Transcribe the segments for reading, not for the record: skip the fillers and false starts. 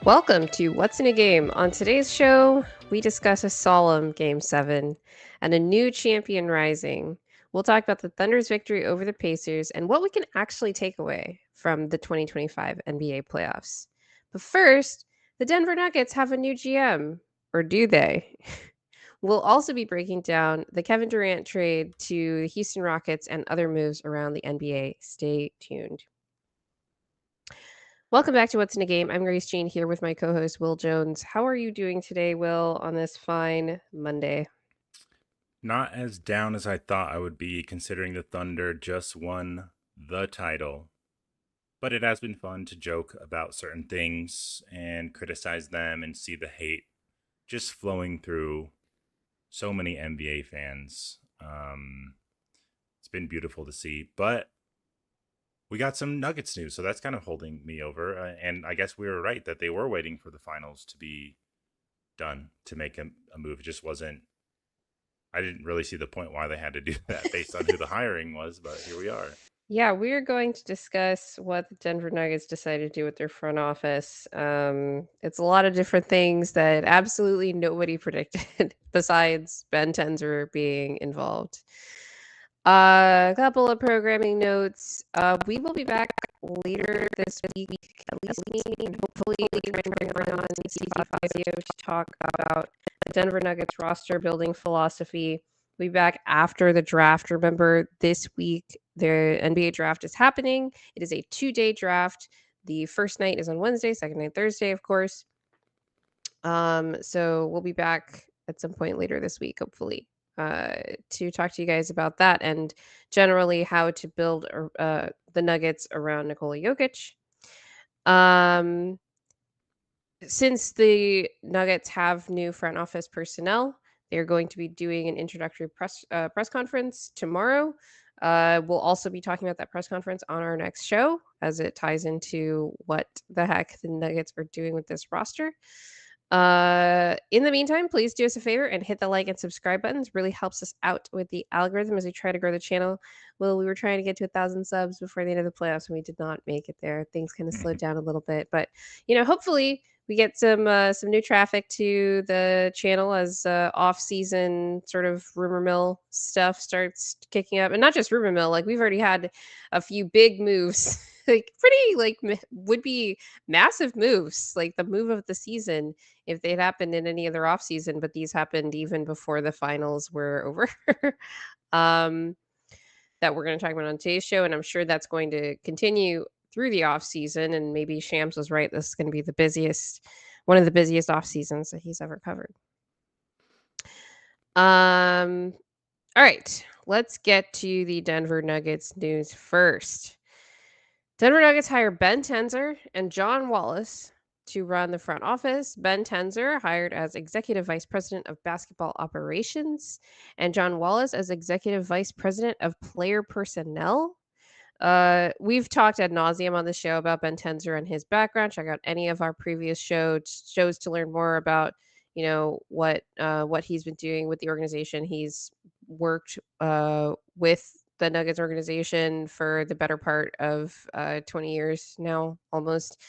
Welcome to What's in a Game. On today's show, we discuss a solemn Game 7 and a new champion rising. We'll talk about the Thunder's victory over the Pacers and what we can actually take away from the 2025 NBA playoffs. But first, the Denver Nuggets have a new GM, or do they? We'll also be breaking down the Kevin Durant trade to the Houston Rockets and other moves around the NBA. Stay tuned. Welcome back to What's in a Game. I'm Grace Jean here with my co-host Will Jones. How are you doing today, Will, on this fine Monday? Not as down as I thought I would be, considering the Thunder just won the title. But it has been fun to joke about certain things and criticize them and see the hate just flowing through so many NBA fans. It's been beautiful to see. But we got some Nuggets news, so that's kind of holding me over. And I guess we were right that they were waiting for the finals to be done to make a move. It just wasn't. I didn't really see the point why they had to do that based on who the hiring was, but here we are. Yeah, we're going to discuss what the Denver Nuggets decided to do with their front office. It's a lot of different things that absolutely nobody predicted, besides Ben Tenzer being involved. A couple of programming notes. We will be back later this week, at least me, and hopefully we can bring on Steve Fazio to talk about the Denver Nuggets roster building philosophy. We'll be back after the draft. Remember, this week the NBA draft is happening. It is a 2-day draft. The first night is on Wednesday, second night Thursday, of course. So we'll be back at some point later this week, hopefully, to talk to you guys about that and generally how to build the Nuggets around Nikola Jokic. Since the Nuggets have new front office personnel, they're going to be doing an introductory press conference tomorrow. We'll also be talking about that press conference on our next show, as it ties into what the heck the Nuggets are doing with this roster. In the meantime, please do us a favor and hit the like and subscribe buttons. Really helps us out with the algorithm as we try to grow the channel. Well, we were trying to get to 1,000 subs before the end of the playoffs, and we did not make it there. Things kind of slowed down a little bit, but hopefully we get some new traffic to the channel as off-season sort of rumor mill stuff starts kicking up, and not just rumor mill. Like, we've already had a few big moves, like pretty would be massive moves, like the move of the season if they'd happened in any other off season, but these happened even before the finals were over. That we're going to talk about on today's show, and I'm sure that's going to continue through the off season. And maybe Shams was right; this is going to be one of the busiest off seasons that he's ever covered. All right, let's get to the Denver Nuggets news first. Denver Nuggets hire Ben Tenzer and John Wallace to run the front office. Ben Tenzer hired as Executive Vice President of Basketball Operations, and John Wallace as Executive Vice President of Player Personnel. We've talked ad nauseum on the show about Ben Tenzer and his background. Check out any of our previous shows to learn more about, what he's been doing with the organization. He's worked with the Nuggets organization for the better part of 20 years now, almost,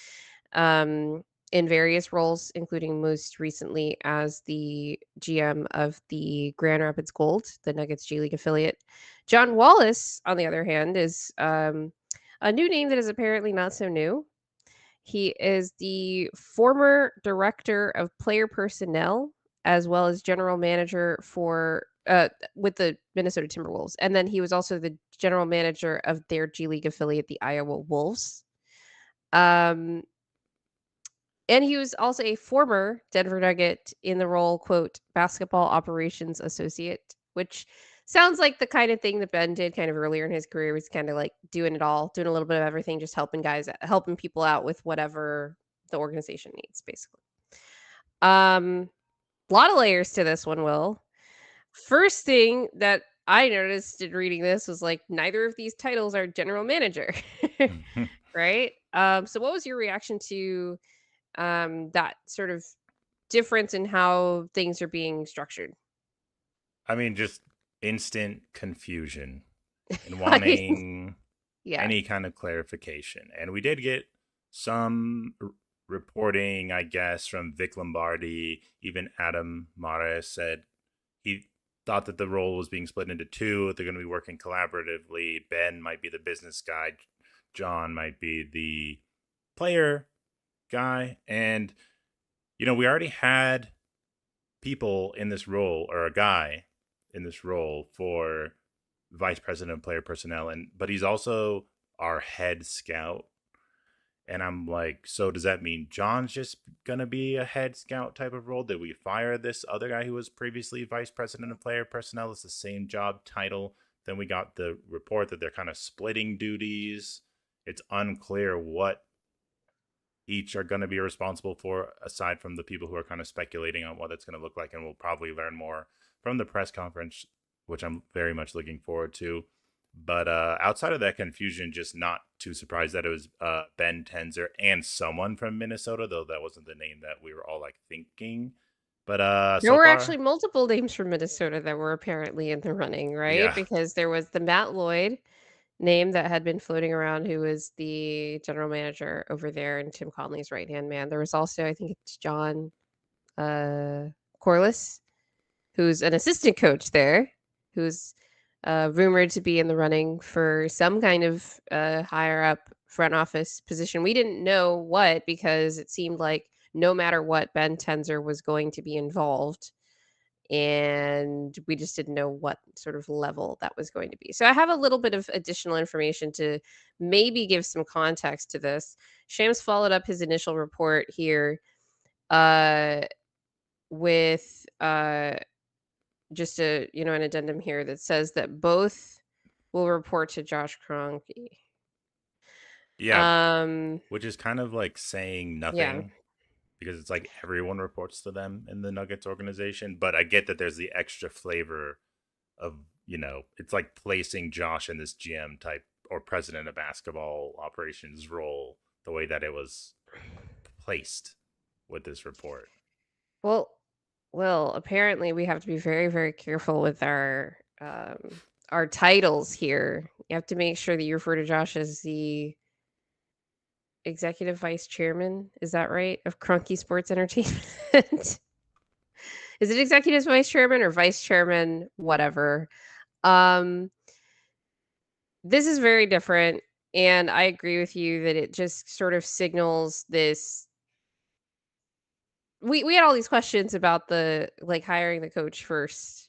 in various roles, including most recently as the GM of the Grand Rapids Gold, the Nuggets G League affiliate. John Wallace, on the other hand, is a new name that is apparently not so new. He is the former director of player personnel as well as general manager for with the Minnesota Timberwolves. And then he was also the general manager of their G League affiliate, the Iowa Wolves. And he was also a former Denver Nugget in the role, quote, basketball operations associate, which sounds like the kind of thing that Ben did kind of earlier in his career, was kind of like doing it all, doing a little bit of everything, just helping people out with whatever the organization needs, basically. A lot of layers to this one, Will. First thing that I noticed in reading this was like, neither of these titles are general manager, right? So what was your reaction to that sort of difference in how things are being structured? I mean, just instant confusion and I mean, wanting yeah. any kind of clarification. And we did get some reporting, I guess, from Vic Lombardi, even Adam Mares said he thought that the role was being split into two. They're going to be working collaboratively. Ben might be the business guy, John might be the player guy. And, we already had people in this role, or a guy in this role for vice president of player personnel, but he's also our head scout. And I'm like, so does that mean John's just gonna be a head scout type of role? Did we fire this other guy who was previously vice president of player personnel? It's the same job title. Then we got the report that they're kind of splitting duties. It's unclear what each are going to be responsible for, aside from the people who are kind of speculating on what it's going to look like. And we'll probably learn more from the press conference, which I'm very much looking forward to. But outside of that confusion, just not too surprised that it was Ben Tenzer and someone from Minnesota, though that wasn't the name that we were all like thinking. But There so were far, actually multiple names from Minnesota that were apparently in the running, right? yeah, Because there was the Matt Lloyd name that had been floating around, who was the general manager over there and Tim Conley's right-hand man. There was also, I think it's John Corliss, who's an assistant coach there, who's rumored to be in the running for some kind of higher up front office position. We didn't know what, because it seemed like no matter what, Ben Tenzer was going to be involved. And we just didn't know what sort of level that was going to be. So I have a little bit of additional information to maybe give some context to this. Shams followed up his initial report here uh, with just an addendum here that says that both will report to Josh Kroenke. yeah, which is kind of like saying Yeah. nothing because it's like everyone reports to them in the Nuggets organization. But I get that there's the extra flavor of, it's like placing Josh in this GM type or president of basketball operations role the way that it was placed with this report. Well, apparently we have to be very, very careful with our titles here. You have to make sure that you refer to Josh as the executive vice chairman. Is that right? Of Crunky Sports Entertainment. Is it executive vice chairman or vice chairman? Whatever. Um, this is very different, and I agree with you that it just sort of signals this. We had all these questions about the like hiring the coach first,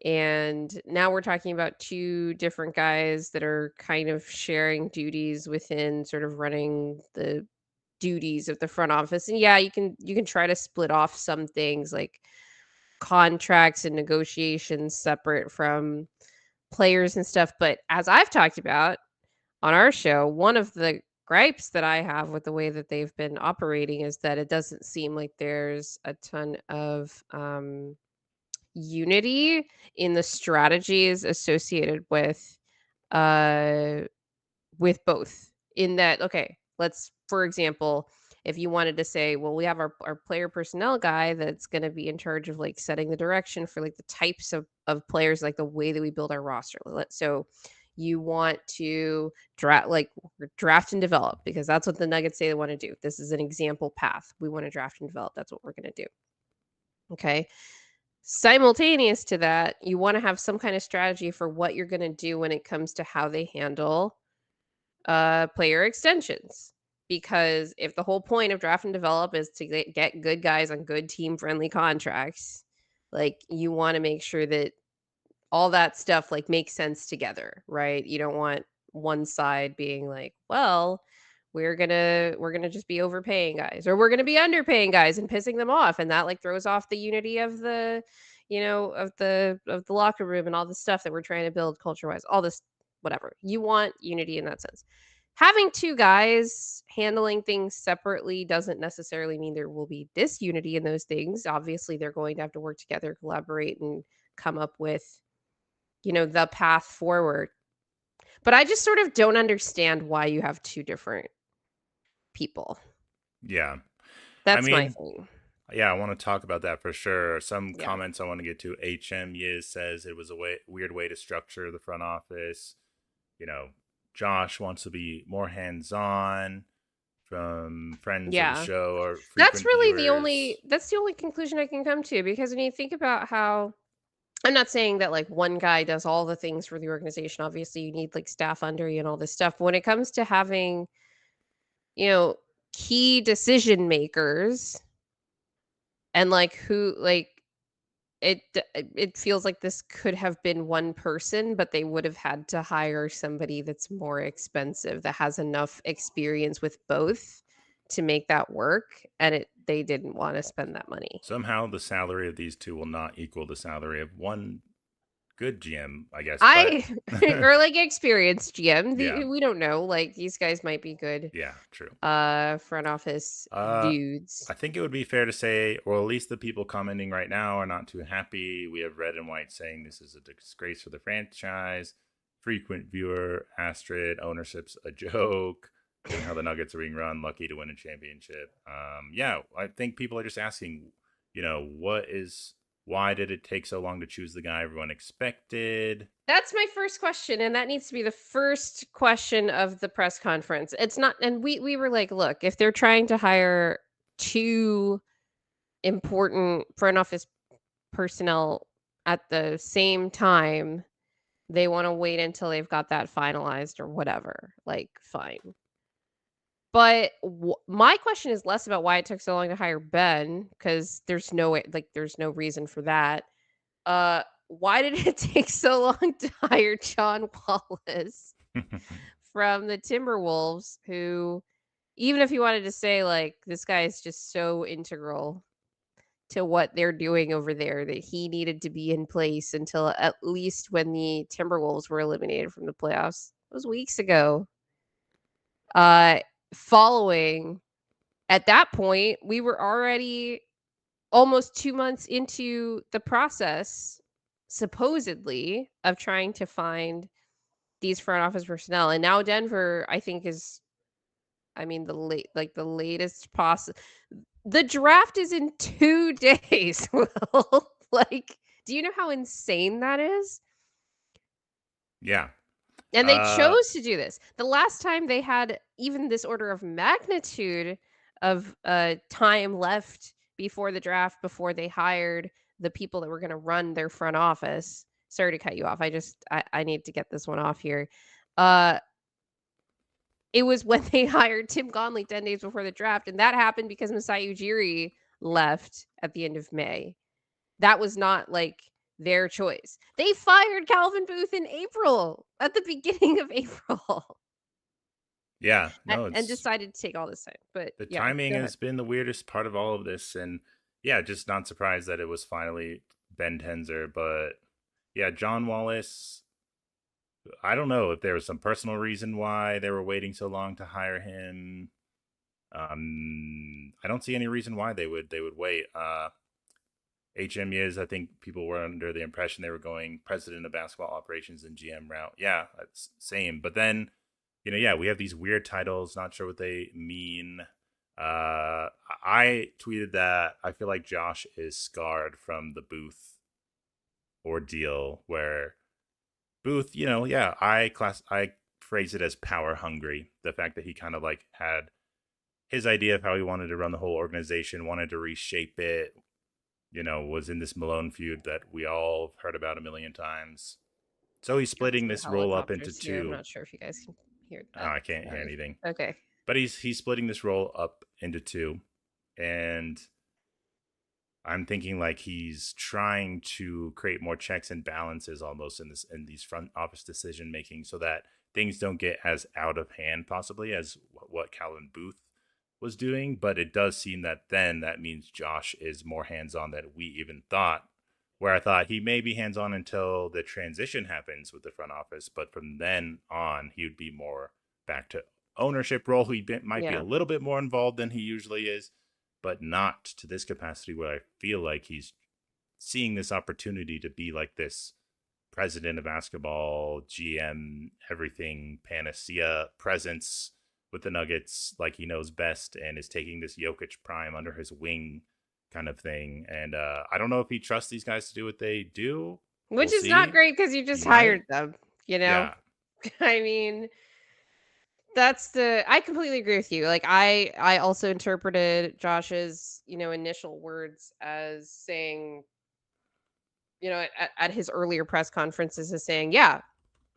and now we're talking about two different guys that are kind of sharing duties within sort of running the duties of the front office. And yeah, you can try to split off some things like contracts and negotiations separate from players and stuff, but as I've talked about on our show, one of the gripes that I have with the way that they've been operating is that it doesn't seem like there's a ton of unity in the strategies associated uh with both. In that, okay, let's, for example, if you wanted to say, well, we have our player personnel guy that's going to be in charge of like setting the direction for like the types of players, like the way that we build our roster. So you want to draft and develop, because that's what the Nuggets say they want to do. This is an example path. We want to draft and develop. That's what we're going to do. Okay. Simultaneous to that, you want to have some kind of strategy for what you're going to do when it comes to how they handle player extensions. Because if the whole point of draft and develop is to get good guys on good team friendly contracts, like you want to make sure that all that stuff like makes sense together, right? You don't want one side being like, well, we're gonna just be overpaying guys, or we're gonna be underpaying guys and pissing them off, and that like throws off the unity of the of the locker room and all the stuff that we're trying to build culture wise, all this whatever. You want unity in that sense. Having two guys handling things separately doesn't necessarily mean there will be disunity in those things. Obviously, they're going to have to work together, collaborate, and come up with the path forward. But I just sort of don't understand why you have two different people. Yeah. I That's my mean, thing. yeah, I want to talk about that for sure. Some Yeah. comments I want to get to. HM Yiz says it was a weird way to structure the front office. You know, Josh wants to be more hands on from friends of the Yeah. show or That's frequent really viewers. that's the only conclusion I can come to, because when you think about how, I'm not saying that like one guy does all the things for the organization. Obviously, you need like staff under you and all this stuff. But when it comes to having, you know, key decision makers, and like who like it feels like this could have been one person, but they would have had to hire somebody that's more expensive, that has enough experience with both to make that work, and they didn't want to spend that money. Somehow, the salary of these two will not equal the salary of one good GM, I guess. But I or like experienced GM, yeah, we don't know. Like these guys might be good yeah, true. front office Uh, dudes. I think it would be fair to say, or at least the people commenting right now are not too happy. We have Red and White saying this is a disgrace for the franchise. Frequent viewer Astrid, ownership's a joke. Given how the Nuggets are being run, lucky to win a championship. Yeah, I think people are just asking, why did it take so long to choose the guy everyone expected? That's my first question, and that needs to be the first question of the press conference. It's not, and we were like, look, if they're trying to hire two important front office personnel at the same time, they want to wait until they've got that finalized or whatever. Like, fine. But my question is less about why it took so long to hire Ben, because there's no way, like, there's no reason for that. Why did it take so long to hire John Wallace from the Timberwolves, who, even if you wanted to say, like, this guy is just so integral to what they're doing over there, that he needed to be in place until at least when the Timberwolves were eliminated from the playoffs. It was weeks ago. Uh, following At that point, we were already almost 2 months into the process, supposedly, of trying to find these front office personnel, and now Denver, I think, is, I mean, the latest the draft is in 2 days, Will. Like, do you know how insane that is? Yeah. And they Uh, chose to do this. The last time they had even this order of magnitude of time left before the draft, before they hired the people that were going to run their front office. Sorry to cut you off. I need to get this one off here. Uh it was when they hired Tim Conley 10 days before the draft, and that happened because Masai Ujiri left at the end of May. That was not like their choice. They fired Calvin Booth in April, at the beginning of April, yeah, no, and it's decided to take all this time. But the yeah, timing go ahead. has been the weirdest part of all of this. And yeah, just not surprised that it was finally Ben Tenzer. But yeah, John Wallace, I don't know if there was some personal reason why they were waiting so long to hire him. I don't see any reason why they would wait. HM is, I think people were under the impression they were going president of basketball operations and GM route. Yeah, that's same. But then, yeah, we have these weird titles. Not sure what they mean. I tweeted that I feel like Josh is scarred from the Booth ordeal, where Booth, yeah, I phrase it as power hungry. The fact that he kind of like had his idea of how he wanted to run the whole organization, wanted to reshape it, was in this Malone feud that we all heard about a million times. So he's Got splitting 2 this role up into helicopters here. I'm two. not sure if you guys can hear Oh, that I can't hear noise. anything. Okay. But he's splitting this role up into two. And I'm thinking like he's trying to create more checks and balances almost in these front office decision making, so that things don't get as out of hand possibly as what Calvin Booth was doing. But it does seem that then that means Josh is more hands on than we even thought. Where I thought he may be hands on until the transition happens with the front office, but from then on he would be more back to ownership role. Might be a Yeah. little bit more involved than he usually is, but not to this capacity where I feel like he's seeing this opportunity to be like this president of basketball, GM, everything, panacea presence with the Nuggets, like he knows best, and is taking this Jokic prime under his wing kind of thing. And I don't know if he trusts these guys to do what they do. Which We'll is not see. great because you He just might. hired them, you know? Yeah. I mean, I completely agree with you. Like I also interpreted Josh's, initial words as saying, at his earlier press conferences as saying, "Yeah,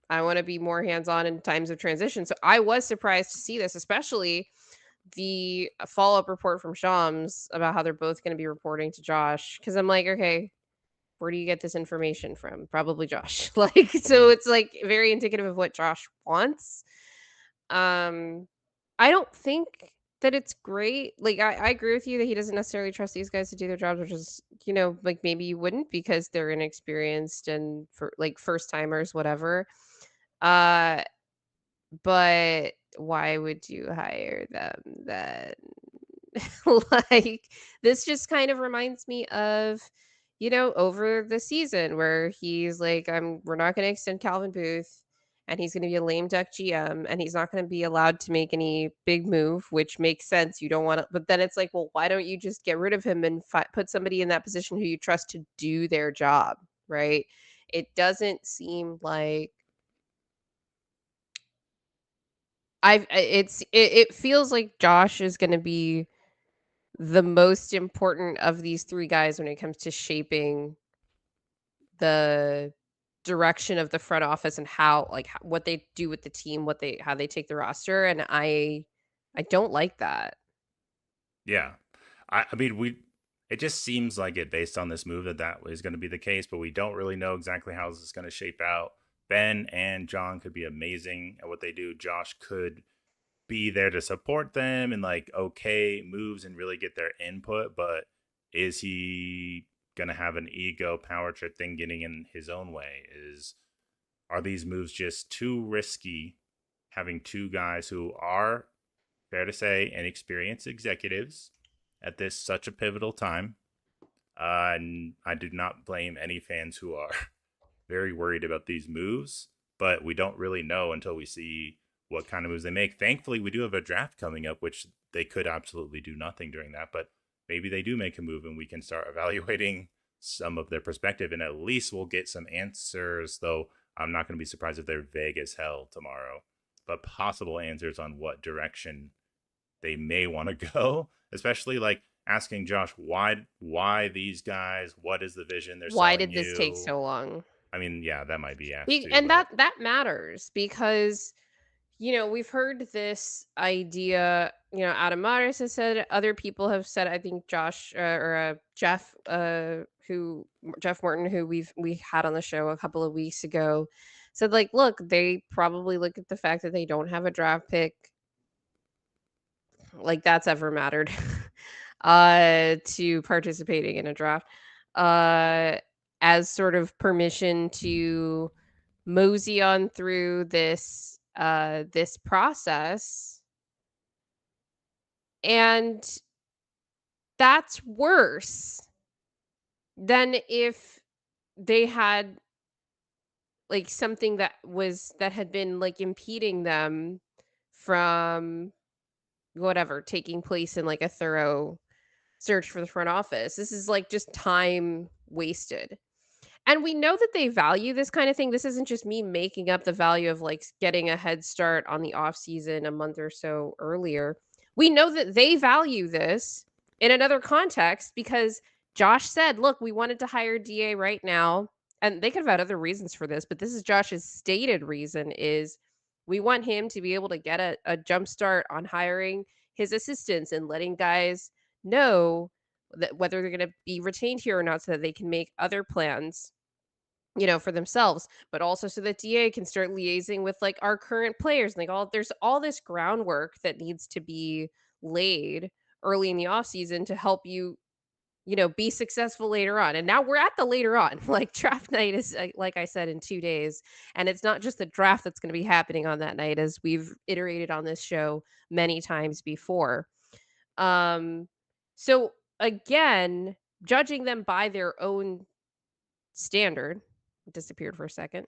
I want to be more hands-on in times of transition." So I was surprised to see this, especially the follow-up report from Shams about how they're both going to be reporting to Josh, cuz I'm like, "Okay, where do you get this information from?" Probably Josh. Like, so it's like very indicative of what Josh wants. Um, I don't think that it's great. Like, I agree with you that he doesn't necessarily trust these guys to do their jobs, which is, like maybe you wouldn't because they're inexperienced and for like first timers, whatever. Uh, but why would you hire them then? Like, this just kind of reminds me of, over the season where he's like, we're not going to extend Calvin Booth and he's going to be a lame duck GM and he's not going to be allowed to make any big move, which makes sense. You don't want to, but then it's like, well, why don't you just get rid of him and put somebody in that position who you trust to do their job, right? It doesn't seem like it feels like Josh is going to be the most important of these 3 guys when it comes to shaping the direction of the front office and how like, what they do with the team, how they take the roster, and I don't like that. Yeah. I mean, it just seems like it based on this move that is going to be the case, but we don't really know exactly how this is going to shape out. Ben and John could be amazing at what they do. Josh could be there to support them and like okay moves and really get their input, but is he going to have an ego power trip thing getting in his own way? Are these moves just too risky having two guys who are, fair to say, inexperienced executives at this such a pivotal time? And I do not blame any fans who are very worried about these moves, but we don't really know until we see what kind of moves they make. Thankfully, we do have a draft coming up, which they could absolutely do nothing during that, but maybe they do make a move and we can start evaluating some of their perspective, and at least we'll get some answers, though I'm not going to be surprised if they're vague as hell tomorrow, but possible answers on what direction they may want to go, especially like asking Josh why these guys, what is the vision they're Why selling did this take you? so long? I mean, yeah, that might be asked too, And but that matters because we've heard this idea, Adam Maris has said, other people have said, I think Josh or Jeff Morton, who we had on the show a couple of weeks ago, said like, look, they probably look at the fact that they don't have a draft pick, like that's ever mattered, to participating in a draft, uh, as sort of permission to mosey on through this process, and that's worse than if they had like something that had been like impeding them from whatever taking place in like a thorough search for the front office. This is like just time wasted. And we know that they value this kind of thing. This isn't just me making up the value of like getting a head start on the off season a month or so earlier. We know that they value this in another context because Josh said, "Look, we wanted to hire DA right now." And they could have had other reasons for this, but this is Josh's stated reason is we want him to be able to get a jump start on hiring his assistants and letting guys know that whether they're going to be retained here or not so that they can make other plans, for themselves, but also so that DA can start liaising with like our current players. And like there's all this groundwork that needs to be laid early in the off season to help you, be successful later on. And now we're at the later on. Like draft night is like I said in 2 days, and it's not just the draft that's going to be happening on that night as we've iterated on this show many times before. Um so again, judging them by their own standard, disappeared for a second.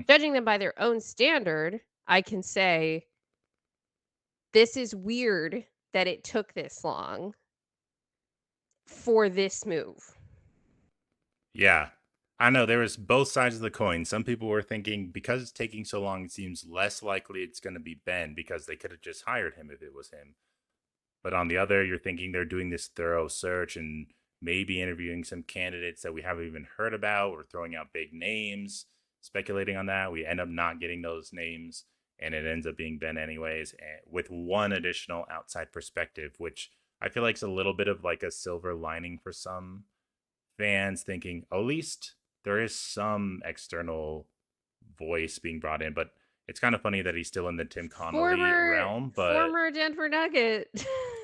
Judging them by their own standard, I can say this is weird that it took this long for this move. yeah, I know there was both sides of the coin. Some people were thinking because it's taking so long, it seems less likely it's going to be Ben because they could have just hired him if it was him. But on the other, you're thinking they're doing this thorough search and maybe interviewing some candidates that we haven't even heard about or throwing out big names, speculating on that. We end up not getting those names and it ends up being Ben anyways, with one additional outside perspective, which I feel like is a little bit of like a silver lining for some fans thinking, at least there is some external voice being brought in, but it's kind of funny that he's still in the Tim Connolly Former realm, but former Denver Nugget.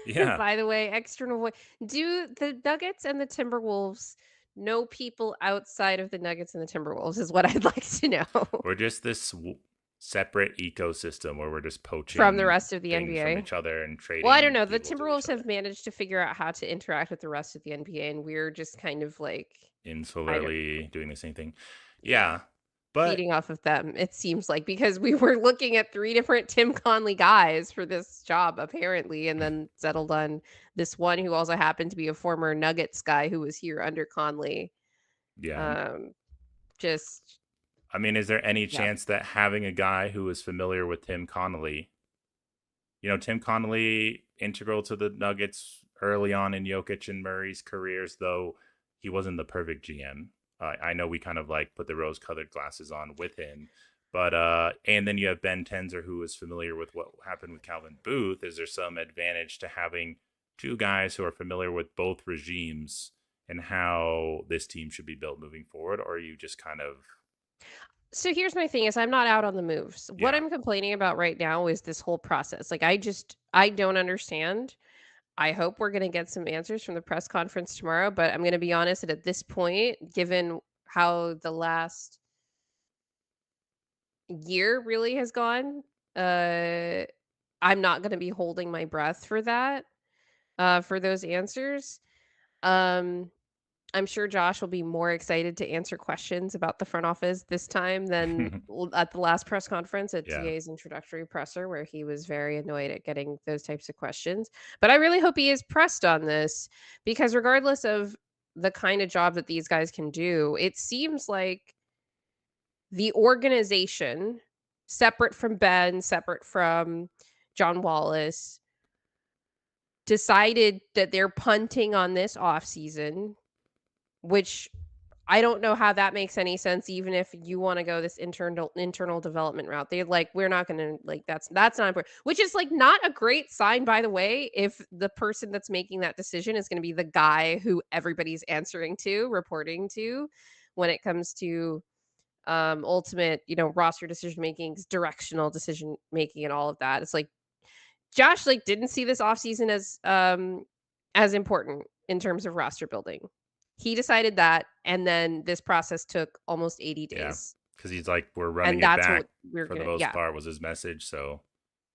yeah, By the way, external voice. Do the Nuggets and the Timberwolves know people outside of the Nuggets and the Timberwolves is what I'd like to know we're just this separate ecosystem where we're just from the poaching rest of the things from NBA. each other and Well, I don't trading know. The people to each Timberwolves have other managed to figure out how to interact with the rest of the NBA, and we're just kind of like, I don't know. insularly doing the same thing. Yeah. Yeah, but Feeding off of them, it seems like, because we were looking at 3 different Tim Conley guys for this job apparently, and then settled on this one who also happened to be a former Nuggets guy who was here under Conley. yeah, Um, just I mean, is there any yeah. chance that having a guy who is familiar with Tim Connolly, Tim Connolly, integral to the Nuggets early on in Jokic and Murray's careers, though he wasn't the perfect GM. I know we kind of like put the rose-colored glasses on with him, but and then you have Ben Tenzer, who is familiar with what happened with Calvin Booth. Is there some advantage to having two guys who are familiar with both regimes and how this team should be built moving forward, or are you just kind of So here's my thing is I'm not out on the moves. What yeah? I'm complaining about right now is this whole process. Like I don't understand. I hope we're gonna get some answers from the press conference tomorrow, but I'm gonna be honest that at this point, given how the last year really has gone, uh, I'm not gonna be holding my breath for that, for those answers. Um, I'm sure Josh will be more excited to answer questions about the front office this time than at the last press conference at Yeah. DA's introductory presser, where he was very annoyed at getting those types of questions. But I really hope he is pressed on this because regardless of the kind of job that these guys can do, it seems like the organization, separate from Ben, separate from John Wallace, decided that they're punting on this offseason, which I don't know how that makes any sense even if you wanna go this internal development route. They're like, "We're not gonna like, that's not important," which is, like, not a great sign, by the way, if the person that's making that decision is gonna be the guy who everybody's answering to, reporting to, when it comes to, ultimate, roster decision makings, directional decision making, and all of that. It's like, Josh, like, didn't see this offseason as important in terms of roster building. He decided that, and then this process took almost 80 Yeah, days. because he's like, we're running And it that's what back we're for the gonna most yeah. part was his message. So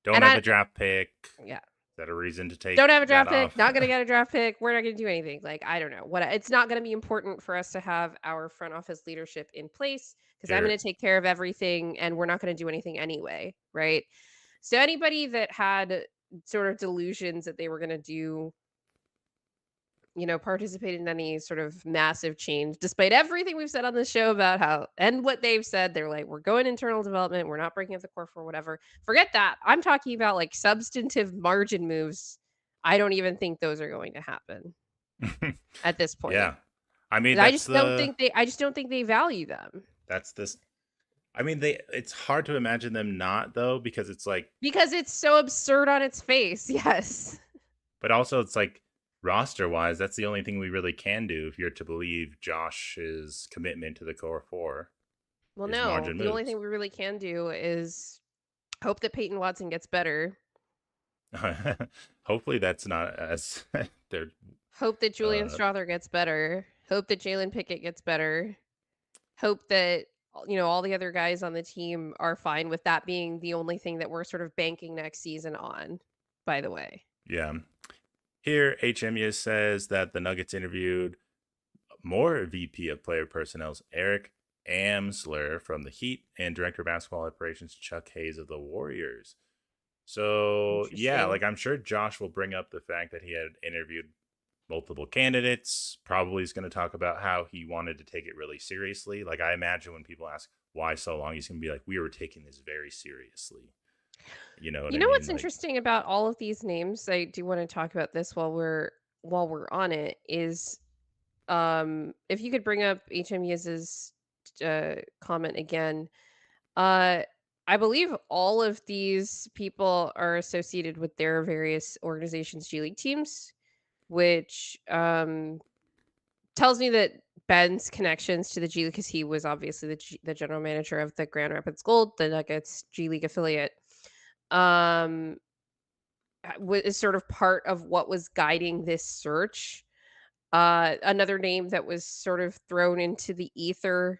don't And have a I draft pick. yeah. Is that a reason to take Don't have a that draft pick, off? not gonna get a draft pick, we're not gonna do anything. Like, I don't know. What it's not gonna be important for us to have our front office leadership in place because I'm Here, gonna take care of everything and we're not gonna do anything anyway, right? So anybody that had sort of delusions that they were gonna do, participate in any sort of massive change, despite everything we've said on this show about how and what they've said, they're like, we're going internal development, we're not breaking up the core for whatever. Forget that. I'm talking about like substantive margin moves. I don't even think those are going to happen at this point. yeah. I mean, 'Cause I just don't think they value them. that's this. I mean, it's hard to imagine them not though, because it's like, Because it's so absurd on its face. Yes. but also it's like roster wise, that's the only thing we really can do if you're to believe Josh's commitment to the core four Well, is no. margin The only moves. thing we really can do is hope that Peyton Watson gets better. Hopefully, that's not as they're. Hope that Julian Uh, Strother gets better. Hope that Jalen Pickett gets better. Hope that all the other guys on the team are fine with that being the only thing that we're sort of banking next season on, by the way. yeah. Here, HMU says that the Nuggets interviewed more VP of Player Personnel's Eric Amsler from the Heat and Director of Basketball Operations Chuck Hayes of the Warriors. So, yeah, Interesting. like I'm sure Josh will bring up the fact that he had interviewed multiple candidates. Probably is going to talk about how he wanted to take it really seriously. Like, I imagine when people ask why so long, he's going to be like, we were taking this very seriously. You know what You I know mean? what's Like, interesting about all of these names? I do want to talk about this while we're on it. Is if you could bring up HMUS's comment again. Uh, I believe all of these people are associated with their various organizations' G League teams, which tells me that Ben's connections to the G League, because he was obviously the general manager of the Grand Rapids Gold, the Nuggets G League affiliate, um, is sort of part of what was guiding this search. Another name that was sort of thrown into the ether,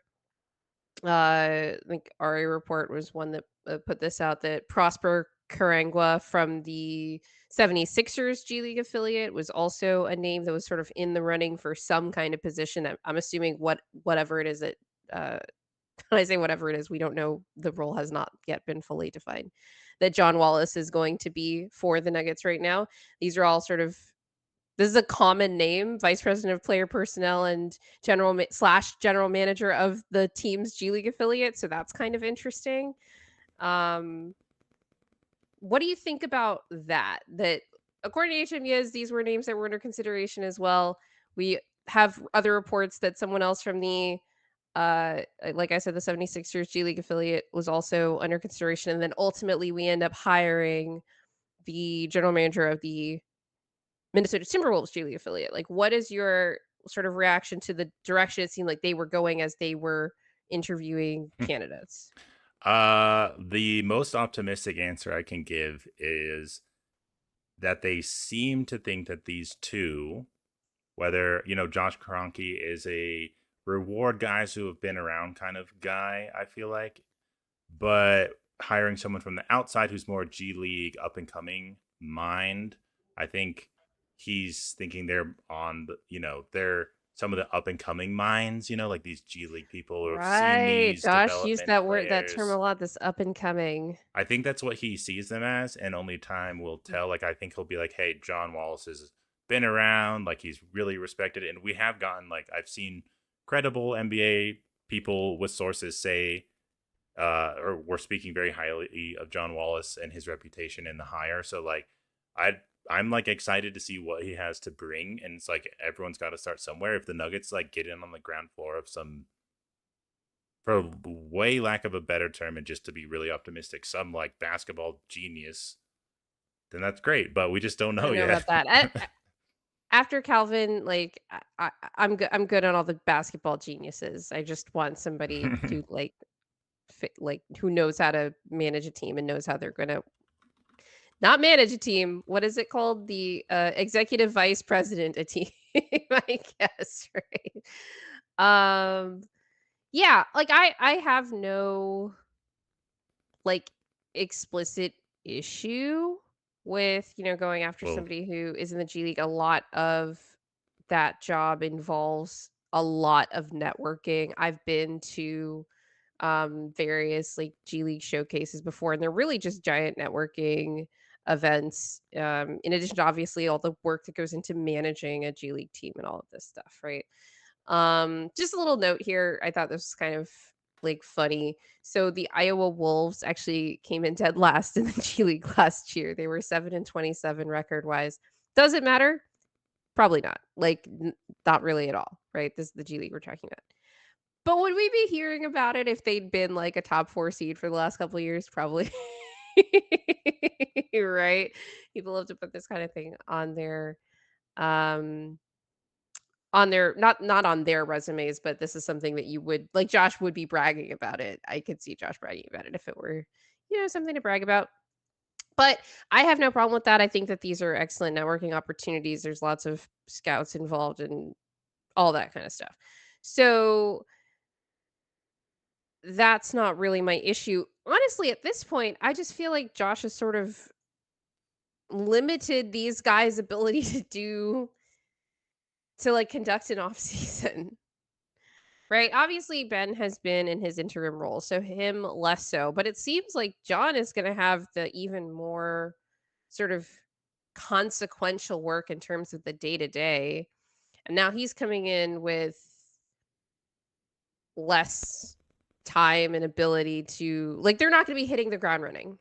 I think RA Report was one that put this out, that Prosper Karangwa from the 76ers G League affiliate was also a name that was sort of in the running for some kind of position. I'm assuming whatever it is that when I say whatever it is, we don't know. The role has not yet been fully defined. That John Wallace is going to be for the Nuggets right now. These are all sort of, this is a common name, vice president of player personnel and general manager of the team's G League affiliate. So that's kind of interesting. Um, what do you think about that? That according to HMEs, these were names that were under consideration as well. We have other reports that someone else from the like I said, the 76ers G League affiliate was also under consideration. And then ultimately we end up hiring the general manager of the Minnesota Timberwolves G League affiliate. Like, what is your sort of reaction to the direction it seemed like they were going as they were interviewing candidates? the most optimistic answer I can give is that they seem to think that these two, whether, Josh Kroenke is a reward guys who have been around kind of guy, I feel like, but hiring someone from the outside who's more G League up and coming mind, I think he's thinking they're on the, they're some of the up and coming minds, like these G League people who have seen Right. these Josh used development that term a players. lot, this up and coming. I think that's what he sees them as, and only time will tell. Like, I think he'll be like, hey, John Wallace has been around, like, he's really respected. And we have gotten, like, I've seen credible NBA people with sources say, or were speaking very highly of John Wallace and his reputation in the hire. So, like, I'm like excited to see what he has to bring. And it's like everyone's got to start somewhere. If the Nuggets like get in on the ground floor of some, for way lack of a better term, and just to be really optimistic, some like basketball genius, then that's great. But we just don't I know don't know yet. about that. After Calvin, like I'm good. I'm good on all the basketball geniuses. I just want somebody who like who knows how to manage a team and knows how they're gonna not manage a team. What is it called? The executive vice president a team, I guess, right? Um, yeah, like I have no like explicit issue with, going after Well, somebody who is in the G League. A lot of that job involves a lot of networking. I've been to various like G League showcases before, and they're really just giant networking events. In addition to obviously all the work that goes into managing a G League team and all of this stuff, right? Just a little note here. I thought this was kind of like funny. So the Iowa Wolves actually came in dead last in the G League last year. They were 7-27 record wise. Does it matter? Probably not. Like not really at all, right? This is the G League we're talking about. But would we be hearing about it if they'd been like a top 4 seed for the last couple of years? Probably. Right? People love to put this kind of thing um on their not on their resumes, but this is something that you would like Josh would be bragging about it. I could see Josh bragging about it if it were, something to brag about. But I have no problem with that. I think that these are excellent networking opportunities. There's lots of scouts involved and all that kind of stuff. So that's not really my issue. Honestly, at this point, I just feel like Josh has sort of limited these guys' ability to like conduct an off season. Right? Obviously, Ben has been in his interim role, so him less so. But it seems like John is going to have the even more sort of consequential work in terms of the day to day. And now he's coming in with less time and ability to, like, they're not going to be hitting the ground running,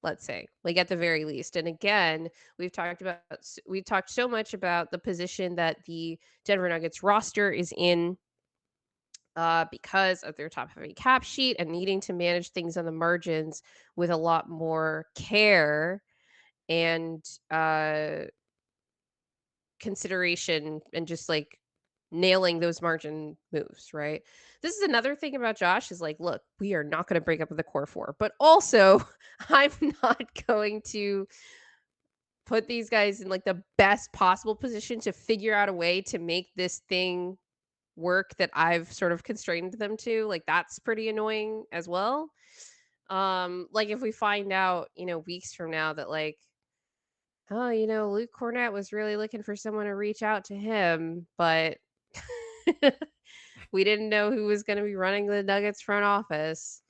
let's say, like at the very least. And again, we've talked so much about the position that the Denver Nuggets roster is in, because of their top heavy cap sheet and needing to manage things on the margins with a lot more care and consideration, and just like nailing those margin moves, right? This is another thing about Josh is like, look, we are not going to break up with the core four, but also I'm not going to put these guys in like the best possible position to figure out a way to make this thing work that I've sort of constrained them to. Like that's pretty annoying as well. Like if we find out, weeks from now that like, oh, Luke Cornett was really looking for someone to reach out to him, but we didn't know who was going to be running the Nuggets front office.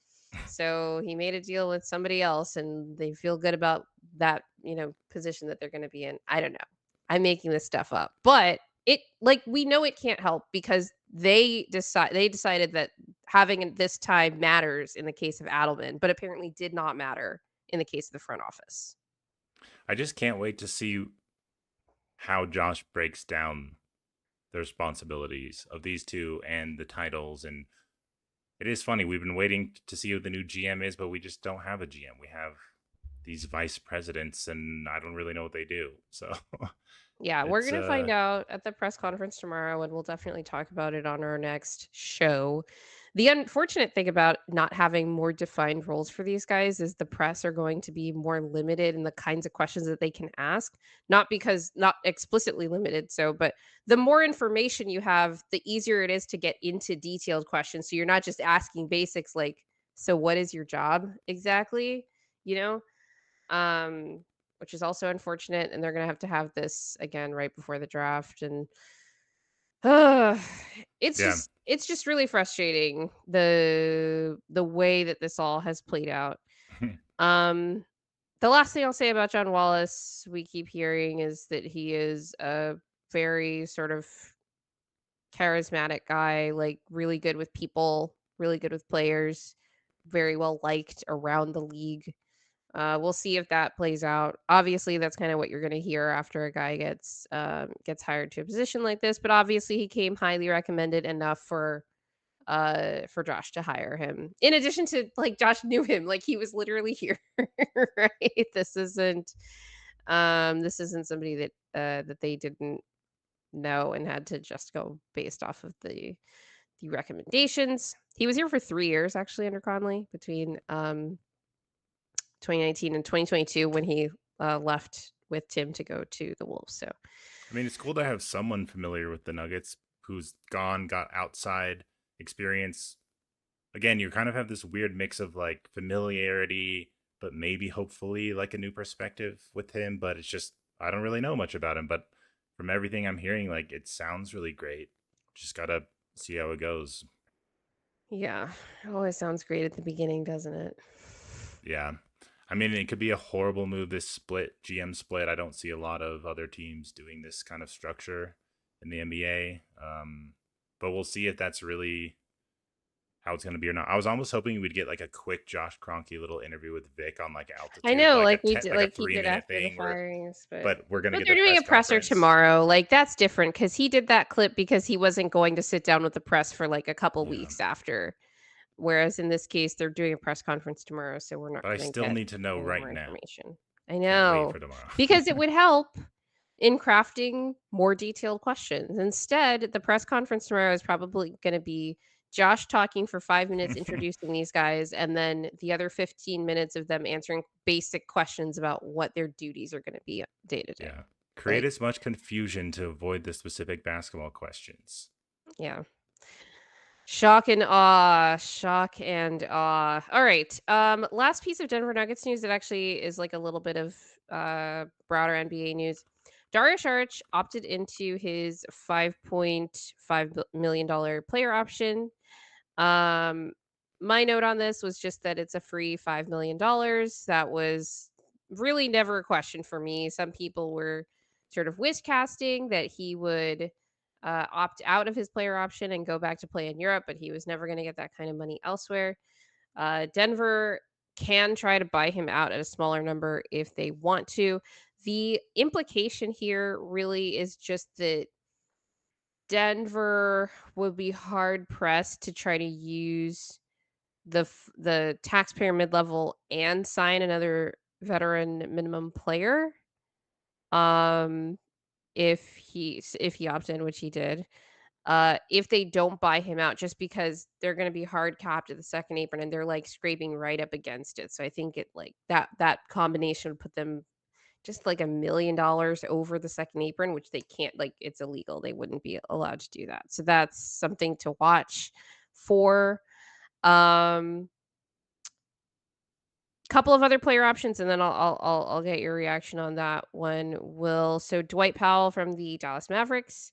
So he made a deal with somebody else and they feel good about that, position that they're going to be in. I don't know. I'm making this stuff up. But it, like, we know it can't help because they decided that having this time matters in the case of Adelman, but apparently did not matter in the case of the front office. I just can't wait to see how Josh breaks down the responsibilities of these two and the titles. And it is funny, we've been waiting to see who the new GM is, but we just don't have a GM. We have these vice presidents, and I don't really know what they do. So Yeah, we're it's going to find out at the press conference tomorrow, and we'll definitely talk about it on our next show. The unfortunate thing about not having more defined roles for these guys is the press are going to be more limited in the kinds of questions that they can ask, not because not explicitly limited, but the more information you have, the easier it is to get into detailed questions. So you're not just asking basics like, so what is your job exactly? You know? Which is also unfortunate, and they're gonna have to have this again right before the draft, and uh, yeah. it's just really frustrating the way that this all has played out. Um, the last thing I'll say about John Wallace, we keep hearing, is that he is a very sort of charismatic guy, like really good with people, really good with players, very well liked around the league. We'll see if that plays out. Obviously, that's kind of what you're going to hear after a guy gets hired to a position like this. But obviously, he came highly recommended enough for Josh to hire him. In addition to like Josh knew him, like he was literally here, right? This isn't somebody that they didn't know and had to just go based off of the recommendations. He was here for 3 years actually under Conley between 2019 and 2022 when he left with Tim to go to the Wolves. So I mean, it's cool to have someone familiar with the Nuggets who's got outside experience. Again, you kind of have this weird mix of like familiarity, but maybe hopefully like a new perspective with him. But it's just, I don't really know much about him. But from everything I'm hearing, like it sounds really great. Just got to see how it goes. yeah, it always sounds great at the beginning, doesn't it? Yeah. I mean, it could be a horrible move, this GM split. I don't see a lot of other teams doing this kind of structure in the NBA. But we'll see if that's really how it's going to be or not. I was almost hoping we'd get like a quick Josh Kroenke little interview with Vic on like altitude. I know, like like we did, like a like he did 3 minute after the thing. firings, But we're going to get they're the doing press a presser conference tomorrow. Like that's different because he did that clip because he wasn't going to sit down with the press for like a couple Yeah. weeks after. Whereas in this case, they're doing a press conference tomorrow, so we're not But I going to still get need to know any right more now. information. I Can't wait know, for tomorrow. because it would help in crafting more detailed questions. Instead, the press conference tomorrow is probably going to be Josh talking for 5 minutes, introducing these guys, and then the other 15 minutes of them answering basic questions about what their duties are going to be day to day. Yeah. Create Like, as much confusion to avoid the specific basketball questions. yeah. Shock and awe. Shock and awe. All right. Last piece of Denver Nuggets news that actually is like a little bit of broader NBA news. Dario Saric opted into his $5.5 million player option. My note on this was just that it's a free $5 million that was really never a question for me. Some people were sort of wish casting that he would opt out of his player option and go back to play in Europe, but he was never going to get that kind of money elsewhere. Denver can try to buy him out at a smaller number if they want to. The implication here really is just that Denver would be hard pressed to try to use the taxpayer mid-level and sign another veteran minimum player, um, if he opted in, which he did. If they don't buy him out, just because they're gonna be hard capped at the second apron and they're, like, scraping right up against it. So I think it, like, that combination would put them just, like, $1,000,000 over the second apron, which they can't, like, it's illegal. They wouldn't be allowed to do that. So that's something to watch for. Um Couple of other player options, and then I'll get your reaction on that one. Will so Dwight Powell from the Dallas Mavericks.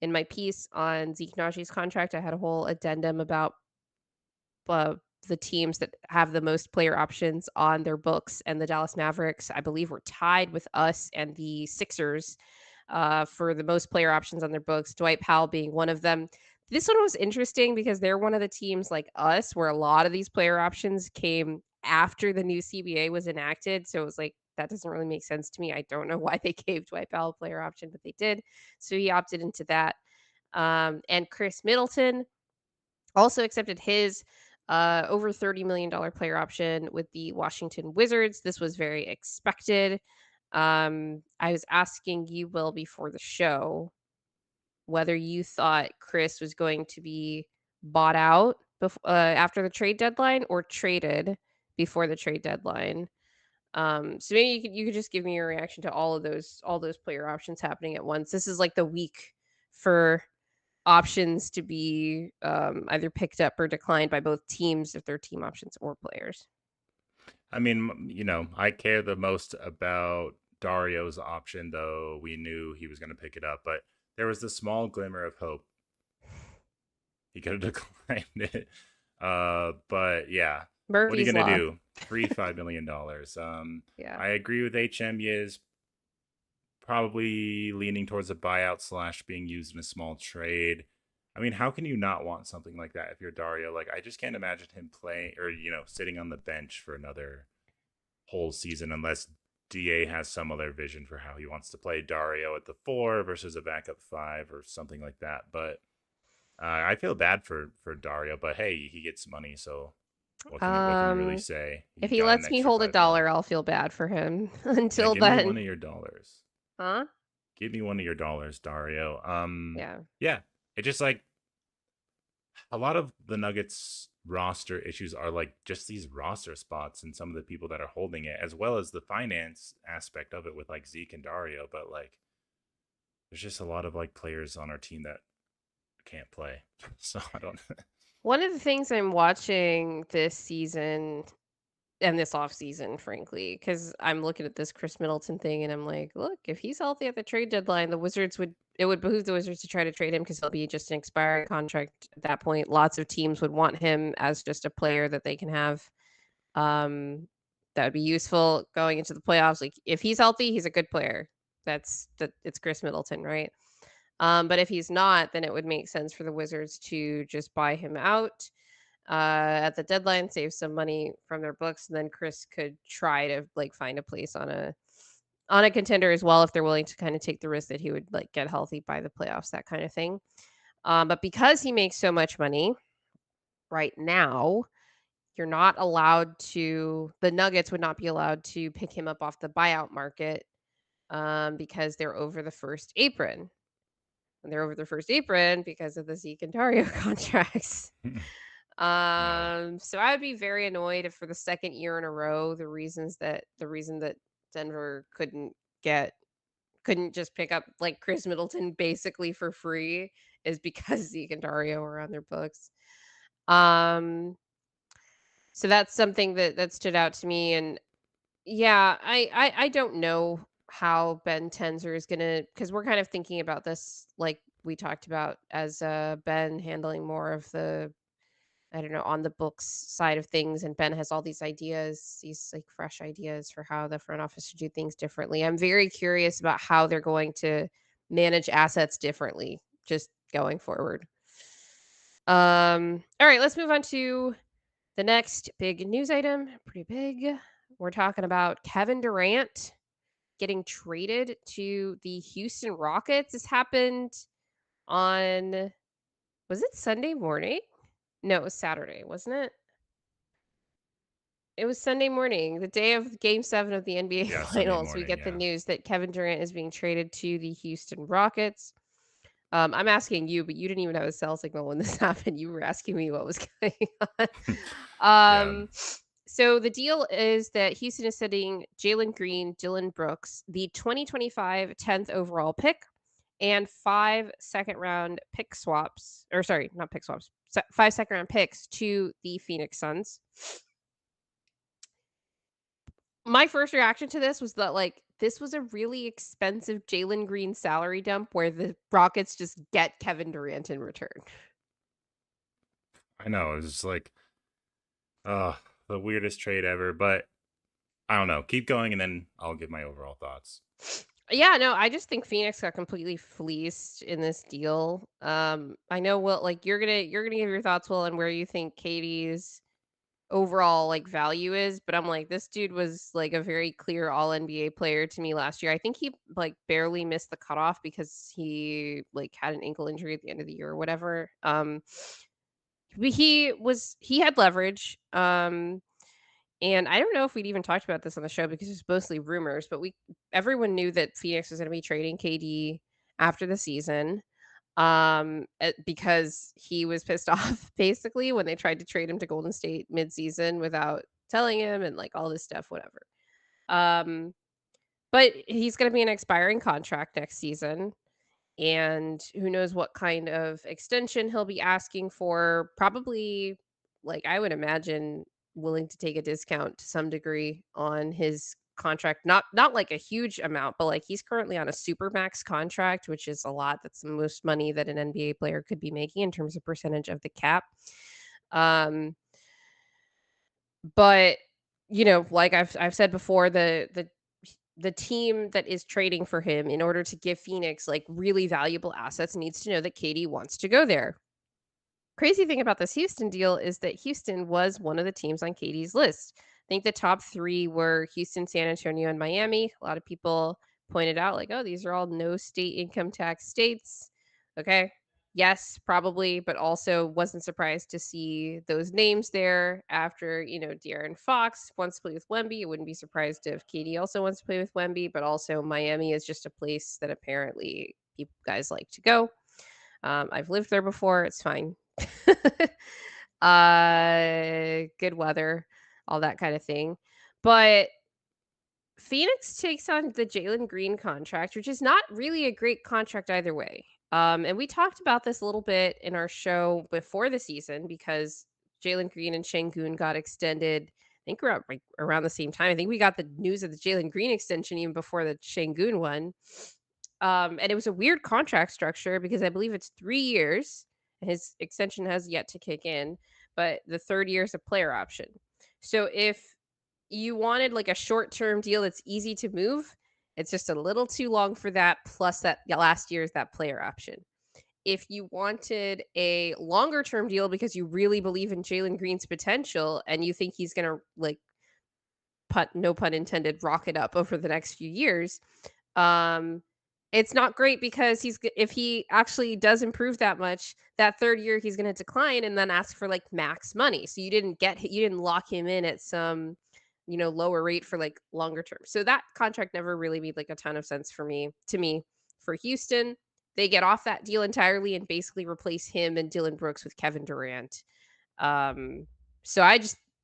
In my piece on Zeke Najee's contract, I had a whole addendum about uh, the teams that have the most player options on their books, and the Dallas Mavericks, I believe, were tied with us and the Sixers for the most player options on their books. Dwight Powell being one of them. This one was interesting because they're one of the teams like us where a lot of these player options came after the new CBA was enacted. So it was like, that doesn't really make sense to me. I don't know why they gave Dwight Powell a player option, but they did. So he opted into that. And Chris Middleton also accepted his over $30 million player option with the Washington Wizards. This was very expected. I was asking you, Will, before the show, whether you thought Chris was going to be bought out after the trade deadline or traded before the trade deadline. So maybe you could just give me your reaction to all those player options happening at once. This is like the week for options to be either picked up or declined by both teams if they're team options or players. I mean, I care the most about Dario's option, though we knew he was going to pick it up. But there was the small glimmer of hope. He could have declined it. But yeah, what are you Murphy's going to Law. do? Free $5 million. Yeah. I agree with HM. Is probably leaning towards a buyout slash being used in a small trade. I mean, how can you not want something like that if you're Dario? Like, I just can't imagine him playing or, sitting on the bench for another whole season unless DA has some other vision for how he wants to play Dario at the 4 versus a backup 5 or something like that. But I feel bad for Dario, but hey, he gets money, so what can you really Um, say? if He he got an lets me extra hold a 5 mil. dollar, I'll feel bad for him. Yeah, Until give me then, one of your dollars. huh? Give me one of your dollars, Dario. Yeah. Yeah, it just like a lot of the Nuggets roster issues are like just these roster spots and some of the people that are holding it, as well as the finance aspect of it with like Zeke and Dario. But like, there's just a lot of like players on our team that can't play. So I don't. One of the things I'm watching this season and this off season, frankly, because I'm looking at this Chris Middleton thing and I'm like, look, if he's healthy at the trade deadline, the Wizards would it would behoove the Wizards to try to trade him because he'll be just an expiring contract at that point. Lots of teams would want him as just a player that they can have. That would be useful going into the playoffs. Like if he's healthy, he's a good player. It's Chris Middleton, right? But if he's not, then it would make sense for the Wizards to just buy him out at the deadline, save some money from their books, and then Chris could try to like find a place on a contender as well if they're willing to kind of take the risk that he would like get healthy by the playoffs, that kind of thing. But because he makes so much money right now, you're not allowed to. The Nuggets would not be allowed to pick him up off the buyout market because they're over the first apron. And they're over the first apron because of the Zeke and Dario contracts. Yeah. So I would be very annoyed if for the second year in a row, the reason that Denver couldn't just pick up like Chris Middleton basically for free is because Zeke and Dario are on their books. Um, so that's something that stood out to me, and yeah, I don't know how Ben Tenzer is gonna because we're kind of thinking about this like we talked about as Ben handling more of I don't know, on the books side of things, and Ben has all these ideas, these like fresh ideas for how the front office should do things differently. I'm very curious about how they're going to manage assets differently just going forward. All right, let's move on to the next big news item. Pretty big. We're talking about Kevin Durant getting traded to the Houston Rockets. This happened on, was it Sunday morning? No, it was Saturday, wasn't it? It was Sunday morning, the day of game 7 of the NBA Yeah, Sunday Finals. We morning. get the Yeah. news that Kevin Durant is being traded to the Houston Rockets. I'm asking you, but you didn't even have a cell signal when this happened. You were asking me what was going on. Yeah. Um, so the deal is that Houston is sending Jalen Green, Dylan Brooks, the 2025 10th overall pick, and 5 second round pick swaps, or sorry, not pick swaps, 5 second round picks to the Phoenix Suns. My first reaction to this was that, like, this was a really expensive Jalen Green salary dump where the Rockets just get Kevin Durant in return. I know. It's just like, the weirdest trade ever. But I don't know. Keep going, and then I'll give my overall thoughts. Yeah, no, I just think Phoenix got completely fleeced in this deal. I know, Will, like, you're gonna give your thoughts, Will, on where you think Katie's overall like value is, but I'm like, this dude was like a very clear all NBA player to me last year. I think he like barely missed the cutoff because he like had an ankle injury at the end of the year or whatever. But he had leverage. And I don't know if we'd even talked about this on the show because it's mostly rumors, but we everyone knew that Phoenix was going to be trading KD after the season because he was pissed off basically when they tried to trade him to Golden State midseason without telling him and like all this stuff, whatever. Um, but he's going to be an expiring contract next season, and who knows what kind of extension he'll be asking for. Probably, like I would imagine, willing to take a discount to some degree on his contract. Not like a huge amount, but like he's currently on a super max contract, which is a lot. That's the most money that an NBA player could be making in terms of percentage of the cap. Um, but like I've said before, the team that is trading for him in order to give Phoenix like really valuable assets needs to know that Katie wants to go there. Crazy thing about this Houston deal is that Houston was one of the teams on Katie's list. I think the top 3 were Houston, San Antonio, and Miami. A lot of people pointed out like, "Oh, these are all no state income tax states." Okay. Yes, probably, but also wasn't surprised to see those names there after, De'Aaron Fox wants to play with Wemby. I wouldn't be surprised if Katie also wants to play with Wemby, but also Miami is just a place that apparently people guys like to go. I've lived there before. It's fine. Good weather, all that kind of thing. But Phoenix takes on the Jalen Green contract, which is not really a great contract either way. And we talked about this a little bit in our show before the season because Jalen Green and Şengün got extended. I think we're like around the same time. I think we got the news of the Jalen Green extension even before the Şengün one. And it was a weird contract structure because I believe it's 3 years. His extension has yet to kick in, but the 3rd year is a player option. So if you wanted like a short-term deal that's easy to move, it's just a little too long for that, plus that last year is that player option. If you wanted a longer term deal because you really believe in Jalen Green's potential and you think he's gonna like no pun intended, rocket up over the next few years, um, it's not great because if he actually does improve that much, that 3rd year he's gonna decline and then ask for, like, max money. So you didn't lock him in at some, lower rate for, like, longer term. So that contract never really made, like, a ton of sense to me. For Houston, they get off that deal entirely and basically replace him and Dylan Brooks with Kevin Durant. Um, so I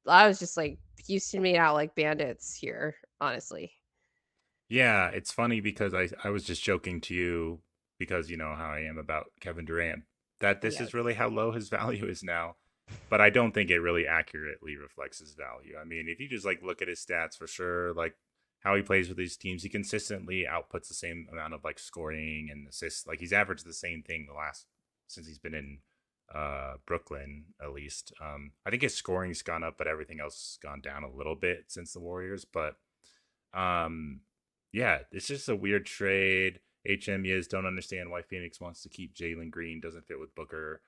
was just like, Houston made out like bandits here, honestly. Yeah, it's funny because I was just joking to you because you know how I am about Kevin Durant that this is really Yes. how low his value is now. But I don't think it really accurately reflects his value. I mean, if you just like look at his stats for sure, like how he plays with these teams, he consistently outputs the same amount of like scoring and assists. Like he's averaged the same thing the last since he's been in Brooklyn at least. I think his scoring's gone up, but everything else has gone down a little bit since the Warriors. But um, yeah, it's just a weird trade. HMEs don't understand why Phoenix wants to keep Jalen Green, doesn't fit with Booker,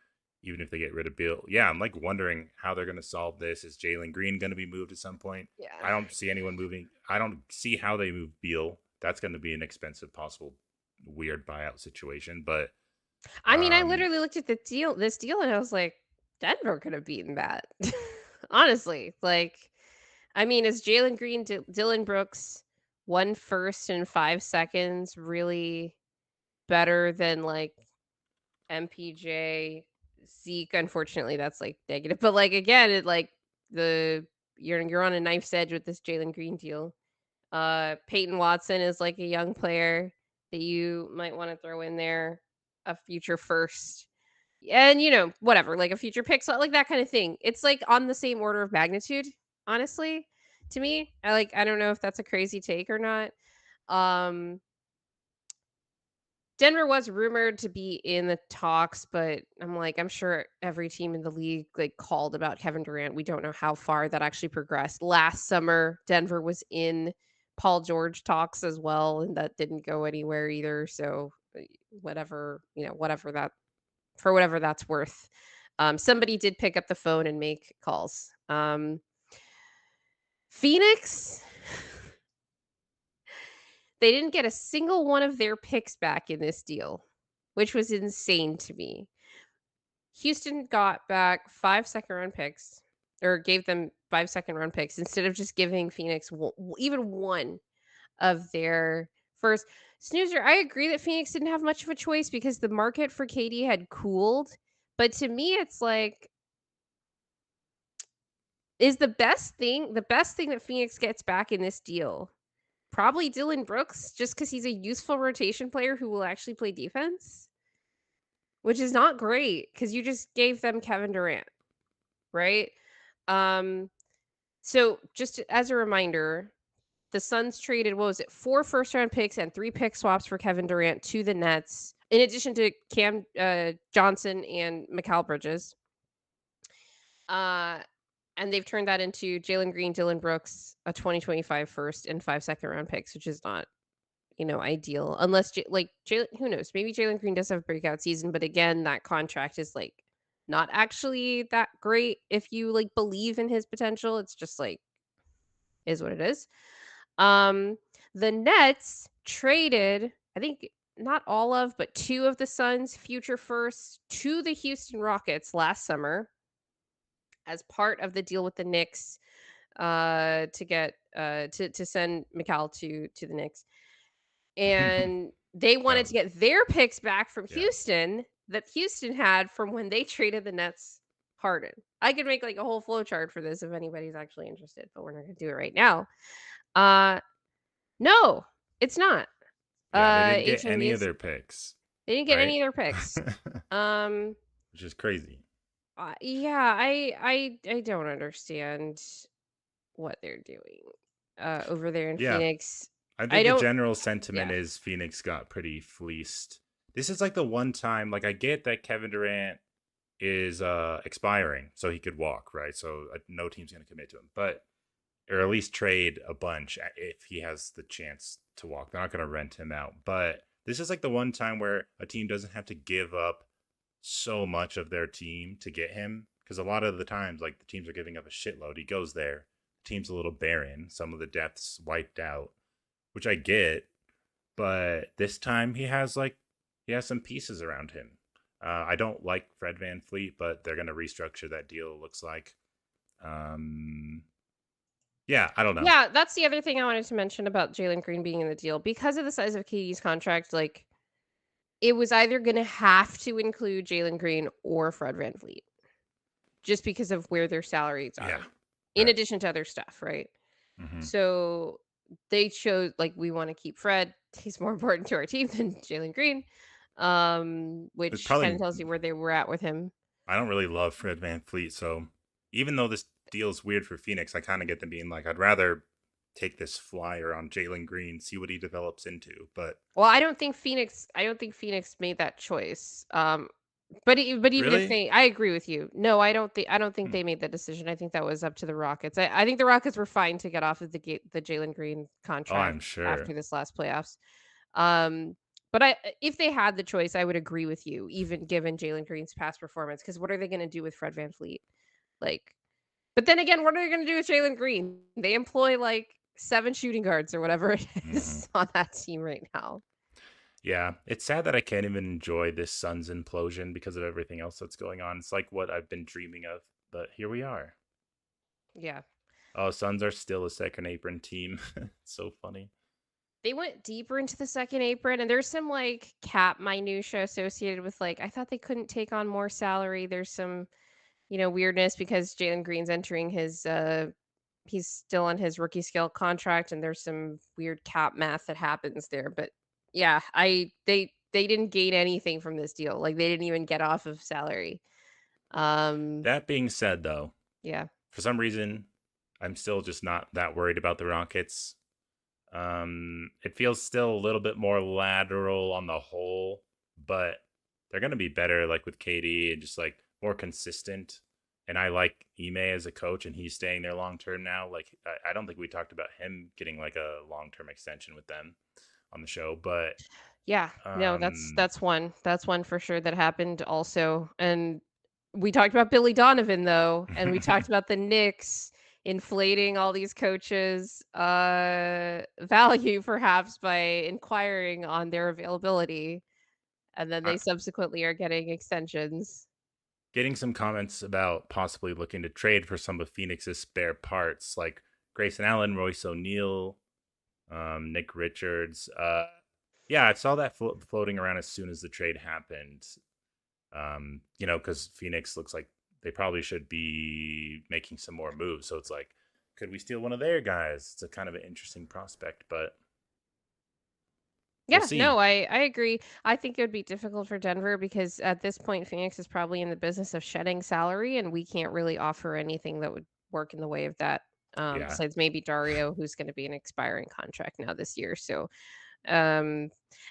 even if they get rid of Bill. Yeah, I'm like wondering how they're going to solve this. Is Jalen Green going to be moved at some point? I Yeah. don't see anyone moving. I don't see how they move Beal. That's going to be an expensive, possible, weird buyout situation. But I mean, I um, literally looked at this deal, and I was like, Denver could have beaten that. Honestly, like, I mean, is Jalen Green, Dylan Brooks, 1 first and 5 seconds really better than like MPJ, Zeke? Unfortunately, that's like negative. But like again, it like the you're on a knife's edge with this Jalen Green deal. Peyton Watson is like a young player that you might want to throw in there, a future first. And whatever, like a future pick, so like that kind of thing. It's like on the same order of magnitude, honestly, to me. I don't know if that's a crazy take or not. Um Denver was rumored to be in the talks, but I'm sure every team in the league like called about Kevin Durant. We don't know how far that actually progressed. Last summer, Denver was in Paul George talks as well, and that didn't go anywhere either. So whatever, whatever that for whatever that's worth. Somebody did pick up the phone and make calls. Phoenix, they didn't get a single one of their picks back in this deal, which was insane to me. Houston got back 5 second round picks, or gave them 5 second round picks instead of just giving Phoenix even one of their first. Snoozer, I agree that Phoenix didn't have much of a choice because the market for KD had cooled. But to me, it's like, is the best thing that Phoenix gets back in this deal probably Dylan Brooks, just because he's a useful rotation player who will actually play defense, which is not great because you just gave them Kevin Durant, right? Um, so just as a reminder, the Suns traded, what was it, 4 first-round picks and 3 pick swaps for Kevin Durant to the Nets, in addition to Cam Johnson and Mikal Bridges. Uh, and they've turned that into Jalen Green, Dylan Brooks, a 2025 first, and 5 second-round picks, which is not, ideal. Unless, who knows? Maybe Jalen Green does have a breakout season, but again, that contract is like not actually that great if you like believe in his potential. It's just like is what it is. Um, the Nets traded, I think not all of, but 2 of the Suns' future firsts to the Houston Rockets last summer as part of the deal with the Knicks, to get to send Mikal to the Knicks. And they wanted no, to get their picks back from yeah, Houston that Houston had from when they traded the Nets Harden. I could make like a whole flow chart for this if anybody's actually interested, but we're not going to do it right now. Uh no, it's not. yeah. They didn't get HMU any of is their picks, they didn't get right? any of their picks. Um Which is crazy. yeah, I don't understand what they're doing over there in Yeah, Phoenix. I I think the don't general sentiment yeah. is Phoenix got pretty fleeced. This is like the one time, like I get that Kevin Durant is expiring, so he could walk, right? So no team's gonna commit to him, but or at least trade a bunch if he has the chance to walk. They're not gonna rent him out, but this is like the one time where a team doesn't have to give up so much of their team to get him. Because a lot of the times, like the teams are giving up a shitload. He goes there, the team's a little barren, some of the depth's wiped out, which I get. But this time he has some pieces around him. I don't like Fred Van Fleet, but they're gonna restructure that deal. It looks like. Um, yeah, I don't know. Yeah, that's the other thing I wanted to mention about Jalen Green being in the deal. Because of the size of KD's contract, like, it was either gonna have to include Jalen Green or Fred VanVleet, just because of where their salaries Yeah, are, in right. addition to other stuff, right? Mm-hmm. So, they chose, like, we wanna keep Fred. He's more important to our team than Jalen Green, It's which kinda probably tells you where they were at with him. I don't really love Fred Van Fleet, so even though this deal's weird for Phoenix, I kind of get them being like, I'd rather take this flyer on Jalen Green, see what he develops into. But Well, I don't think Phoenix made that choice. But even if Really? they I agree with you. No, I don't think Hmm. they made that decision. I think that was up to the Rockets. I think the Rockets were fine to get off of the Jalen Green Oh, contract I'm after sure. this last playoffs. Um, but if they had the choice, I would agree with you, even given Jalen Green's past performance. Because what are they gonna do with Fred VanVleet? Like, but then again, what are they gonna do with Jalen Green? They employ, like, 7 shooting guards or whatever it Hmm. is on that team right now. Yeah, it's sad that I can't even enjoy this Suns implosion because of everything else that's going on. It's like what I've been dreaming of, but here we are. Yeah. Oh, Suns are still a second apron team. It's so funny. They went deeper into the second apron, and there's some, like, cap minutia associated with, like, I thought they couldn't take on more salary. There's some, weirdness because Jalen Green's entering his, he's still on his rookie scale contract, and there's some weird cap math that happens there, but yeah, they didn't gain anything from this deal. Like, they didn't even get off of salary. Um, That being said, though, yeah. for some reason, I'm still just not that worried about the Rockets. It feels still a little bit more lateral on the whole, but they're gonna be better, like with KD and just like more consistent. And I like Ime as a coach, and he's staying there long term now. Like I don't think we talked about him getting like a long term extension with them on the show, but Yeah, no, um, that's one for sure that happened also, and we talked about Billy Donovan, though, and we talked about the Knicks inflating all these coaches' value perhaps by inquiring on their availability, and then they I- subsequently are getting extensions. getting some comments about possibly looking to trade for some of Phoenix's spare parts, like Grayson Allen, Royce O'Neal, Nick Richards. Yeah, I saw that floating around as soon as the trade happened. Because Phoenix looks like they probably should be making some more moves. So it's like, could we steal one of their guys? It's a kind of an interesting prospect, but we'll Yeah, no, see. I agree. I think it would be difficult for Denver because at this point, Phoenix is probably in the business of shedding salary, and we can't really offer anything that would work in the way of that. Yeah. Besides maybe Dario, who's going to be an expiring contract now this year. So, um,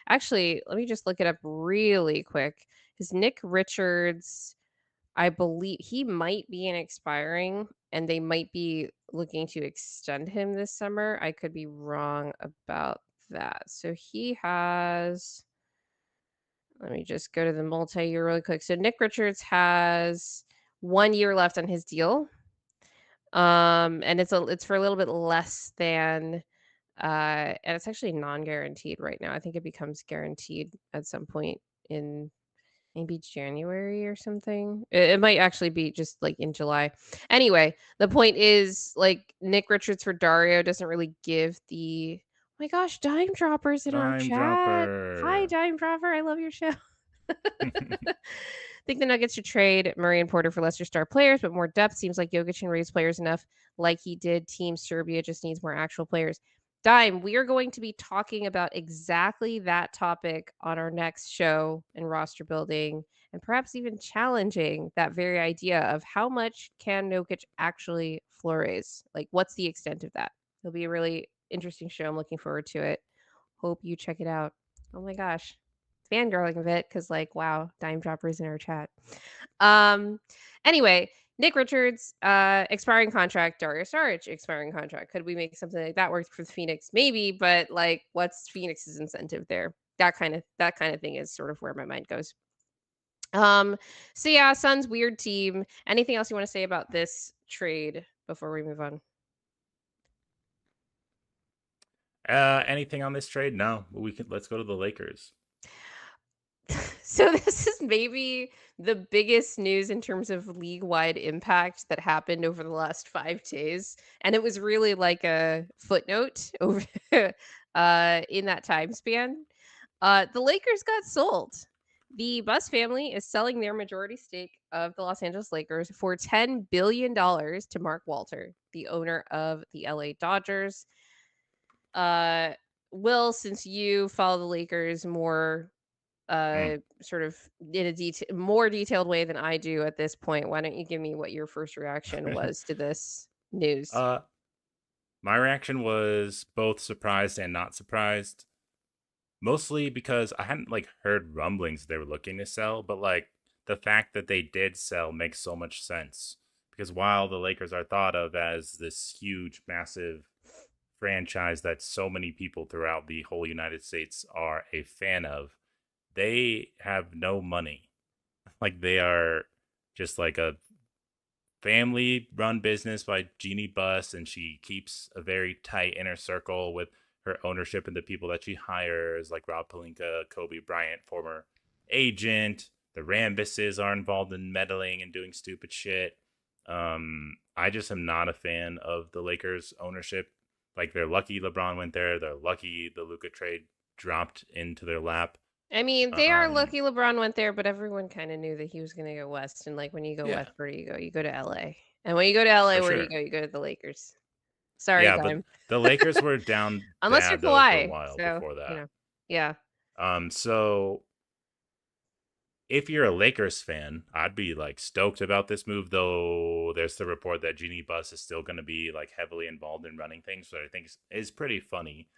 actually, let me just look it up really quick. Because Nick Richards, I believe he might be an expiring, and they might be looking to extend him this summer. I could be wrong about that. So he has let me just go to the multi-year really quick. So Nick Richards has 1 year left on his deal. And it's for a little bit less than and it's actually non-guaranteed right now. I think it becomes guaranteed at some point in maybe January or something. It might actually be just like in July. Anyway, the point is like Nick Richards for Dario doesn't really give the oh my gosh, Dime Droppers in our Dime chat. Hi, dropper. Dime Dropper. I love your show. Think the Nuggets should trade Murray and Porter for lesser star players, but more depth. Seems like Jokic can raise players enough like he did. Team Serbia just needs more actual players. Dime, we are going to be talking about exactly that topic on our next show and roster building, and perhaps even challenging that very idea of how much can Jokic actually floor raise? Like, what's the extent of that? It'll be a really interesting show. I'm looking forward to it. Hope you check it out. Oh my gosh. Fangirling a bit because, like, wow, dime droppers in our chat. Um, anyway, Nick Richards, expiring contract, Dario Saric, expiring contract. Could we make something like that work for Phoenix? Maybe, but like, what's Phoenix's incentive there? That kind of thing is sort of where my mind goes. Um, so yeah, Suns weird team. Anything else you want to say about this trade before we move on? Anything on this trade? No, we can. Let's go to the Lakers. So this is maybe the biggest news in terms of league-wide impact that happened over the last 5 days, and it was really like a footnote over in that time span. The Lakers got sold. The Buss family is selling their majority stake of the Los Angeles Lakers for $10 billion to Mark Walter, the owner of the LA Dodgers. Uh, Will, since you follow the Lakers more Mm. sort of in a more detailed way than I do at this point, why don't you give me what your first reaction was to this news? uh, my reaction was both surprised and not surprised. Mostly because I hadn't like heard rumblings they were looking to sell, but like the fact that they did sell makes so much sense because while the Lakers are thought of as this huge, massive franchise that so many people throughout the whole United States are a fan of, they have no money. Like they are just like a family run business by Jeannie Buss, and she keeps a very tight inner circle with her ownership and the people that she hires, like Rob Pelinka, Kobe Bryant, former agent. The Rambuses are involved in meddling and doing stupid shit. I just am not a fan of the Lakers ownership. Like they're lucky LeBron went there. They're lucky the Luka trade dropped into their lap. I mean, they are Um, lucky LeBron went there, but everyone kind of knew that he was going to go west. And like when you go yeah, west, where do you go? You go to LA. And when you go to LA, for where do you sure. go? You go to the Lakers. Sorry, Yeah, but Dime. the Lakers were down Unless you're bad though for a Kawhi. while So, before that. yeah. So if you're a Lakers fan, I'd be like stoked about this move, though there's the report that Jeannie Buss is still going to be like heavily involved in running things, so I think is pretty funny.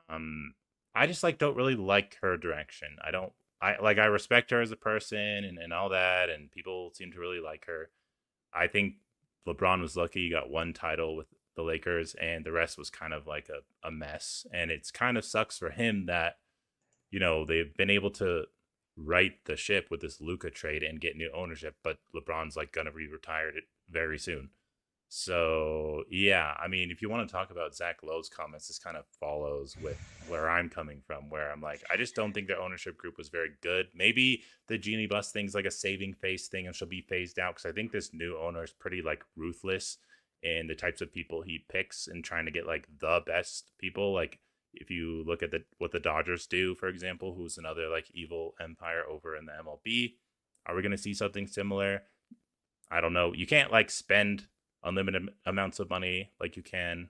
Um, I just like don't really like her direction. I respect her as a person and all that, and people seem to really like her. I think LeBron was lucky he got one title with the Lakers, and the rest was kind of like a mess. And it's kind of sucks for him that they've been able to right the ship with this Luka trade and get new ownership, but LeBron's like gonna be retired very soon. So yeah, I mean, if you want to talk about Zach Lowe's comments, this kind of follows with where I'm coming from, where I'm like, I just don't think their ownership group was very good. Maybe the Jeannie Buss thing's like a saving face thing and she'll be phased out because I think this new owner is pretty like ruthless in the types of people he picks and trying to get like the best people. Like if you look at what the Dodgers do, for example, who's another like evil empire over in the MLB, are we going to see something similar? I don't know. You can't like spend unlimited amounts of money like you can.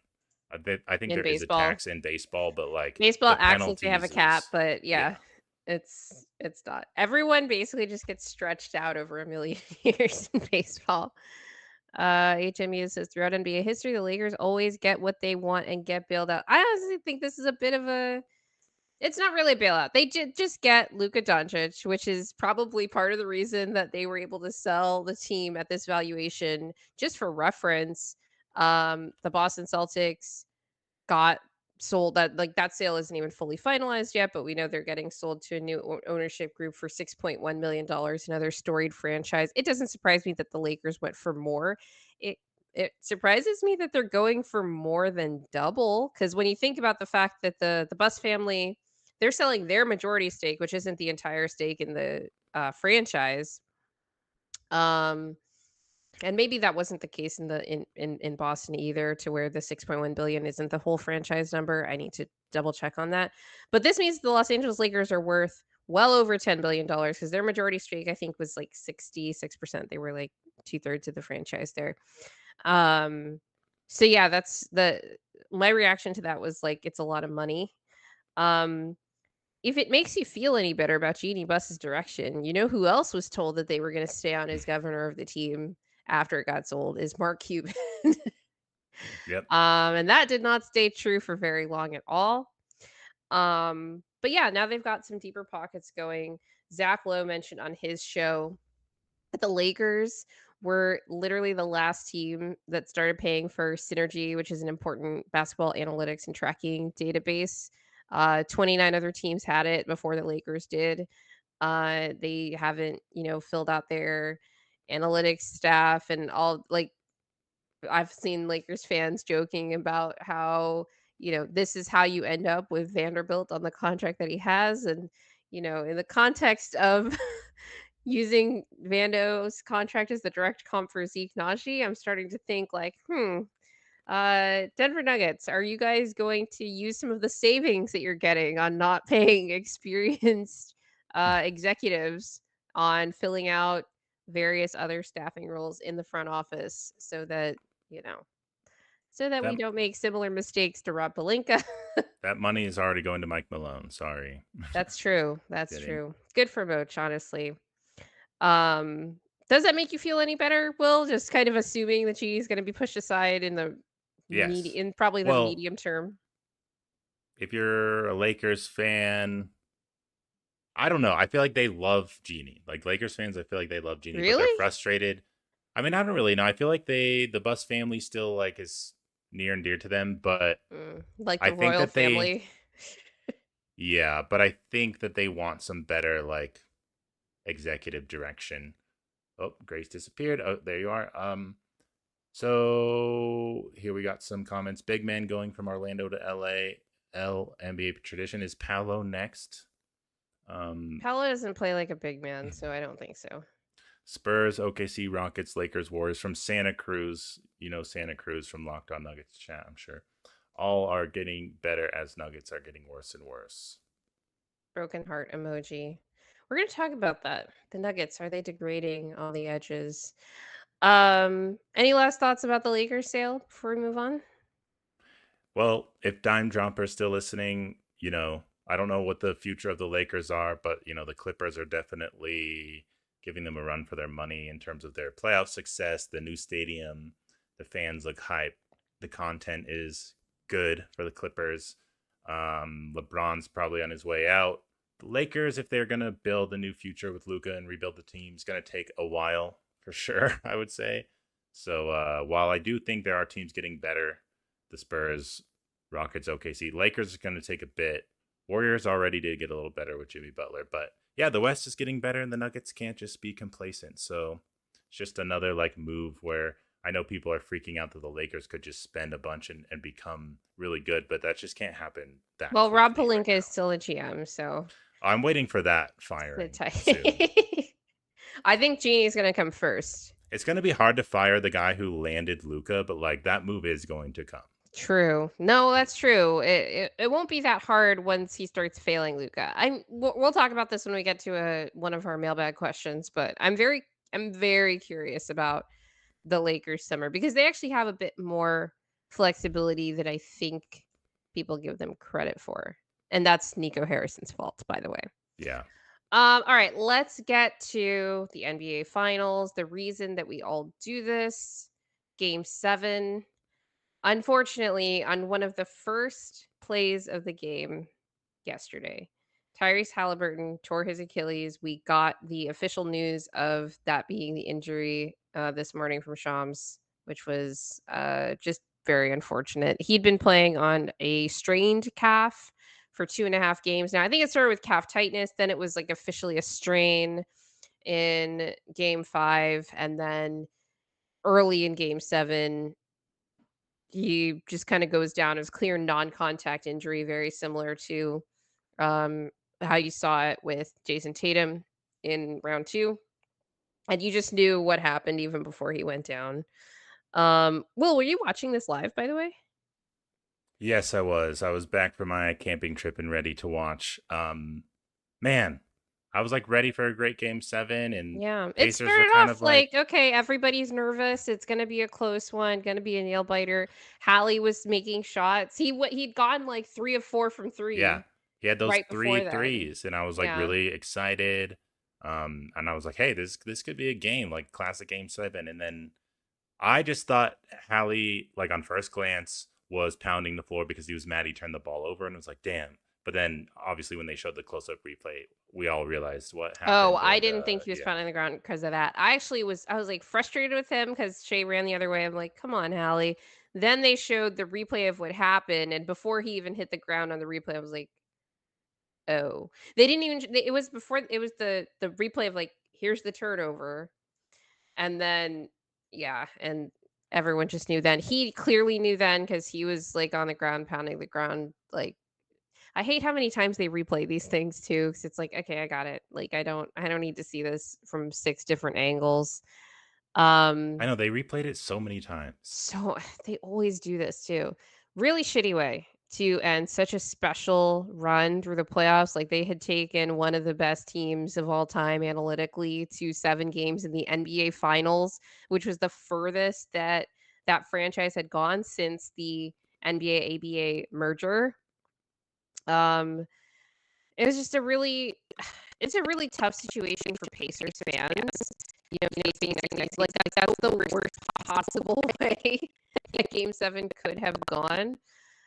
I think In there is a baseball. tax in baseball, but like Baseball the acts like they have a penalties cap, is but yeah, yeah, it's not. Everyone basically just gets stretched out over a million years in baseball. HMU says throughout NBA history, the Lakers always get what they want and get bailed out. I honestly think this is a bit of a. It's not really a bailout. They just get Luka Doncic, which is probably part of the reason that they were able to sell the team at this valuation. Just for reference, the Boston Celtics got sold that sale isn't even fully finalized yet, but we know they're getting sold to a new ownership group for $6.1 million, another storied franchise. It doesn't surprise me that the Lakers went for more. It surprises me that they're going for more than double because when you think about the fact that the Bus family, they're selling their majority stake, which isn't the entire stake in the franchise. Um, and maybe that wasn't the case in in Boston either, to where the 6.1 billion isn't the whole franchise number. I need to double check on that. But this means the Los Angeles Lakers are worth well over $10 billion because their majority stake, I think, was like 66%. They were like two-thirds of the franchise there. Um, so yeah, that's the my reaction to that was like it's a lot of money. Um, if it makes you feel any better about Jeannie Buss's direction, you know who else was told that they were gonna stay on as governor of the team after it got sold is Mark Cuban. yep. And that did not stay true for very long at all. But yeah, now they've got some deeper pockets going. Zach Lowe mentioned on his show that the Lakers were literally the last team that started paying for Synergy, which is an important basketball analytics and tracking database. 29 other teams had it before the Lakers did. They haven't, filled out their analytics staff and all. Like, I've seen Lakers fans joking about how, this is how you end up with Vanderbilt on the contract that he has. And, in the context of using Vando's contract as the direct comp for Zeke Naji, I'm starting to think like, Denver Nuggets, are you guys going to use some of the savings that you're getting on not paying experienced executives on filling out various other staffing roles in the front office you know, so that we That don't make similar mistakes to Rob Pelinka? that money is already going to Mike Malone. Sorry. That's true. Just That's kidding. true. Good for Moch, honestly. Um, does that make you feel any better, Will? Just kind of assuming that she's going to be pushed aside in Yes. probably the Well, medium term. if you're a Lakers fan, I don't know. I feel like they love Genie. Like Lakers fans, I feel like they love Genie, but they're Really? frustrated. I mean, I don't really know. I feel like the Bus family still like is near and dear to them, but Like I the think royal that they family. yeah, but I think that they want some better like executive direction. Oh, Grace disappeared. Oh, there you are. So here we got some comments. Big man going from Orlando to LA. NBA tradition. Is Paolo next? Paolo doesn't play like a big man, so I don't think so. Spurs, OKC, Rockets, Lakers, Warriors from Santa Cruz. You know Santa Cruz from Locked On Nuggets chat, I'm sure. All are getting better as Nuggets are getting worse and worse. Broken heart emoji. We're gonna talk about that. The Nuggets, are they degrading on the edges? Any last thoughts about the Lakers sale before we move on? Well, if Dime Dropper's still listening, I don't know what the future of the Lakers are, but the Clippers are definitely giving them a run for their money in terms of their playoff success, the new stadium, the fans look hype, the content is good for the Clippers. LeBron's probably on his way out. The Lakers, if they're gonna build a new future with Luka and rebuild the team, is gonna take a while for sure, I would say. So while I do think there are teams getting better, the Spurs, Rockets, OKC. Lakers is going to take a bit. Warriors already did get a little better with Jimmy Butler. But yeah, the West is getting better and the Nuggets can't just be complacent. So it's just another like move where I know people are freaking out that the Lakers could just spend a bunch and become really good, but that just can't happen that Well, Rob quickly right Pelinka is now. still a GM, so I'm waiting for that the firing soon. tight. I think Genie's gonna come first. It's going to be hard to fire the guy who landed Luca, but like that move is going to come. True. No, that's true. It won't be that hard once he starts failing Luca. We'll talk about this when we get to one of our mailbag questions, but I'm very curious about the Lakers summer because they actually have a bit more flexibility that I think people give them credit for. And that's Nico Harrison's fault, by the way. Yeah. All right, let's get to the NBA finals. The reason that we all do this, game 7. Unfortunately, on one of the first plays of the game yesterday, Tyrese Halliburton tore his Achilles. We got the official news of that being the injury this morning from Shams, which was just very unfortunate. He'd been playing on a strained calf for 2.5 games now. I think it started with calf tightness, then it was like officially a strain in game 5, and then early in game 7 he just kind of goes down as clear non-contact injury, very similar to um, how you saw it with Jason Tatum in round 2. And you just knew what happened even before he went down. Will, were you watching this live, by the way? Yes, I was. I was back from my camping trip and ready to watch. Man, I was like ready for a great game 7 and Yeah, it Pacers were started kind off of like like, okay, everybody's nervous. It's gonna be a close one, gonna be a nail biter. Hali was making shots. He'd gone like 3 of 4 from yeah, three he had those right three before then. threes and I was like Yeah. really excited. And I was like, "Hey, this could be a game, like classic game 7." And then I just thought Hallie, like on first glance, was pounding the floor because he was mad he turned the ball over, and it was like, damn. But then, obviously, when they showed the close-up replay, we all realized what Oh, happened, I and didn't think he was yeah, pounding the ground because of that. I was like frustrated with him because Shay ran the other way. I'm like, come on, Hallie. Then they showed the replay of what happened, and before he even hit the ground on the replay, I was like, oh, they didn't even. It was before. It was the replay of like, here's the turnover, and then yeah, and everyone just knew then. He clearly knew then because he was like on the ground pounding the ground. Like, I hate how many times they replay these things too, because it's like, okay, I got it. Like, I don't need to see this from 6 different angles. I Um, know they replayed it so many times. so they always do this too. Really shitty way to end such a special run through the playoffs. Like they had taken one of the best teams of all time analytically to 7 games in the NBA finals, which was the furthest that that franchise had gone since the NBA ABA merger. Um, it was just a really it's a really tough situation for Pacers fans. Facing like that's the worst possible way that game 7 could have gone.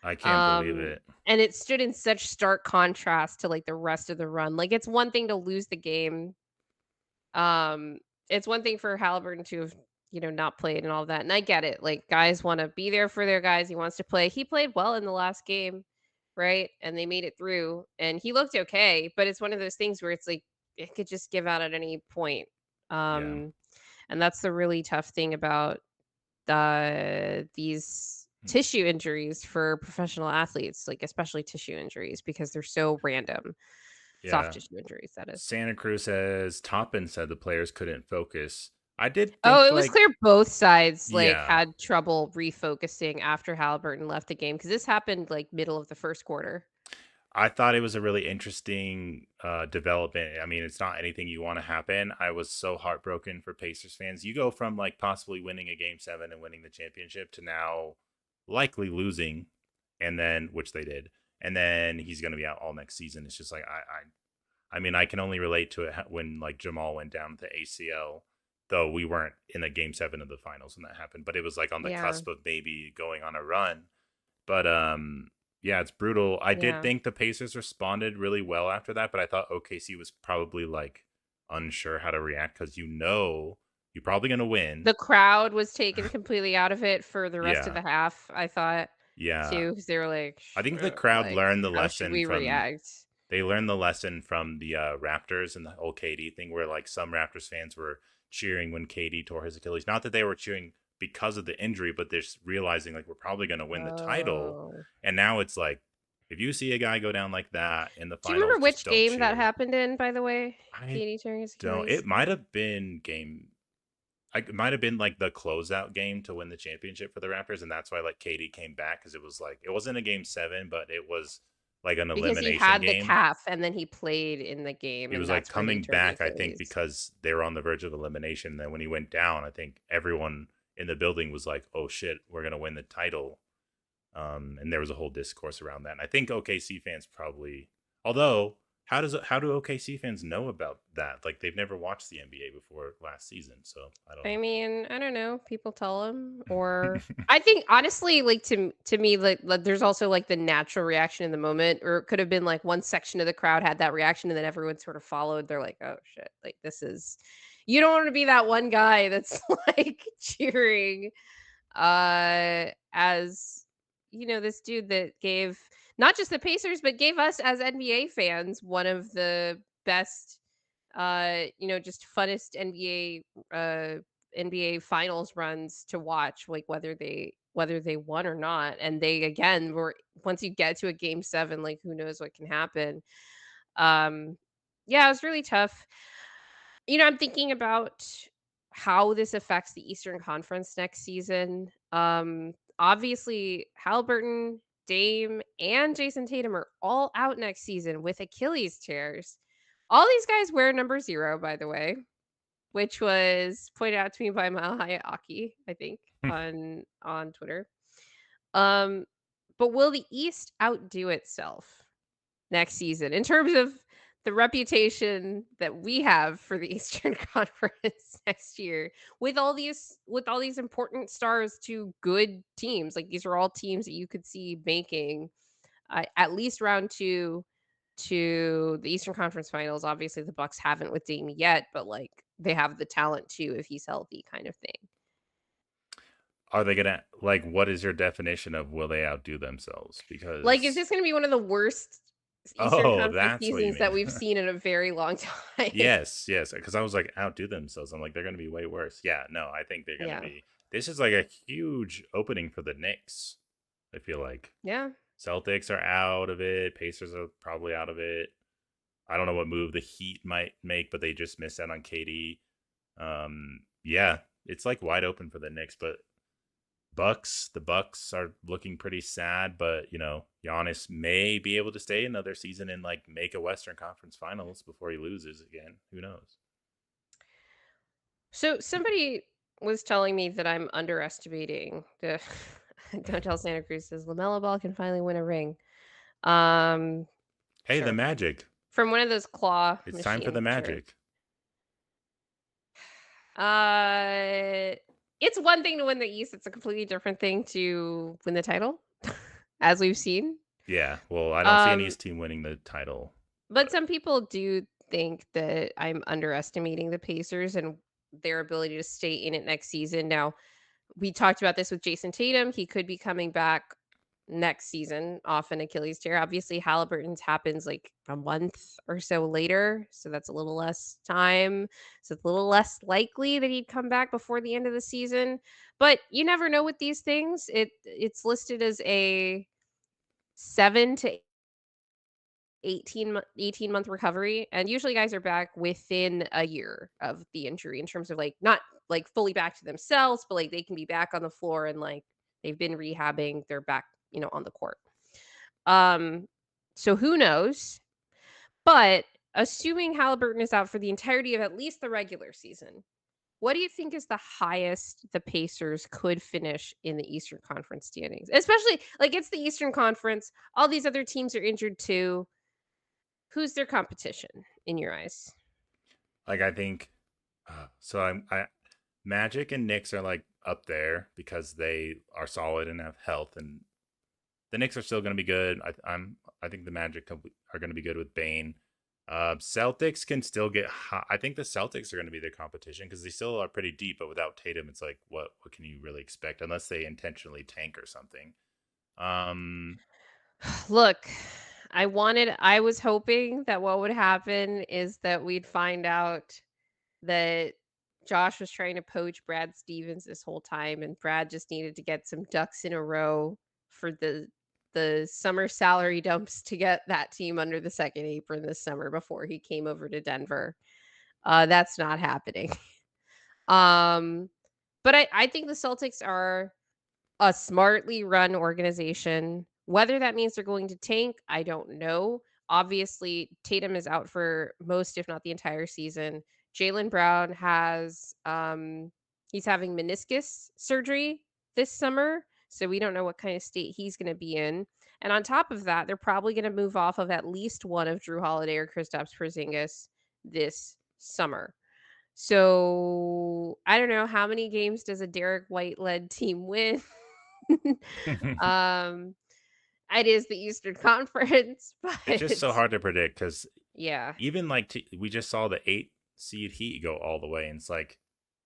I can't believe Um, it. and it stood in such stark contrast to, like, the rest of the run. Like, it's one thing to lose the game. Um, it's one thing for Halliburton to have, not played and all that, and I get it. Like, guys wanna be there for their guys, he wants to play. He played well in the last game, right? And they made it through, and he looked okay, but it's one of those things where it's like, it could just give out at any point. Yeah. Um, and that's the really tough thing about these Mm. tissue injuries for professional athletes, like, especially tissue injuries because they're so random. Soft Yeah. tissue injuries, that is. Santa Cruz says Toppin said the players couldn't focus. I did Oh, think it was like clear both sides, like, yeah. had trouble refocusing after Halliburton left the game because this happened, like, middle of the 1st quarter. I thought it was a really interesting development. I mean, it's not anything you want to happen. I was so heartbroken for Pacers fans. You go from like possibly winning a game 7 and winning the championship to now likely losing, and then which they did, and then he's going to be out all next season. It's just like I mean, I can only relate to it when like Jamal went down with the ACL. Though we weren't in the game 7 of the finals when that happened, but it was like on the Yeah, cusp of maybe going on a run. But yeah, it's brutal. I did yeah. think the Pacers responded really well after that, but I thought OKC was probably like unsure how to react because you're probably gonna win. The crowd was taken completely out of it for the rest of Yeah, the half, I thought, yeah. too, because they were like, I think the crowd like, learned the "How should lesson we from react?" they learned the lesson from the Raptors and the whole KD thing, where like some Raptors fans were cheering when KD tore his Achilles. Not that they were cheering because of the injury, but they're just realizing like we're probably gonna win the title. Oh. And now it's like if you see a guy go down like that in the Do you finals, remember just which don't game that cheer. happened in, by the way? I Katie tearing his don't. Achilles? It might have been it might have been like the closeout game to win the championship for the Raptors, and that's why like KD came back because it was like it wasn't a game 7, but it was like an Because he elimination had the game. calf and then he played in the game, He and was like that's where he coming tore the back, I think, Achilles. because they were on the verge of elimination. And then when he went down, I think everyone in the building was like, "Oh shit, we're gonna win the title." And there was a whole discourse around that. And I think OKC fans probably, although how do OKC fans know about that? Like they've never watched the NBA before last season, so I don't I know. mean, I don't know, people tell him, or I think honestly, like, to me, like, there's also, like, the natural reaction in the moment, or it could have been, like, one section of the crowd had that reaction and then everyone sort of followed. They're like, "Oh, shit, like, this is." You don't wanna be that one guy that's, like, cheering, as, this dude that gave not just the Pacers, but gave us as NBA fans one of the best, just funnest NBA finals runs to watch, like, whether they won or not. And they again were once you get to a game 7, like, who knows what can happen. Um, yeah, it was really tough. I'm thinking about how this affects the Eastern Conference next season. Obviously, Halliburton, Dame, and Jason Tatum are all out next season with Achilles tears. All these guys wear number 0, by the way, which was pointed out to me by Mile High Aki, I think, on Twitter. Um, but will the East outdo itself next season in terms of the reputation that we have for the Eastern Conference next year with all these important stars to good teams? Like, these are all teams that you could see making at least round 2 to the Eastern Conference Finals. Obviously, the Bucks haven't with Dame yet, but, like, they have the talent too if he's healthy, kind of thing. Are they gonna like? What is your definition of will they outdo themselves? Like, is Because this gonna be one of the worst Eastern oh, Conference that's what you seasons that mean. we've seen in a very long time? Yes, yes, because I was like, outdo themselves. I'm like, they're going to be way worse. Yeah, no, I think they're going to Yeah. be. This is like a huge opening for the Knicks. I feel like Yeah. Celtics are out of it. Pacers are probably out of it. I don't know what move the Heat might make, but they just missed out on KD. Yeah, it's like wide open for the Knicks, but the Bucks are looking pretty sad, but Giannis may be able to stay another season and like make a Western Conference Finals before he loses again. Who knows? So somebody was telling me that I'm underestimating the Don't Tell Santa Cruz says LaMelo Ball can finally win a ring. Um, Hey, the sure. Magic. From one of those claw It's time for the machines, sure. Magic. Uh, it's one thing to win the East, it's a completely different thing to win the title. as we've seen. Yeah, well, I don't see any Um, East team winning the title, but but some people do think that I'm underestimating the Pacers and their ability to stay in it next season. Now, we talked about this with Jason Tatum. He could be coming back next season off an Achilles tear. Obviously, Halliburton's happens like a month or so later, so that's a little less time. So it's a little less likely that he'd come back before the end of the season. But you never know with these things. It's listed as a 7 to 18-month recovery, and usually guys are back within a year of the injury in terms of, like, not, like, fully back to themselves, but, like, they can be back on the floor and, like, they've been rehabbing, they're back, on the court. Um, so who knows? But assuming Halliburton is out for the entirety of at least the regular season, what do you think is the highest the Pacers could finish in the Eastern Conference standings? Especially, like, it's the Eastern Conference, all these other teams are injured too. Who's their competition in your eyes? like I think so I Magic and Knicks are like up there because they are solid and have health, and the Knicks are still going to be good. I think the Magic are going to be good with Bane. Celtics can still get hot. I think the Celtics are going to be their competition because they still are pretty deep, but without Tatum, it's like what can you really expect unless they intentionally tank or something. Um, Look, I was hoping that what would happen is that we'd find out that Josh was trying to poach Brad Stevens this whole time, and Brad just needed to get some ducks in a row for the summer salary dumps to get that team under the second apron this summer before he came over to Denver. That's not happening. Um, but I think the Celtics are a smartly run organization. Whether that means they're going to tank, I don't know. Obviously, Tatum is out for most, if not the entire season. Jalen Brown has he's having meniscus surgery this summer. So we don't know what kind of state he's going to be in. And on top of that, they're probably going to move off of at least one of Drew Holiday or Kristaps Porzingis this summer. So I don't know how many games does a Derek White led team win? um, it is the Eastern Conference, it's just so but hard to predict because yeah. even like we just saw the 8 seed Heat go all the way, and it's like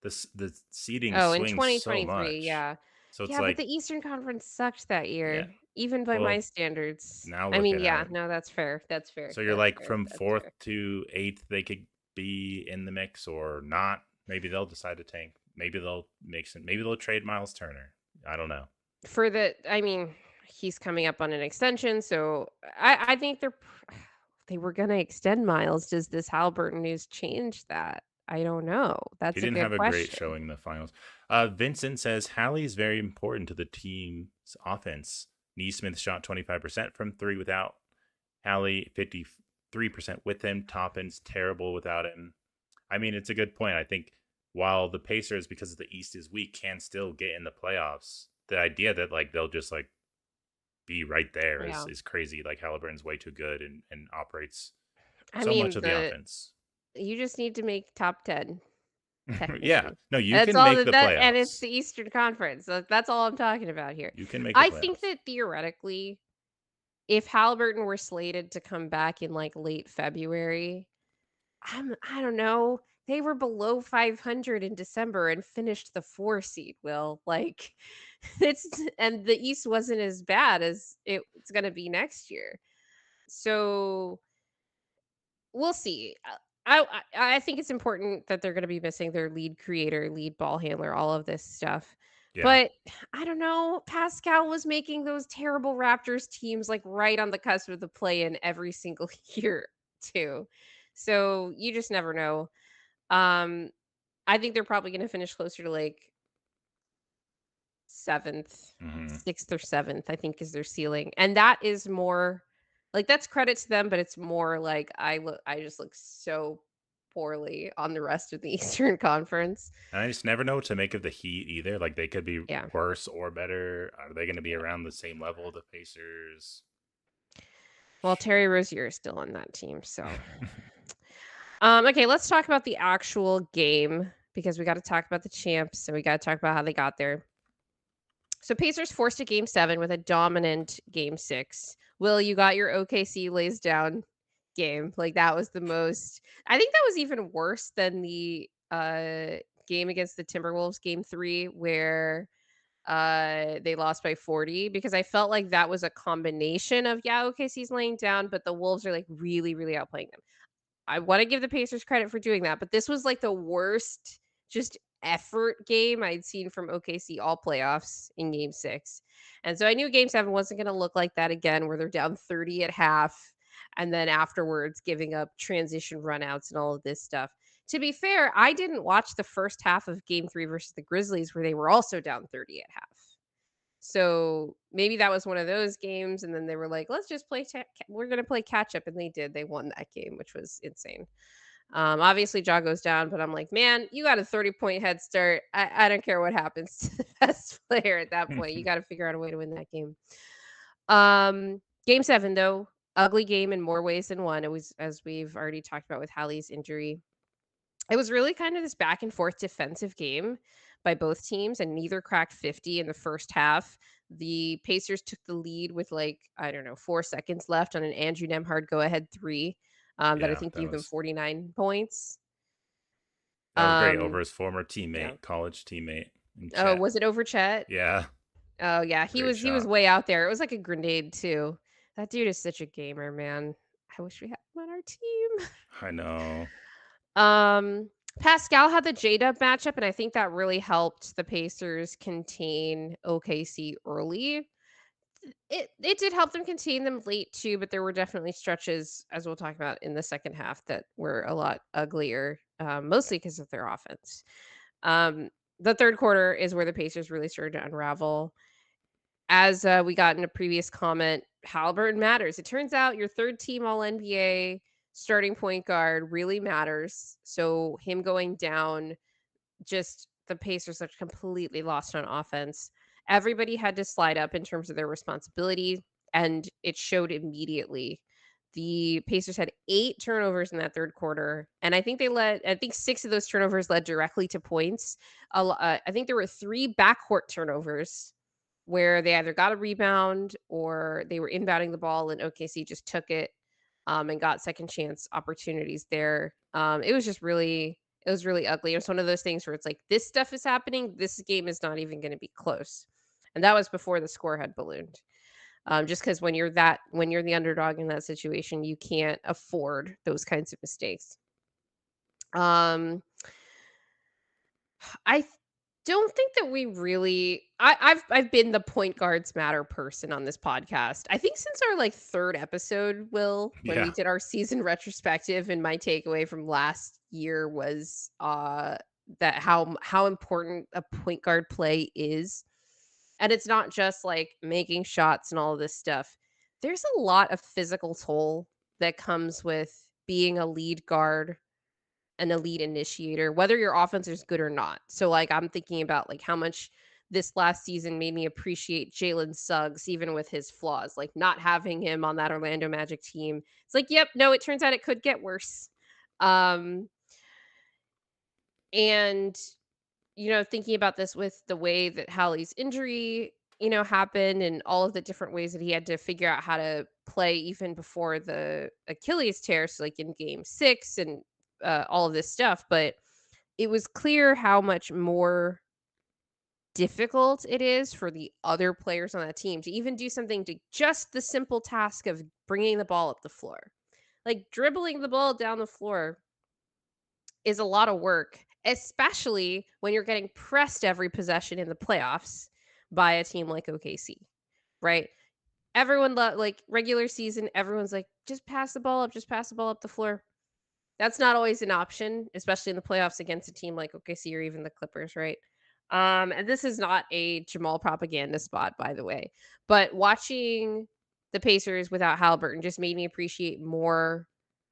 the seeding Oh, in swings so 2023, much. yeah. So it's Yeah, but like, the Eastern Conference sucked that yeah, year, even by my well, standards. now I look mean, at yeah, it. no, that's fair. That's fair. So you're That's like fair. from That's fourth fair. to eighth, they could be in the mix or not. Maybe they'll decide to tank. Maybe they'll make some. Maybe they'll trade Miles Turner. I don't know. For the I mean, he's coming up on an extension, so I think they were gonna extend Miles. Does this Halliburton news change that? I don't know. He That's a didn't good have a great question. showing in the finals. Vincent says Hali is very important to the team's offense. Neesmith shot 25% from three without Hali, 53% with him. Toppin's terrible without him. I mean, it's a good point. I think while the Pacers, because the East is weak, can still get in the playoffs, the idea that like they'll just like be right there Yeah. is crazy. Like Halliburton's way too good and operates I so much mean, of the the offense. you just need to make top 10 Yeah. technically. No, you That's can all make that the that and it's playoffs. the Eastern Conference. So that's all I'm talking about here. You can make the I think playoffs. that theoretically, if Halliburton were slated to come back in like late February, I don't know. They were below 500 in December and finished the 4 seed, Will. Like it's and the East wasn't as bad as it's going to be next year. So we'll see. I think it's important that they're going to be missing their lead creator, lead ball handler, all of this stuff. Yeah. But I don't know. Pascal was making those terrible Raptors teams like right on the cusp of the play in every single year too. So you just never know. Um, I think they're probably going to finish closer to like 7th, Hmm. 6th or 7th, I think is their ceiling. And that is more like that's credit to them, but it's more like I just look so poorly on the rest of the Eastern Conference. And I just never know what to make of the Heat either. Like they could be Yeah. worse or better. Are they going to be around the same level of the Pacers? Well, Terry Rozier is still on that team, so okay, let's talk about the actual game because we got to talk about the champs and we got to talk about how they got there. So Pacers forced a game 7 with a dominant game 6. Will, you got your OKC lays down game. Like, that was the most I think that was even worse than the, game against the Timberwolves game 3 where, they lost by 40 because I felt like that was a combination of, yeah, OKC's laying down, but the Wolves are, like, really, really outplaying them. I wanna give the Pacers credit for doing that, but this was, like, the worst just effort game I'd seen from OKC all playoffs in game 6, and so I knew game 7 wasn't gonna look like that again, where they're down 30 at half, and then afterwards giving up transition runouts and all of this stuff. To be fair, I didn't watch the first half of game 3 versus the Grizzlies where they were also down 30 at half. So, maybe that was one of those games, and then they were like, "Let's just play we're gonna play catch up," and they did. They won that game, which was insane. Obviously, Ja goes down, but I'm like, "Man, you got a 30-point head start. I don't care what happens to the best player at that point. You gotta figure out a way to win that game." Game 7, though, ugly game in more ways than one. It was, as we've already talked about with Hallie's injury, it was really kind of this back and forth defensive game by both teams, and neither cracked 50 in the first half. The Pacers took the lead with, like, I don't know, 4 seconds left on an Andrew Nemhard go-ahead 3, that I Yeah, think gave them 49 points. that was great over Um, his former yeah. teammate, college teammate in Oh, chat. was it over Chet? Yeah, Oh, yeah, great he was shot. way out there. It was like a grenade too. That dude is such a gamer, man. I wish we had him on our team. I know. Um, Pascal had the J-Dub matchup, and I think that really helped the Pacers contain OKC early. It did help them contain them late too, but there were definitely stretches, as we'll talk about in the second half, that were a lot uglier, mostly because of their offense. Um, the third quarter is where the Pacers really started to unravel. As we got in a previous comment, Halliburton matters. It turns out your third team All NBA starting point guard really matters. So him going down, just the Pacers are completely lost on offense. Everybody had to slide up in terms of their responsibility, and it showed immediately. The Pacers had 8 turnovers in that third quarter, and I think 6 of those turnovers led directly to points. I think there were 3 backcourt turnovers where they either got a rebound or they were inbounding the ball and OKC just took it, and got second chance opportunities there. It was really ugly. It was one of those things where it's like, this stuff is happening. This game is not even going to be close. And that was before the score had ballooned. Just because when you're the underdog in that situation, you can't afford those kinds of mistakes. Um, I th- don't think that we really. I've been the point guards matter person on this podcast. I think since our like third episode, Will, when we Yeah, did our season retrospective, and my takeaway from last year was that how important a point guard play is, and it's not just like making shots and all of this stuff. There's a lot of physical toll that comes with being a lead guard, an elite initiator, whether your offense is good or not. So, like, I'm thinking about like how much this last season made me appreciate Jalen Suggs, even with his flaws. Like not having him on that Orlando Magic team. It's like, yep, no, it turns out it could get worse. Um, and thinking about this with the way that Hallie's injury, happened and all of the different ways that he had to figure out how to play even before the Achilles tear, so like in game 6 and all of this stuff, but it was clear how much more difficult it is for the other players on that team to even do something to just the simple task of bringing the ball up the floor. Like dribbling the ball down the floor is a lot of work, especially when you're getting pressed every possession in the playoffs by a team like OKC, right? Everyone like regular season, everyone's like, just pass the ball up, just pass the ball up the floor. That's not always an option, especially in the playoffs against a team like OKC or even the Clippers, right? And this is not a Jamal propaganda spot, by the way, but watching the Pacers without Halliburton just made me appreciate more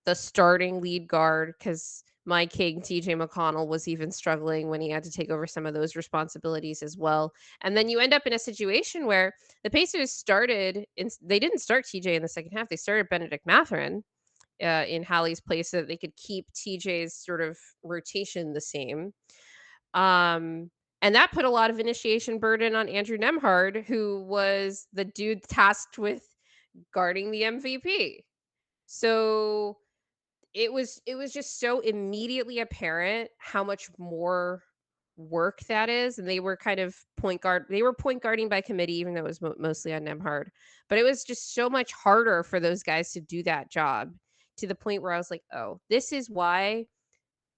the starting lead guard because my king TJ McConnell was even struggling when he had to take over some of those responsibilities as well. And then you end up in a situation where the Pacers they didn't start TJ in the second half. They started Benedict Mathurin in Hallie's place so that they could keep TJ's sort of rotation the same. Um, And that put a lot of initiation burden on Andrew Nemhard, who was the dude tasked with guarding the MVP. So it was just so immediately apparent how much more work that is, and they were point guarding by committee, even though it was mostly on Nemhard, but it was just so much harder for those guys to do that job, to the point where I was like, oh, this is why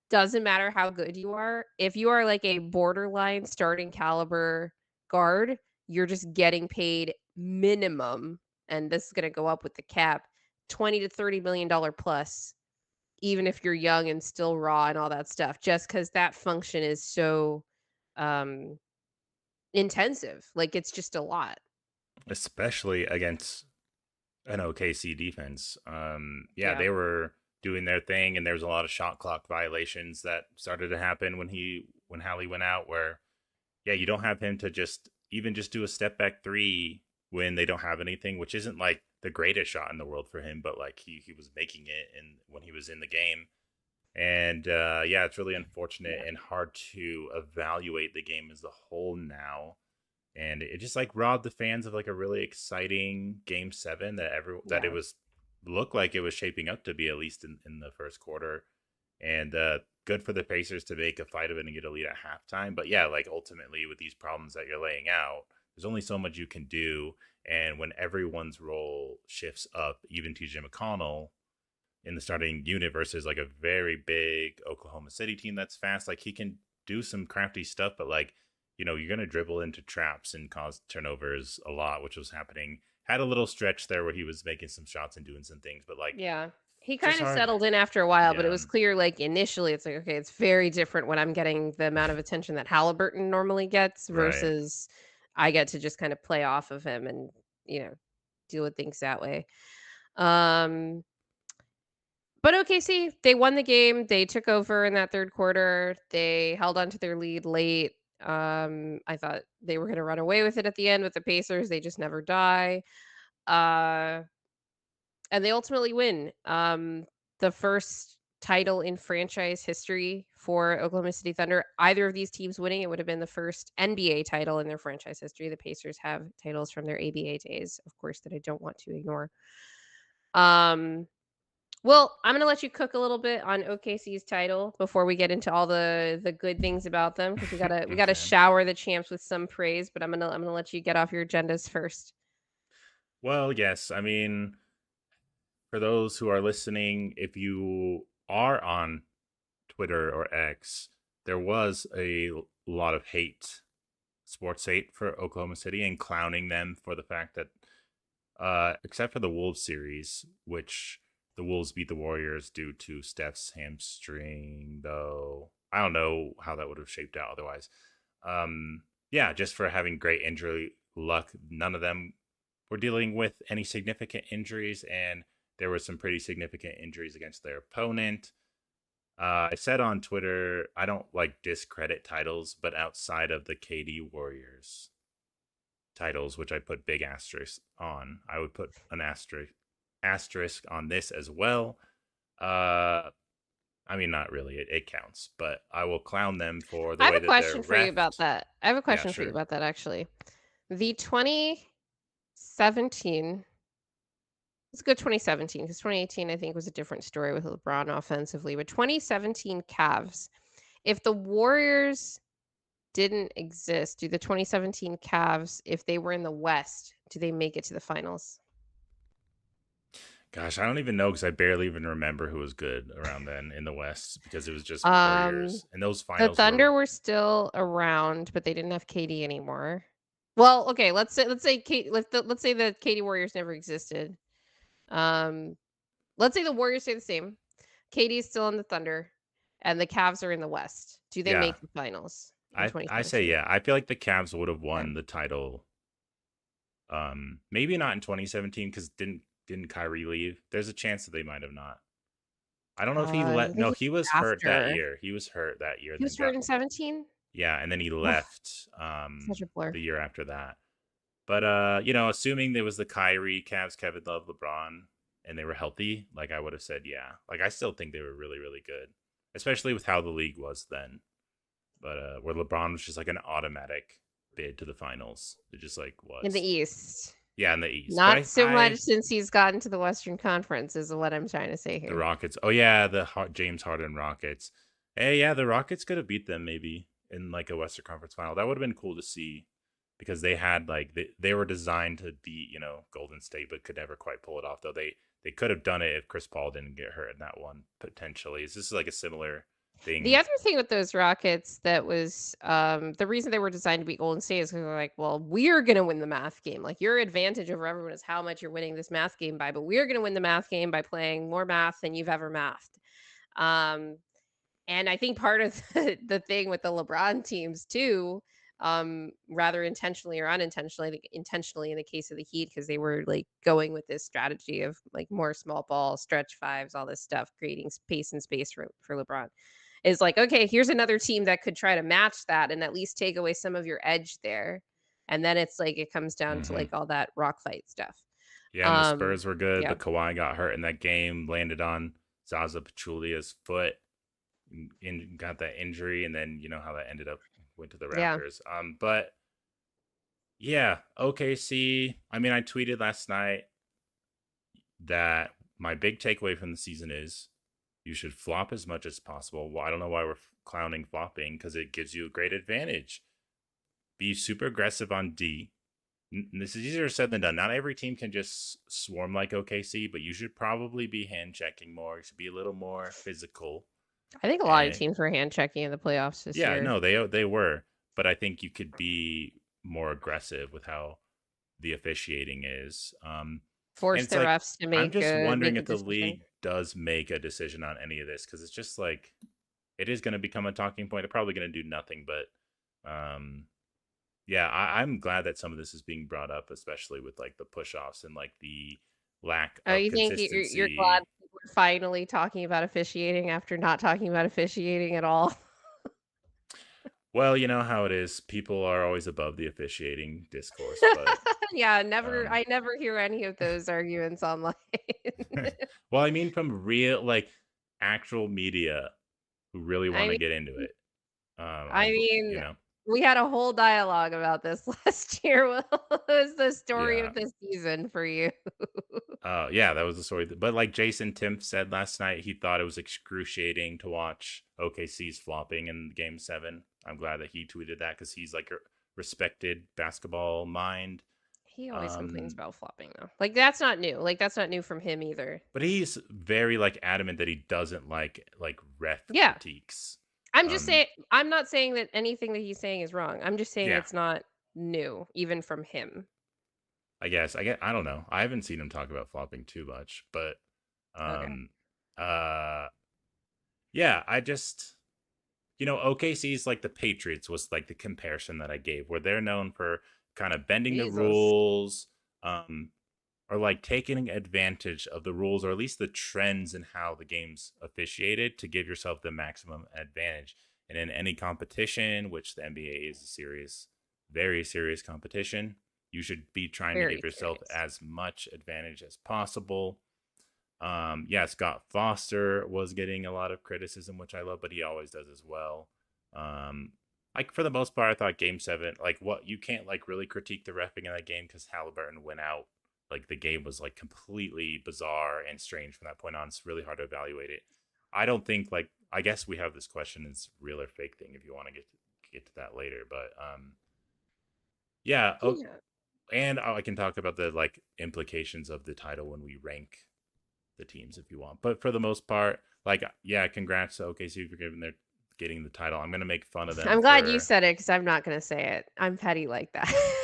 doesn't matter how good you are, if you are like a borderline starting caliber guard, you're just getting paid minimum, and this is going to go up with the cap, 20 to 30 million dollar plus, even if you're young and still raw and all that stuff, just because that function is so, um, intensive. Like, it's just a lot. especially against an OKC defense. Yeah, Yeah. they were doing their thing, and there was a lot of shot clock violations that started to happen when Hali went out. Where yeah, you don't have him to just do a step back three when they don't have anything, which isn't like the greatest shot in the world for him, but like he was making it, and when he was in the game. And yeah, it's really unfortunate Yeah. and hard to evaluate the game as a whole now. And it just like robbed the fans of like a really exciting game 7 that it Yeah. was looked like it was shaping up to be, at least in the first quarter. And good for the Pacers to make a fight of it and get a lead at halftime. But yeah, like ultimately with these problems that you're laying out, there's only so much you can do. And when everyone's role shifts up, even TJ McConnell in the starting unit versus like a very big Oklahoma City team that's fast, like he can do some crafty stuff, but like, you're going to dribble into traps and cause turnovers a lot, which was happening. Had a little stretch there where he was making some shots and doing some things, but like, Yeah. He just kind of hard. settled in after a while, but it Yeah. was clear, like, initially, it's like, okay, it's very different when I'm getting the amount of attention that Halliburton normally gets Right. versus I get to just kind of play off of him and, you know, deal with things that way. Um, but OKC, they won the game. They took over in that third quarter. They held on to their lead late. I thought they were going to run away with it at the end with the Pacers. They just never die. Uh, and they ultimately win. The first title in franchise history for Oklahoma City Thunder. Either of these teams winning, it would have been the first NBA title in their franchise history. The Pacers have titles from their ABA days, of course, that I don't want to ignore. Um, well, I'm gonna let you cook a little bit on OKC's title before we get into all the good things about them, because we gotta Okay. shower the champs with some praise. But I'm gonna let you get off your agendas first. Well, yes. I mean, for those who are listening, if you are on Twitter or X, there was a lot of hate, sports hate for Oklahoma City, and clowning them for the fact that, except for the Wolves series, which the Wolves beat the Warriors due to Steph's hamstring, though I don't know how that would have shaped out otherwise. Yeah, just for having great injury luck, none of them were dealing with any significant injuries, and there were some pretty significant injuries against their opponent. I said on Twitter, I don't like discredit titles, but outside of the KD Warriors titles, which I put big asterisks on, I would put an asterisk on this as well. Uh, I mean, not really. It counts, but I will clown them for the I have way a that they're question for you about refed. that. I have a Yeah, question for you sure. about that actually. The 2017, let's go 2017, because 2018 I think was a different story with LeBron offensively. But 2017 Cavs, if the Warriors didn't exist, do the 2017 Cavs, if they were in the West, do they make it to the finals? Gosh, I don't even know because I barely even remember who was good around then in the West because it was just Um, Warriors, and those the finals were Thunder were still around, but they didn't have KD anymore. Well, okay, let's say the KD Warriors never existed. Um, let's say the Warriors stay the same. KD is still in the Thunder, and the Cavs are in the West. Do they yeah. make the finals in I say 2017? yeah. I feel like the Cavs would have Okay. won the title. Maybe not in 2017 because didn't Kyrie leave? There's a chance that they might have not. I don't know if he I let. think No, he he was hurt that after. year. He was hurt that year, He and then was hurt got in 17? yeah, and then he Ugh, left such a blur. the year after that. But assuming there was the Kyrie, Cavs, Kevin Love, LeBron, and they were healthy, like I would have said, yeah. Like I still think they were really, really good, especially with how the league was then. but where LeBron was just like an automatic bid to the finals. It just like In the was. East. Yeah, in the East. But Not I, so much I since he's gotten to the Western Conference is what I'm trying to say the here. Rockets. Oh yeah, the James Harden Rockets. Hey, yeah, the Rockets could have beat them maybe in like a Western Conference final. That would have been cool to see because they had like they were designed to beat Golden State, but could never quite pull it off. Though they could have done it if Chris Paul didn't get hurt in that one potentially. Is this like a similar The thing? other thing with those Rockets that was the reason they were designed to beat Golden State is because they're like, well, we're gonna win the math game. Like your advantage over everyone is how much you're winning this math game by, but we're gonna win the math game by playing more math than you've ever mathed. Um, And I think part of the thing with the LeBron teams too, rather intentionally or unintentionally, I think intentionally in the case of the Heat, because they were like going with this strategy of like more small ball, stretch fives, all this stuff, creating pace and space for LeBron. Is like, okay, here's another team that could try to match that and at least take away some of your edge there. And then it's like it comes down to Mm-hmm. like all that rock fight stuff. Yeah, and the Um, Spurs were good, yeah. but Kawhi got hurt in that game, landed on Zaza Pachulia's foot, and got that injury, and then you know how that ended up went to the Yeah. Raptors. But yeah, OKC. I mean, I tweeted last night that my big takeaway from the season is you should flop as much as possible. Well, I don't know why we're clowning flopping because it gives you a great advantage. Be super aggressive on D. This is easier said than done. Not every team can just swarm like OKC, but you should probably be hand checking more. You should be a little more physical. I think a lot of And teams were hand checking in the playoffs this yeah, year. no, they were, but I think you could be more aggressive with how the officiating is. And Force it's the like refs to I'm just wondering make a if the decision. league does make a decision on any of this because it's just like it is going to become a talking point. They're probably going to do nothing, but yeah, I'm glad that some of this is being brought up, especially with like the push offs and like the lack Oh, of you think you're glad consistency. we're finally talking about officiating after not talking about officiating at all? Well, you know how it is. People are always above the officiating discourse, but Yeah, um, I never hear any of those arguments online. well, I mean, from real like actual media who really I want to mean get into it. I I've mean, we had a whole dialogue about this last year. What was the story yeah. of the season for you? Yeah, that was the story. But like Jason Timpf said last night, he thought it was excruciating to watch OKC's flopping in Game 7. I'm glad that he tweeted that because he's like a respected basketball mind. He always complains Um, about flopping though. Like that's not new. Like that's not new from him either. but he's very like adamant that he doesn't like ref Yeah. critiques. I'm just Um, saying I'm not saying that anything that he's saying is wrong. I'm just saying yeah, it's not new, even from him. I guess I don't know. I haven't seen him talk about flopping too much, but Okay. um, uh, yeah, I just OKC's like the Patriots was like the comparison that I gave, where they're known for kind of bending the Jesus. rules, um, or like taking advantage of the rules, or at least the trends in how the game's officiated to give yourself the maximum advantage. And in any competition, which the NBA is a serious, very serious competition, you should be trying to Very give yourself serious. as much advantage as possible. Yeah, Scott Foster was getting a lot of criticism, which I love, but he always does as well. Um, like for the most part, I thought Game 7, like what you can't like really critique the refing in that game because Halliburton went out. Like the game was like completely bizarre and strange from that point on. It's really hard to evaluate it. I don't think like I guess we have this question is real or fake thing if you want to get to that later, but yeah. Oh, Yeah. and I can talk about the like implications of the title when we rank the teams if you want. But for the most part, like yeah, congrats to OKC for getting the title. I'm gonna make fun of them I'm glad you for said it because I'm not gonna say it. I'm petty like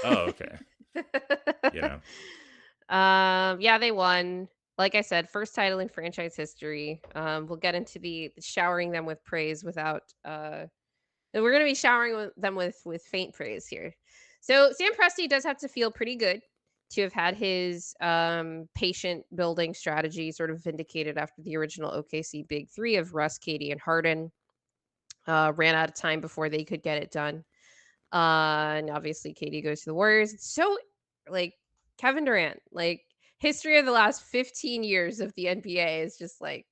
oh that. okay. You know. Yeah, they won. Like I said, first title in franchise history. We'll get into the showering them with praise without we're gonna be showering them with faint praise here. So Sam Presti does have to feel pretty good to have had his patient building strategy sort of vindicated after the original OKC Big Three of Russ, Katie, and Harden ran out of time before they could get it done. And obviously Katie goes to the Warriors. It's so like Kevin Durant, like history of the last 15 years of the NBA is just like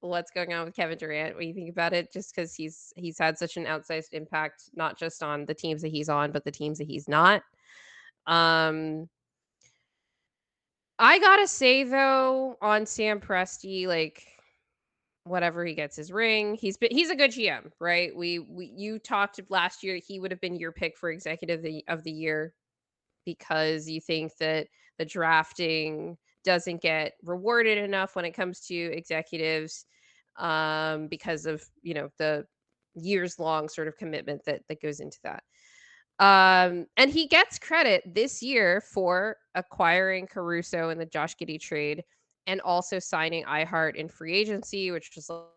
what's going on with Kevin Durant when you think about it, just because he's had such an outsized impact, not just on the teams that he's on, but the teams that he's not. Um, I gotta say though, on Sam Presti, like whatever he gets his ring, he's a good GM, right? We you talked last year he would have been your pick for of the year because you think that the drafting doesn't get rewarded enough when it comes to executives because of the years long sort of commitment that goes into that. And he gets credit this year for acquiring Caruso in the Josh Giddey trade and also signing iHeart in free agency, which was like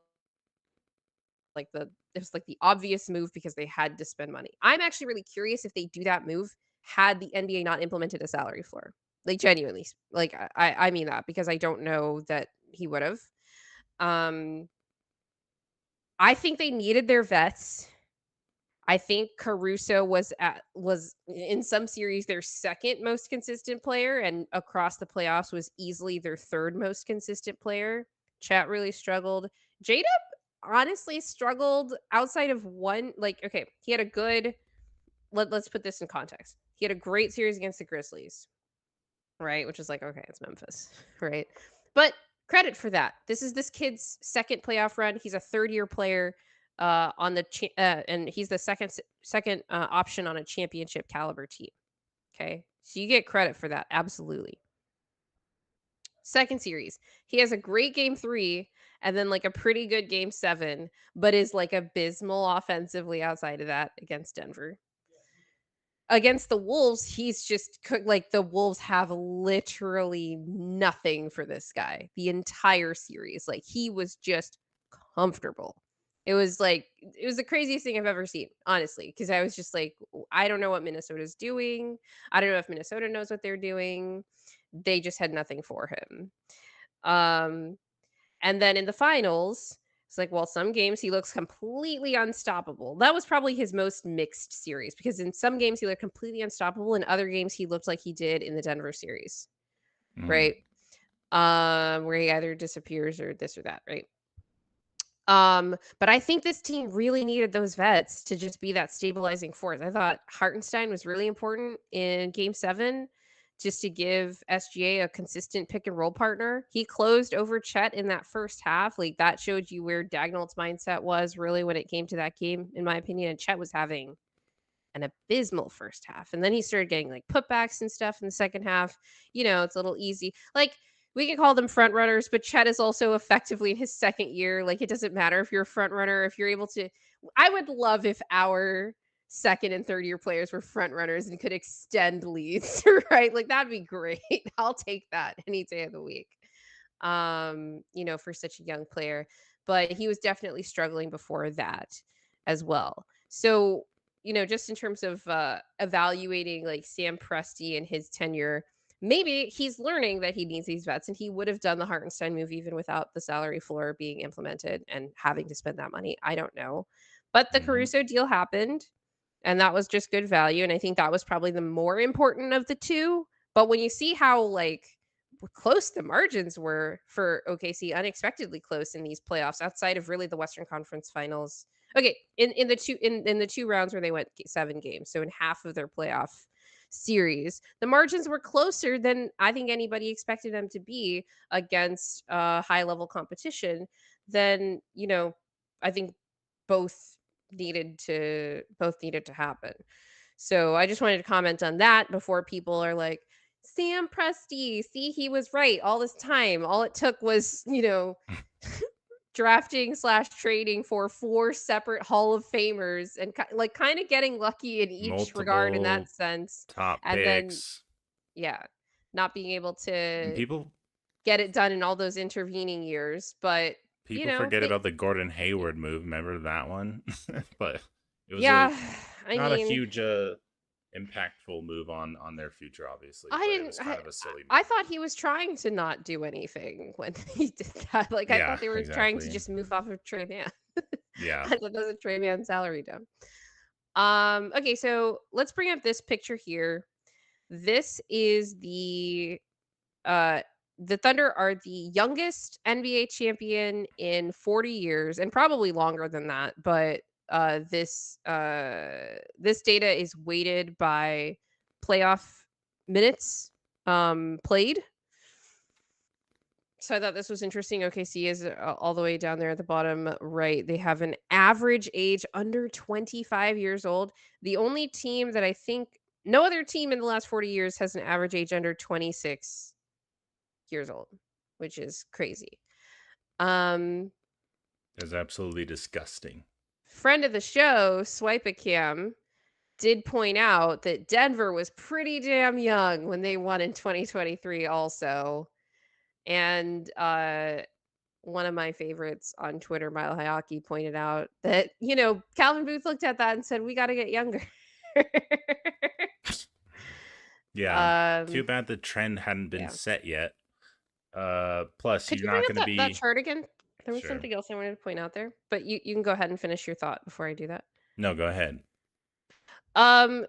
it was like the obvious move because they had to spend money. I'm actually really curious if they do that move had the NBA not implemented a salary floor. Like genuinely, like I mean that because I don't know that he would have. Um, I think they needed their vets. I think Caruso was in some series their second most consistent player, and across the playoffs was easily their third most consistent player. Chat really struggled. Jada honestly struggled outside of one. Like, okay, he had a good. Let's put this in context. He had a great series against the Grizzlies, right? Which is like, okay, it's Memphis, right? But credit for that. This is this kid's second playoff run. He's a third-year player and he's the second option on a championship caliber team. Okay, so you get credit for that, absolutely. Second series, he has a great game 3 and then like a pretty good game 7, but is like abysmal offensively outside of that against Denver. Against the Wolves, he's just like the Wolves have literally nothing for this guy the entire series. Like he was just comfortable. It was the craziest thing I've ever seen, honestly, because I was just like, I don't know what Minnesota's doing. I don't know if Minnesota knows what they're doing. They just had nothing for him. Um, and then in the finals, it's like, well, some games he looks completely unstoppable. That was probably his most mixed series because in some games he looked completely unstoppable. In other games he looked like he did in the Denver series, Mm. right? Where he either disappears or this or that, right? But I think this team really needed those vets to just be that stabilizing force. I thought Hartenstein was really important in game 7 just to give SGA a consistent pick and roll partner. He closed over Chet in that first half. Like that showed you where Dagnall's mindset was really when it came to that game, in my opinion. And Chet was having an abysmal first half. And then he started getting like putbacks and stuff in the second half. It's a little easy. Like we can call them front runners, but Chet is also effectively in his second year. Like it doesn't matter if you're a front runner, if you're able to. I would love if our second and third year players were front runners and could extend leads, right? Like that'd be great. I'll take that any day of the week. For such a young player. But he was definitely struggling before that as well. So just in terms of evaluating like Sam Presti and his tenure, maybe he's learning that he needs these vets and he would have done the Hartenstein move even without the salary floor being implemented and having to spend that money. I don't know. But the Hmm. Caruso deal happened and that was just good value. And I think that was probably the more important of the two. But when you see how like close the margins were for OKC, unexpectedly close in these playoffs outside of really the Western Conference Finals. Okay, in the two rounds where they went 7 games, so in half of their playoff series, the margins were closer than I think anybody expected them to be against high level competition. Then I think both both needed to happen. So I just wanted to comment on that before people are like, Sam Presti, see, he was right all this time. All it took was, drafting slash trading for 4 separate Hall of Famers and like kind of getting lucky in each regard in that Multiple sense. top And then, picks. yeah, not being able And to people get it done in all those intervening years. But, people forget they, about the Gordon Hayward move. Remember that one? But it was a yeah, I not a mean, huge impactful move on their future, obviously, I but it didn't. was kind of a silly I move. thought he was trying to not do anything when he did that. Like I Yeah, thought they were trying to exactly. just move off of Trey Man. Yeah. I thought that was a Trey Man salary dump. Okay, so let's bring up this picture here. This is the uh the Thunder are the youngest NBA champion in 40 years and probably longer than that, but this data is weighted by playoff minutes played. So I thought this was interesting. OKC is all the way down there at the bottom right. They have an average age under 25 years old. The only team that I think no other team in the last 40 years has an average age under 26 years old, which is crazy. That's absolutely disgusting. Friend of the show, Swipe a Cam, did point out that Denver was pretty damn young when they won in 2023 also. And one of my favorites on Twitter, Mile High Hockey, pointed out that, Calvin Booth looked at that and said, we got to get younger. Yeah. Too bad the trend hadn't been Yeah. set yet. Plus, Could you're you bring not up going to that be. chart again? There was Sure. something else I wanted to point out there, but you can go ahead and finish your thought before I do that. No, go ahead. The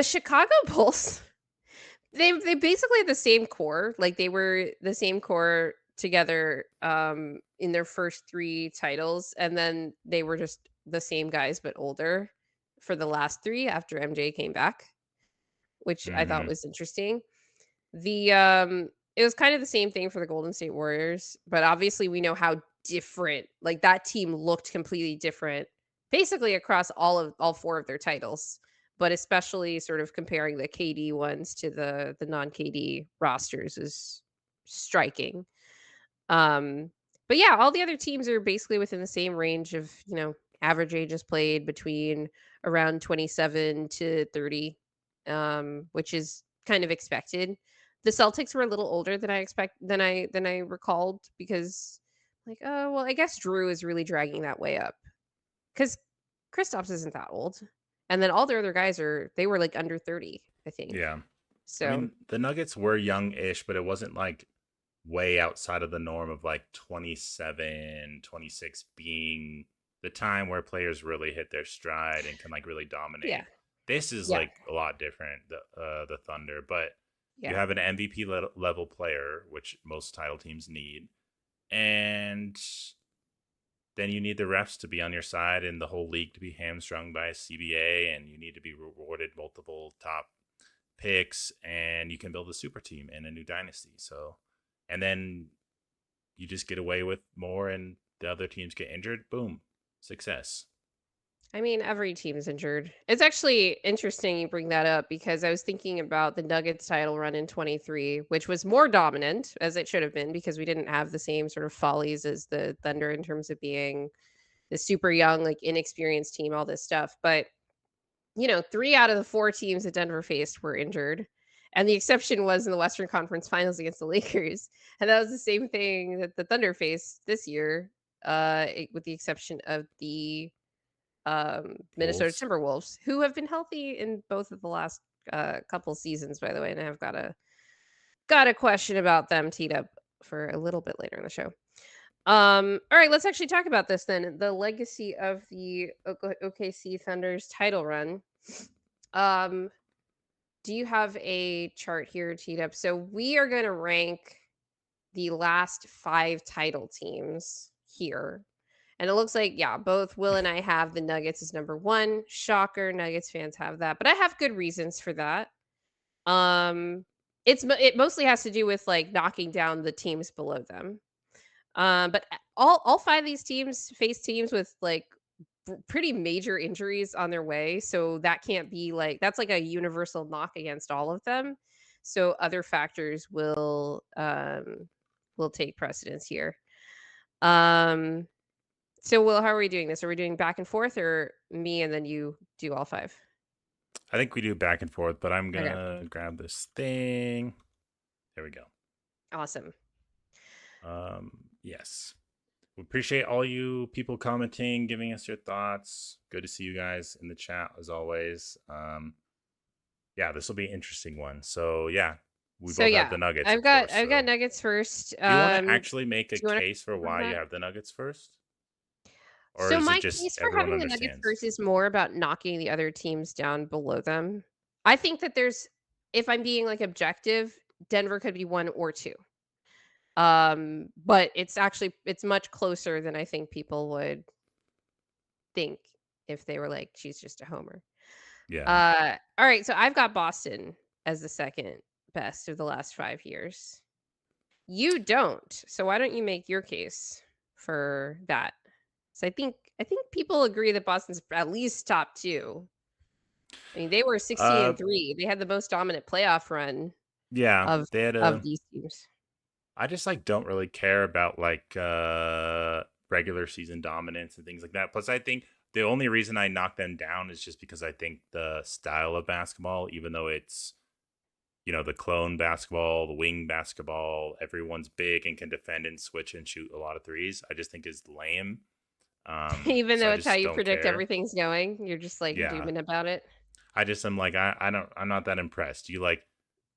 Chicago Bulls, they basically had the same core. Like they were the same core together in their first 3 titles, and then they were just the same guys but older for the last 3 after MJ came back, which I thought Mhm. was interesting. The it was kind of the same thing for the Golden State Warriors, but obviously we know how different like that team looked completely different basically across all 4 of their titles, but especially sort of comparing the KD ones to the non-KD rosters is striking. But yeah, all the other teams are basically within the same range of, average ages played between around 27 to 30, which is kind of expected. The Celtics were a little older than I recalled because like, oh, well, I guess Drew is really dragging that way up because Kristaps isn't that old. And then all the other guys they were like under 30, I think. Yeah. I So mean, the Nuggets were young-ish, but it wasn't like way outside of the norm of like 27, 26 being the time where players really hit their stride and can like really yeah, dominate. This is yeah, like a lot different, the Thunder, but you yeah. have an MVP level player, which most title teams need, and then you need the refs to be on your side and the whole league to be hamstrung by a CBA, and you need to be rewarded multiple top picks, and you can build a super team and a new dynasty. So, and then you just get away with more, and the other teams get injured. Boom, success. I mean, every team is injured. It's actually interesting you bring that up because I was thinking about the Nuggets title run in 23, which was more dominant as it should have been because we didn't have the same sort of follies as the Thunder in terms of being the super young, like inexperienced team, all this stuff. But, 3 out of the 4 teams that Denver faced were injured. And the exception was in the Western Conference Finals against the Lakers. And that was the same thing that the Thunder faced this year, with the exception of the Minnesota Wolves. Timberwolves, who have been healthy in both of the last couple seasons, by the way, and I've got a question about them teed up for a little bit later in the show. All right, let's actually talk about this then. The legacy of the OKC Thunder's title run. Do you have a chart here teed up? So we are going to rank the last 5 title teams here. And it looks like, yeah, both Will and I have the Nuggets as number 1. Shocker, Nuggets fans have that, but I have good reasons for that. It mostly has to do with like knocking down the teams below them. But all 5 of these teams face teams with like pretty major injuries on their way, so that can't be like that's like a universal knock against all of them. So other factors will take precedence here. So, Will, how are we doing this? Are we doing back and forth or me and then you do all 5? I think we do back and forth, but I'm Okay. gonna grab this thing. There we go. Awesome. Yes. We appreciate all you people commenting, giving us your thoughts. Good to see you guys in the chat as always. Yeah, this will be an interesting one. So yeah, we So both have yeah, the Nuggets, I've of got course. I've got So Nuggets first. do you want to actually make Do a you want case for to why you that? have the Nuggets first? Or So is it my just case for everyone having the Nuggets first understands? is more about knocking the other teams down below them. I think that if I'm being like objective, Denver could be 1 or 2. But it's much closer than I think people would think if they were like, she's just a homer. Yeah. All right, so I've got Boston as the second best of the last 5 years. You don't. So why don't you make your case for that? So I think people agree that Boston's at least top 2. I mean, they were 16 Uh and 3. They had the most dominant playoff run yeah, of they had of a these teams. I just like don't really care about like regular season dominance and things like that. Plus I think the only reason I knock them down is just because I think the style of basketball, even though it's the clone basketball, the wing basketball, everyone's big and can defend and switch and shoot a lot of threes. I just think is lame. Even So though I it's how just you don't predict care. everything's going, you're just, like, Yeah. dooming about it. I just am like I'm not that impressed. You like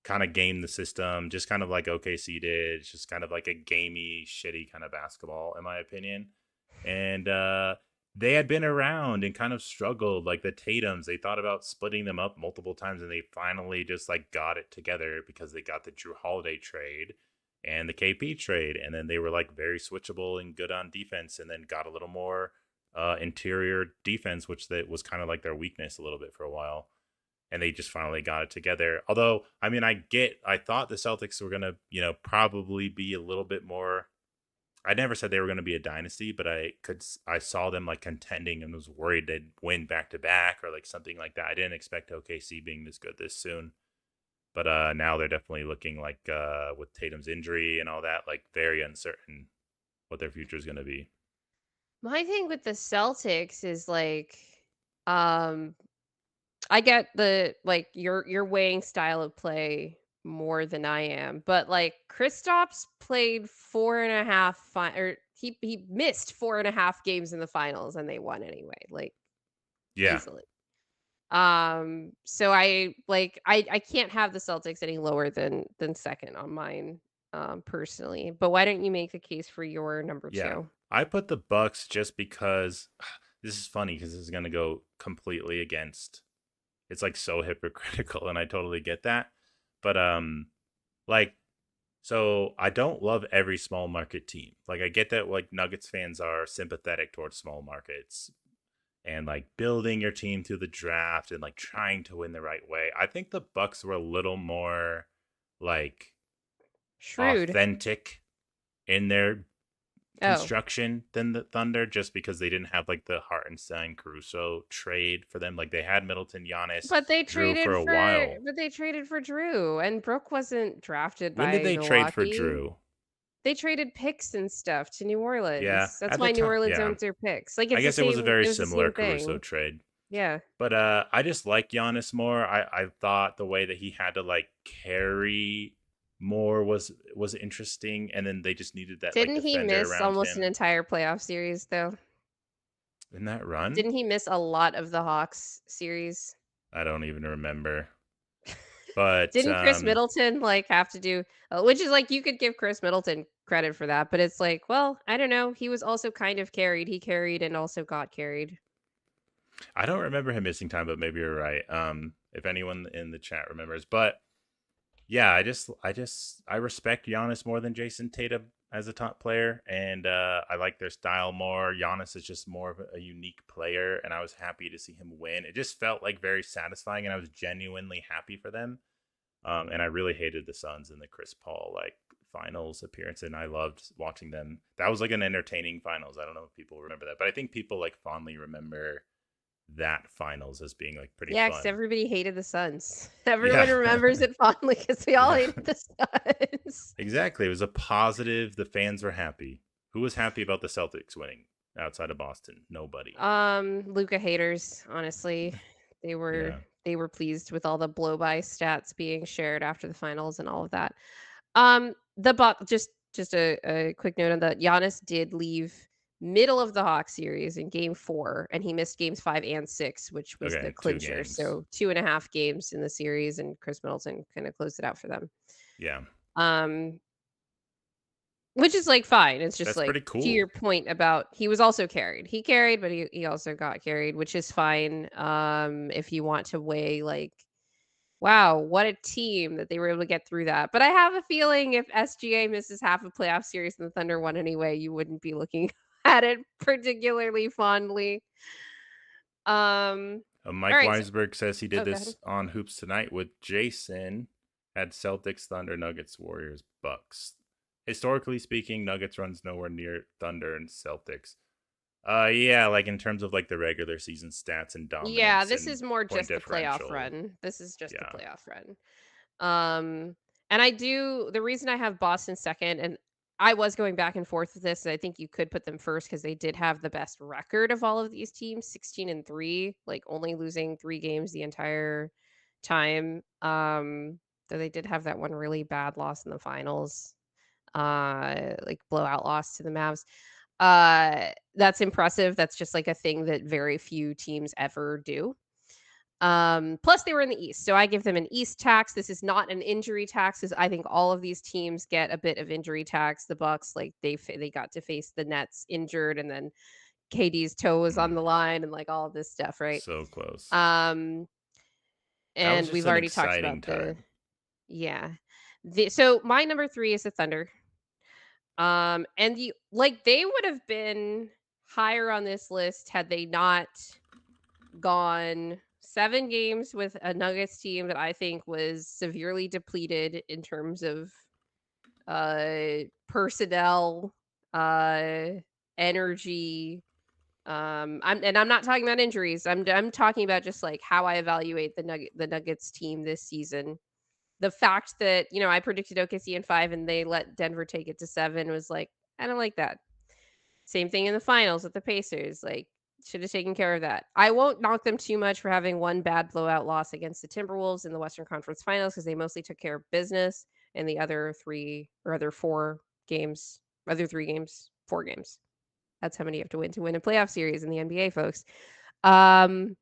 kind of game the system, just kind of like OKC did. It's just kind of like a gamey, shitty kind of basketball, in my opinion. And they had been around and kind of struggled. Like the Tatums, they thought about splitting them up multiple times, and they finally just like got it together because they got the Drew Holiday trade and the KP trade, and then they were like very switchable and good on defense, and then got a little more interior defense, which that was kind of like their weakness a little bit for a while, and they just finally got it together. Although, I mean, I thought the Celtics were gonna, probably be a little bit more. I never said they were gonna be a dynasty, but I saw them like contending and was worried they'd win back to back or like something like that. I didn't expect OKC being this good this soon, but now they're definitely looking like with Tatum's injury and all that, like very uncertain what their future is gonna be. My thing with the Celtics is, like, um I get the like, your weighing style of play more than I am, but, like, Kristaps played 4 and a half or he missed 4 and a half games in the finals, and they won anyway, like, Yeah, easily. So I can't have the Celtics any lower than 2nd on mine, personally, but why don't you make the case for your number yeah. 2? I put the Bucks just because this is funny because this is gonna go completely against. It's like so hypocritical, and I totally get that. But like, so I don't love every small market team. Like I get that like Nuggets fans are sympathetic towards small markets and like building your team through the draft and like trying to win the right way. I think the Bucks were a little more like Shrewd. authentic in their Oh. construction than the Thunder, just because they didn't have like the Hartenstein Caruso trade for them. Like they had Middleton, Giannis, Drew for a while. But they traded for Drew, and Brooke wasn't drafted When did by they trade for Milwaukee. Drew? They traded picks and stuff to New Yeah, Orleans. That's at the why New time, Orleans yeah. owns their picks. Like, I guess it was a very it was the similar same Caruso thing. trade. Yeah. But I just like Giannis more. I thought the way that he had to like carry more was interesting, and then they just needed that like Didn't he defender miss around almost an him entire playoff series, though? in that run. Didn't he miss a lot of the Hawks series? I don't even remember. But Didn't Chris Middleton, like, have to do which is, like, you could give Chris Middleton credit for that, but it's like, well, I don't know, he was also kind of carried. He carried and also got carried. I don't remember him missing time, but maybe you're right. If anyone in the chat remembers, but yeah, I respect Giannis more than Jason Tatum as a top player, and I like their style more. Giannis is just more of a unique player, and I was happy to see him win. It just felt like very satisfying, and I was genuinely happy for them. And I really hated the Suns in the Chris Paul like finals appearance, and I loved watching them. That was like an entertaining finals. I don't know if people remember that, but I think people like fondly remember that finals as being like pretty Yeah, 'cause fun. everybody hated the Suns. Yeah. Everyone remembers it fondly because we all Yeah. hated the Suns. Exactly. It was a positive. The fans were happy. Who was happy about the Celtics winning outside of Boston? Nobody. Luca haters, honestly. They were Yeah. they were pleased with all the blow by stats being shared after the finals and all of that. The Buck just a quick note on that. Giannis did leave middle of the Hawks series in game 4, and he missed games 5 and 6, which was the Okay. Two clincher. games. So 2.5 games in the series, and Chris Middleton kind of closed it out for them. Yeah. Um, which is like fine. It's just That's like pretty to your cool. point about he was also carried. He carried, but he also got carried, which is fine. If you want to weigh like Wow, what a team that they were able to get through that. But I have a feeling if SGA misses half a playoff series and the Thunder won anyway, you wouldn't be looking at it particularly fondly. All Mike right. Weisberg says he did Oh, go ahead. this on Hoops Tonight with Jason. Had Celtics, Thunder, Nuggets, Warriors, Bucks. Historically speaking, Nuggets runs nowhere near Thunder and Celtics. Yeah, like in terms of like the regular season stats and Yeah, dominance this and is more point just the playoff differential. run. This is just the Yeah. playoff run. And I do the reason I have Boston second, and I was going back and forth with this, and I think you could put them first because they did have the best record of all of these teams, 16-3, like only losing 3 games the entire time. Though they did have that one really bad loss in the finals, like blowout loss to the Mavs. That's impressive. That's just like a thing that very few teams ever do. Plus they were in the East, so I give them an East tax. This is not an injury tax, 'cause I think all of these teams get a bit of injury tax. The Bucks, like they got to face the Nets injured, and then KD's toe was on Mm, the line, and like all of this stuff, right? so close. Um, That was and just we've an already talked exciting about the time. yeah. So my number 3 is the Thunder. And they would have been higher on this list had they not gone 7 games with a Nuggets team that I think was severely depleted in terms of personnel, uh energy. I'm not talking about injuries. I'm talking about just like how I evaluate the Nuggets team this season. The fact that, I predicted OKC in 5 and they let Denver take it to 7 was like, I don't like that. Same thing in the finals with the Pacers, like, should have taken care of that. I won't knock them too much for having one bad blowout loss against the Timberwolves in the Western Conference Finals because they mostly took care of business, and the other 3 or other 4 games, 4 games. That's how many you have to win a playoff series in the NBA, folks. Um,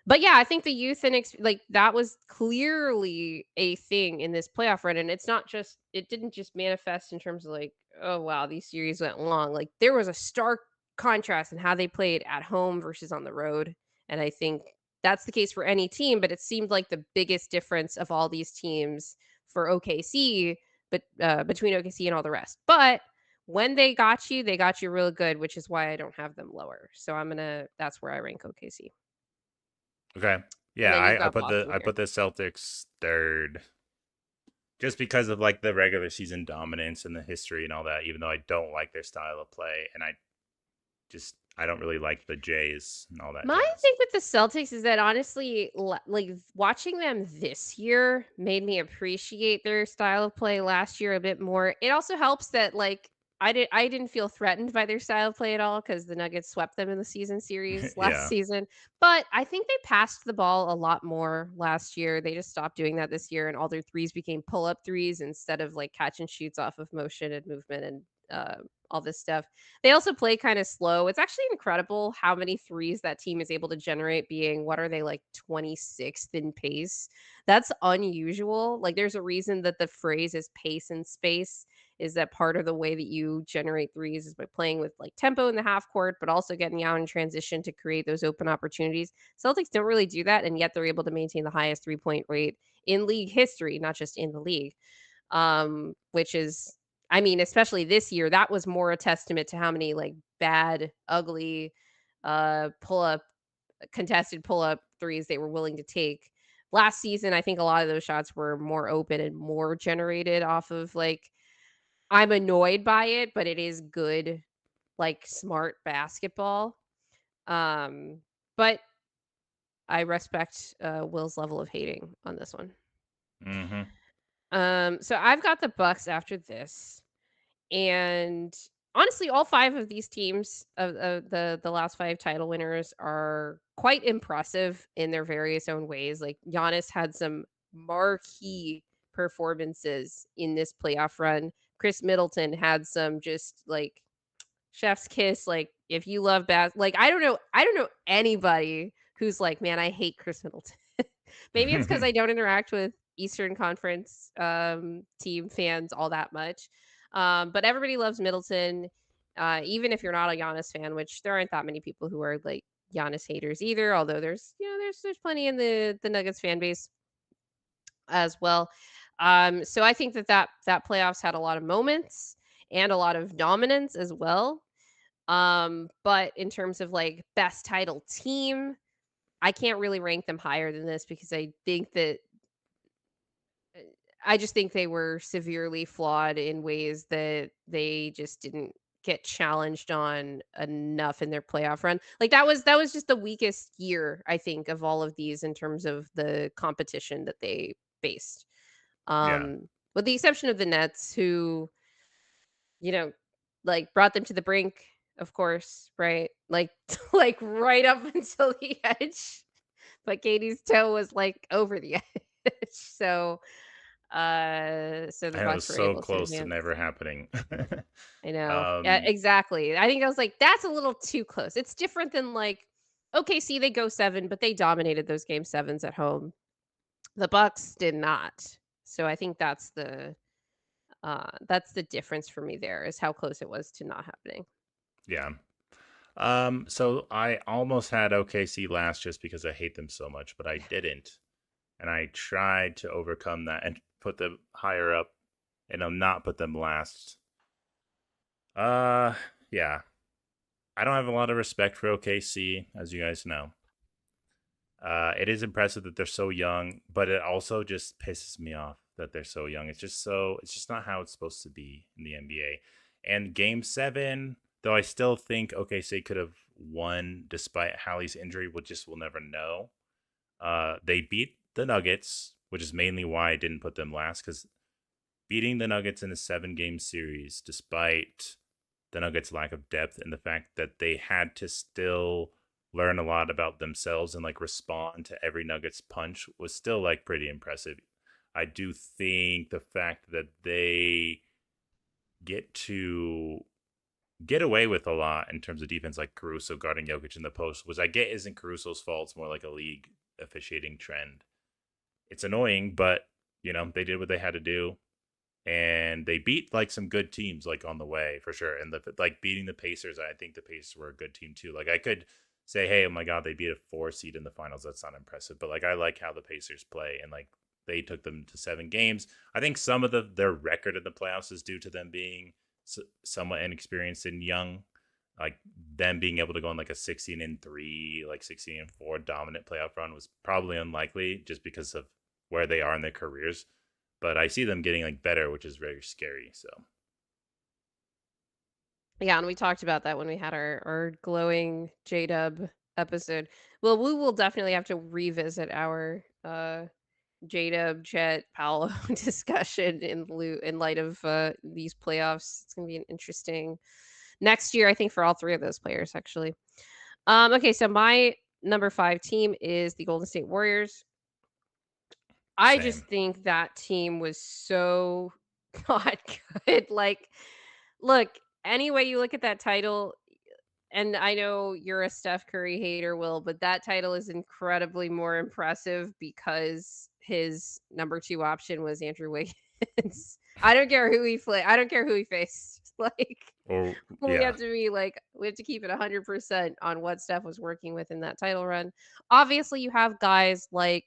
but yeah, I think the youth and like that was clearly a thing in this playoff run, and it didn't just manifest in terms of like, oh wow, these series went long. Like there was a stark contrast in how they played at home versus on the road, and I think that's the case for any team. But it seemed like the biggest difference of all these teams for OKC, but between OKC and all the rest. But when they got you real good, which is why I don't have them lower. So that's where I rank OKC. Okay. And Yeah, then you've I got put the Boston I here. put the Celtics third just because of like the regular season dominance and the history and all that, even though I don't like their style of play and I don't really like the Jays and all that My jazz. thing with the Celtics is that honestly, like watching them this year made me appreciate their style of play last year a bit more. It also helps that like I didn't feel threatened by their style of play at all because the Nuggets swept them in the season series last Yeah. season. But I think they passed the ball a lot more last year. They just stopped doing that this year, and all their threes became pull up threes instead of like catch and shoots off of motion and movement and all this stuff. They also play kind of slow. It's actually incredible how many threes that team is able to generate, being what are they, like 26th in pace? That's unusual. Like there's a reason that the phrase is pace and space, is that part of the way that you generate threes is by playing with like tempo in the half court, but also getting out in transition to create those open opportunities. Celtics don't really do that, and yet they're able to maintain the highest 3-point rate in league history, not just in the league. Which is, I mean, especially this year, that was more a testament to how many like bad, ugly, pull up, contested pull up threes they were willing to take. Last season, I think a lot of those shots were more open and more generated off of like, I'm annoyed by it, but it is good, like smart basketball. Um, but I respect Will's level of hating on this one. Mhm. So I've got the Bucks after this. And honestly, all 5 of these teams of the last 5 title winners are quite impressive in their various own ways. Like Giannis had some marquee performances in this playoff run. Chris Middleton had some just like chef's kiss. Like if you love like I don't know anybody who's like, man, I hate Chris Middleton. Maybe it's because I don't interact with Eastern Conference team fans all that much. But everybody loves Middleton, even if you're not a Giannis fan, which there aren't that many people who are like Giannis haters either, although there's plenty in the Nuggets fan base as well. So I think that playoffs had a lot of moments and a lot of dominance as well. But in terms of like best title team, I can't really rank them higher than this because uh, I just think they were severely flawed in ways that they just didn't get challenged on enough in their playoff run. Like that was just the weakest year I think of all of these in terms of the competition that they faced. Yeah. With the exception of the Nets who, you know, like brought them to the brink, of course, right? Like like right up until the edge. But Katie's toe was like over the edge. So the And it was Bucks were so able to close to advance. never happening. I know. Yeah, um, exactly. I think I was like, that's a little too close. It's different than like, okay, see, they go 7, but they dominated those game sevens at home. The Bucks did not. So I think that's the difference for me there is how close it was to not happening. yeah. So I almost had OKC last just because I hate them so much, but I didn't. And I tried to overcome that and put them higher up and not put them last. Uh yeah. I don't have a lot of respect for OKC, as you guys know. It is impressive that they're so young, but it also just pisses me off that they're so young. It's just not how it's supposed to be in the NBA. And game 7, though I still think OKC could have won despite Hallie's injury, we'll never know. They beat the Nuggets, which is mainly why I didn't put them last, because beating the Nuggets in a 7-game series, despite the Nuggets' lack of depth and the fact that they had to still learn a lot about themselves and like respond to every Nuggets punch, was still like pretty impressive. I do think the fact that they get to get away with a lot in terms of defense, like Caruso guarding Jokic in the post, was I get isn't Caruso's fault. It's more like a league officiating trend. It's annoying, but they did what they had to do, and they beat like some good teams like on the way for sure. And like beating the Pacers, I think the Pacers were a good team too. Like I could say, hey, oh my god, they beat a 4 seed in the finals. That's not impressive, but like I like how the Pacers play, and like they took them to 7 games. I think some of their record in the playoffs is due to them being somewhat inexperienced and young. Like them being able to go on like a 16-3, like 16-4 dominant playoff run was probably unlikely just because of where they are in their careers. But I see them getting like better, which is very scary. So Yeah, and we talked about that when we had our glowing J-Dub episode. Well, we will definitely have to revisit our J-Dub Chet Paolo discussion in light of these playoffs. It's gonna be an interesting next year, I think, for all three of those players, actually. Okay, so my number 5 team is the Golden State Warriors. I just same. think that team was so not good. Like, look, any way you look at that title, and I know you're a Steph Curry hater, Will, but that title is incredibly more impressive because his number 2 option was Andrew Wiggins. I don't care who he played. I don't care who he faced. Like, Or we yeah, have to be like, we have to keep it 100% on what Steph was working with in that title run. Obviously, you have guys like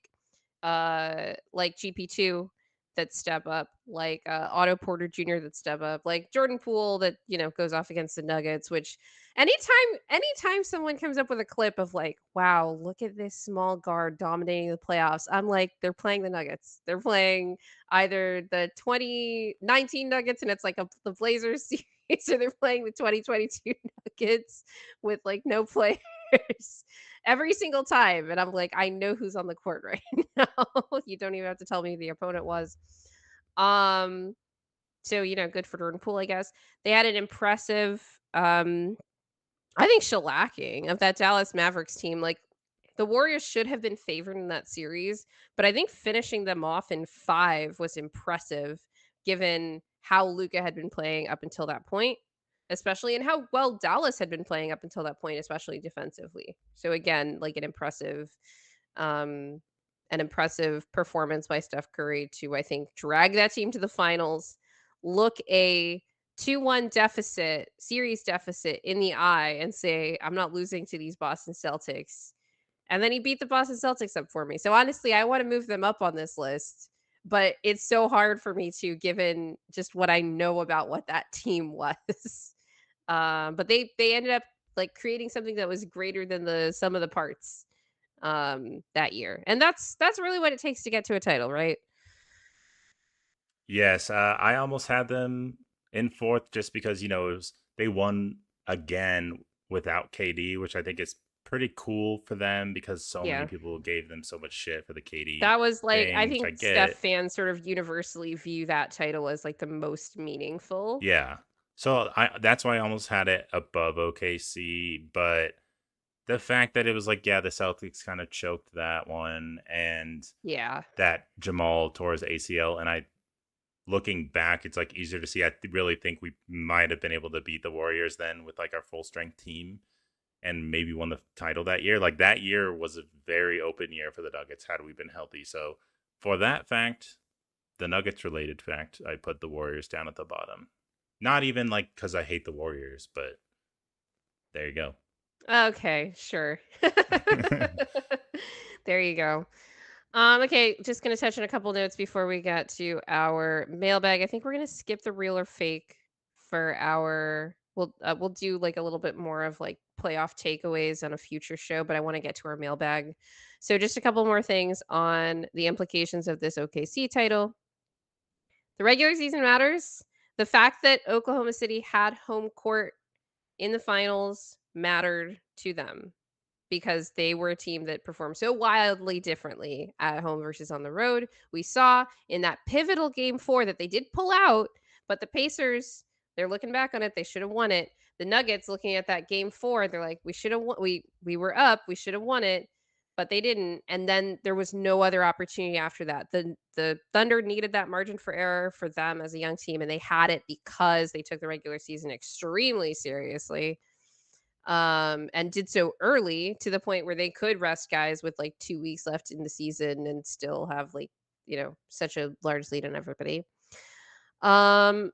GP2 that step up, like Otto Porter Jr. that step up, like Jordan Poole that, goes off against the Nuggets, which anytime someone comes up with a clip of like, wow, look at this small guard dominating the playoffs, I'm like, they're playing the Nuggets. They're playing either the 2019 Nuggets and it's like the Blazers series, or they're playing the 2022 Nuggets with like no players every single time. And I'm like, I know who's on the court right now. You don't even have to tell me who the opponent was. Um, so good for Jordan Poole, I guess. They had an impressive, I think, shellacking of that Dallas Mavericks team. Like the Warriors should have been favored in that series, but I think finishing them off in 5 was impressive given how Luca had been playing up until that point, especially, and how well Dallas had been playing up until that point, especially defensively. So again, like um an impressive performance by Steph Curry to, I think, drag that team to the finals, look a 2-1 deficit, series deficit in the eye and say, "I'm not losing to these Boston Celtics." And then he beat the Boston Celtics up for me. So honestly, I wanna move them up on this list, but it's so hard for me to given just what I know about what that team was. But they ended up, like, creating something that was greater than the sum of the parts, that year. And that's really what it takes to get to a title, right? Yes, I almost had them in fourth just because they won again without KD, which I think is pretty cool for them because so many Yeah. people gave them so much shit for the KD That was, like, I thing, which I think Steph get. fans sort of universally view that title as, like, the most meaningful. Yeah, so that's why I almost had it above OKC, but the fact that it was like, yeah, the Celtics kind of choked that one, and Yeah. that Jamal tore his ACL, and looking back, it's like easier to see. Really think we might have been able to beat the Warriors then with like our full strength team and maybe won the title that year. Like that year was a very open year for the Nuggets had we been healthy. So for that fact, the Nuggets related fact, I put the Warriors down at the bottom. Not even like because I hate the Warriors, but there you go. Okay, sure. There you go. Okay, just gonna touch on a couple notes before we get to our mailbag. I think we're gonna skip the real or fake for our. We'll do like a little bit more of like playoff takeaways on a future show, but I want to get to our mailbag. So just a couple more things on the implications of this OKC title. The regular season matters. The fact that Oklahoma City had home court in the finals mattered to them because they were a team that performed so wildly differently at home versus on the road. We saw in that pivotal game 4 that they did pull out, but the Pacers, they're looking back on it, they should have won it. The Nuggets looking at that game 4, they're like, we should have won, we were up, we should have won it, but they didn't. And then there was no other opportunity after that. The Thunder needed that margin for error for them as a young team, and they had it because they took the regular season extremely seriously, and did so early to the point where they could rest guys with like 2 weeks left in the season and still have like, such a large lead on everybody. Um,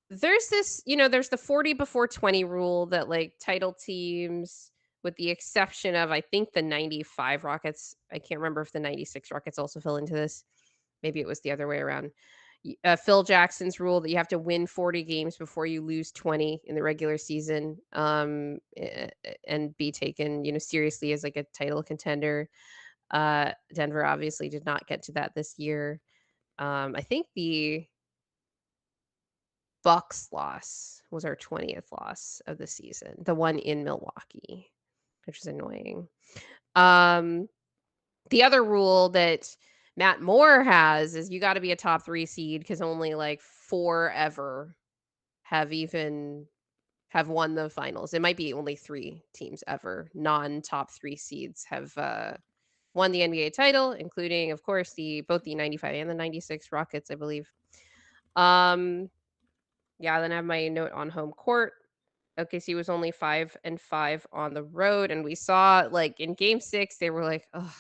there's this, there's the 40 before 20 rule that like title teams, with the exception of I think the 95 Rockets, I can't remember if the 96 Rockets also fell into this. Maybe it was the other way around. Phil Jackson's rule that you have to win 40 games before you lose 20 in the regular season, and be taken, seriously as like a title contender. Denver obviously did not get to that this year. I think the Bucks loss was our 20th loss of the season, the one in Milwaukee, which is annoying. Um, The other rule that Matt Moore has is you gotta be a top 3 seed because only, like, 4 ever have won the finals. It might be only 3 teams ever, non-top 3 seeds have, won the NBA title, including, of course, the both the 95 and the 96 Rockets, I believe. Um, yeah, then I have my note on home court. OKC was only 5-5 on the road, and we saw, like, in game 6, they were like, "Ugh,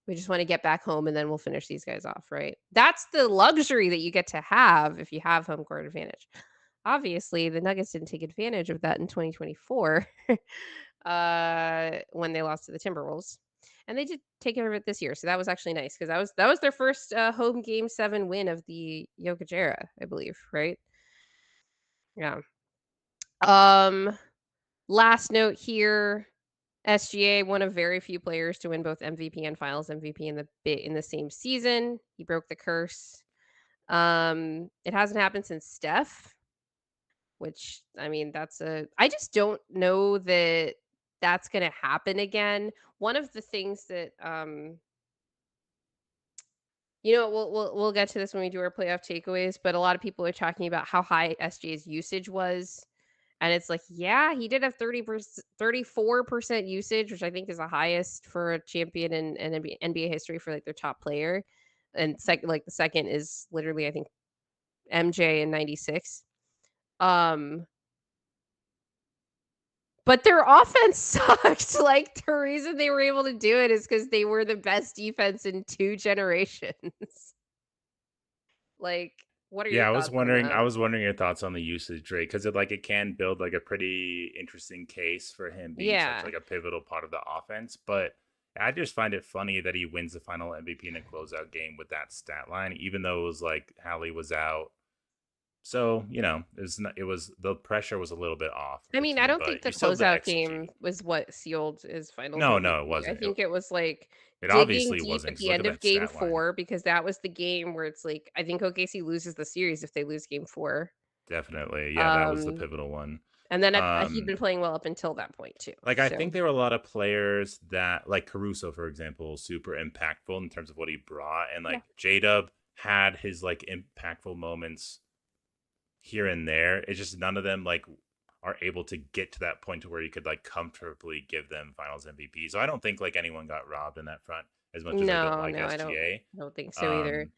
we just wanna get back home, and then we'll finish these guys off," right? That's the luxury that you get to have if you have home court advantage. Obviously, the Nuggets didn't take advantage of that in 2024, when they lost to the Timberwolves, and they did take care of it this year, so that was actually nice because that was their first, home game 7 win of the Jokic era, I believe, right? Yeah. Um Last note here, SGA, one of very few players to win both MVP and Finals MVP in the same season. He broke the curse. It hasn't happened since Steph, which I mean, I just don't know that that's going to happen again. One of the things that we'll get to this when we do our playoff takeaways, but a lot of people are talking about how high SGA's usage was. And it's like, yeah, he did have 34% usage, which I think is the highest for a champion in NBA history for like their top player. And second, like the second is literally, I think, MJ in 96. Um, but their offense sucked. Like the reason they were able to do it is because they were the best defense in 2 generations. Like What are your Yeah, thoughts on that? I was wondering your thoughts on the usage rate because it can build like a pretty interesting case for him being such Yeah. like a pivotal part of the offense. But I just find it funny that he wins the final MVP in a closeout game with that stat line, even though it was like Hali was out. So it was the pressure was a little bit off I the mean, I team, don't think but the you still have to closeout execute. game was what sealed his finals No, no, it MVP. I wasn't. think it was, like, It digging obviously deep wasn't. at Because the look at end of that game stat line. 4 because that was the game where it's like, I think OKC loses the series if they lose game 4. Definitely, yeah, that was the Um, pivotal one. and then he'd Um, been playing well up until that point too, Like I so think there were a lot of players that like Caruso, for example, super impactful in terms of what he brought. And yeah. like J Dub had his like impactful moments here and there. It's just none of them like are able to get to that point to where you could like comfortably give them finals MVP. So I don't think like anyone got robbed in that front as much as I don't No, like no, I don't think SGA. so either.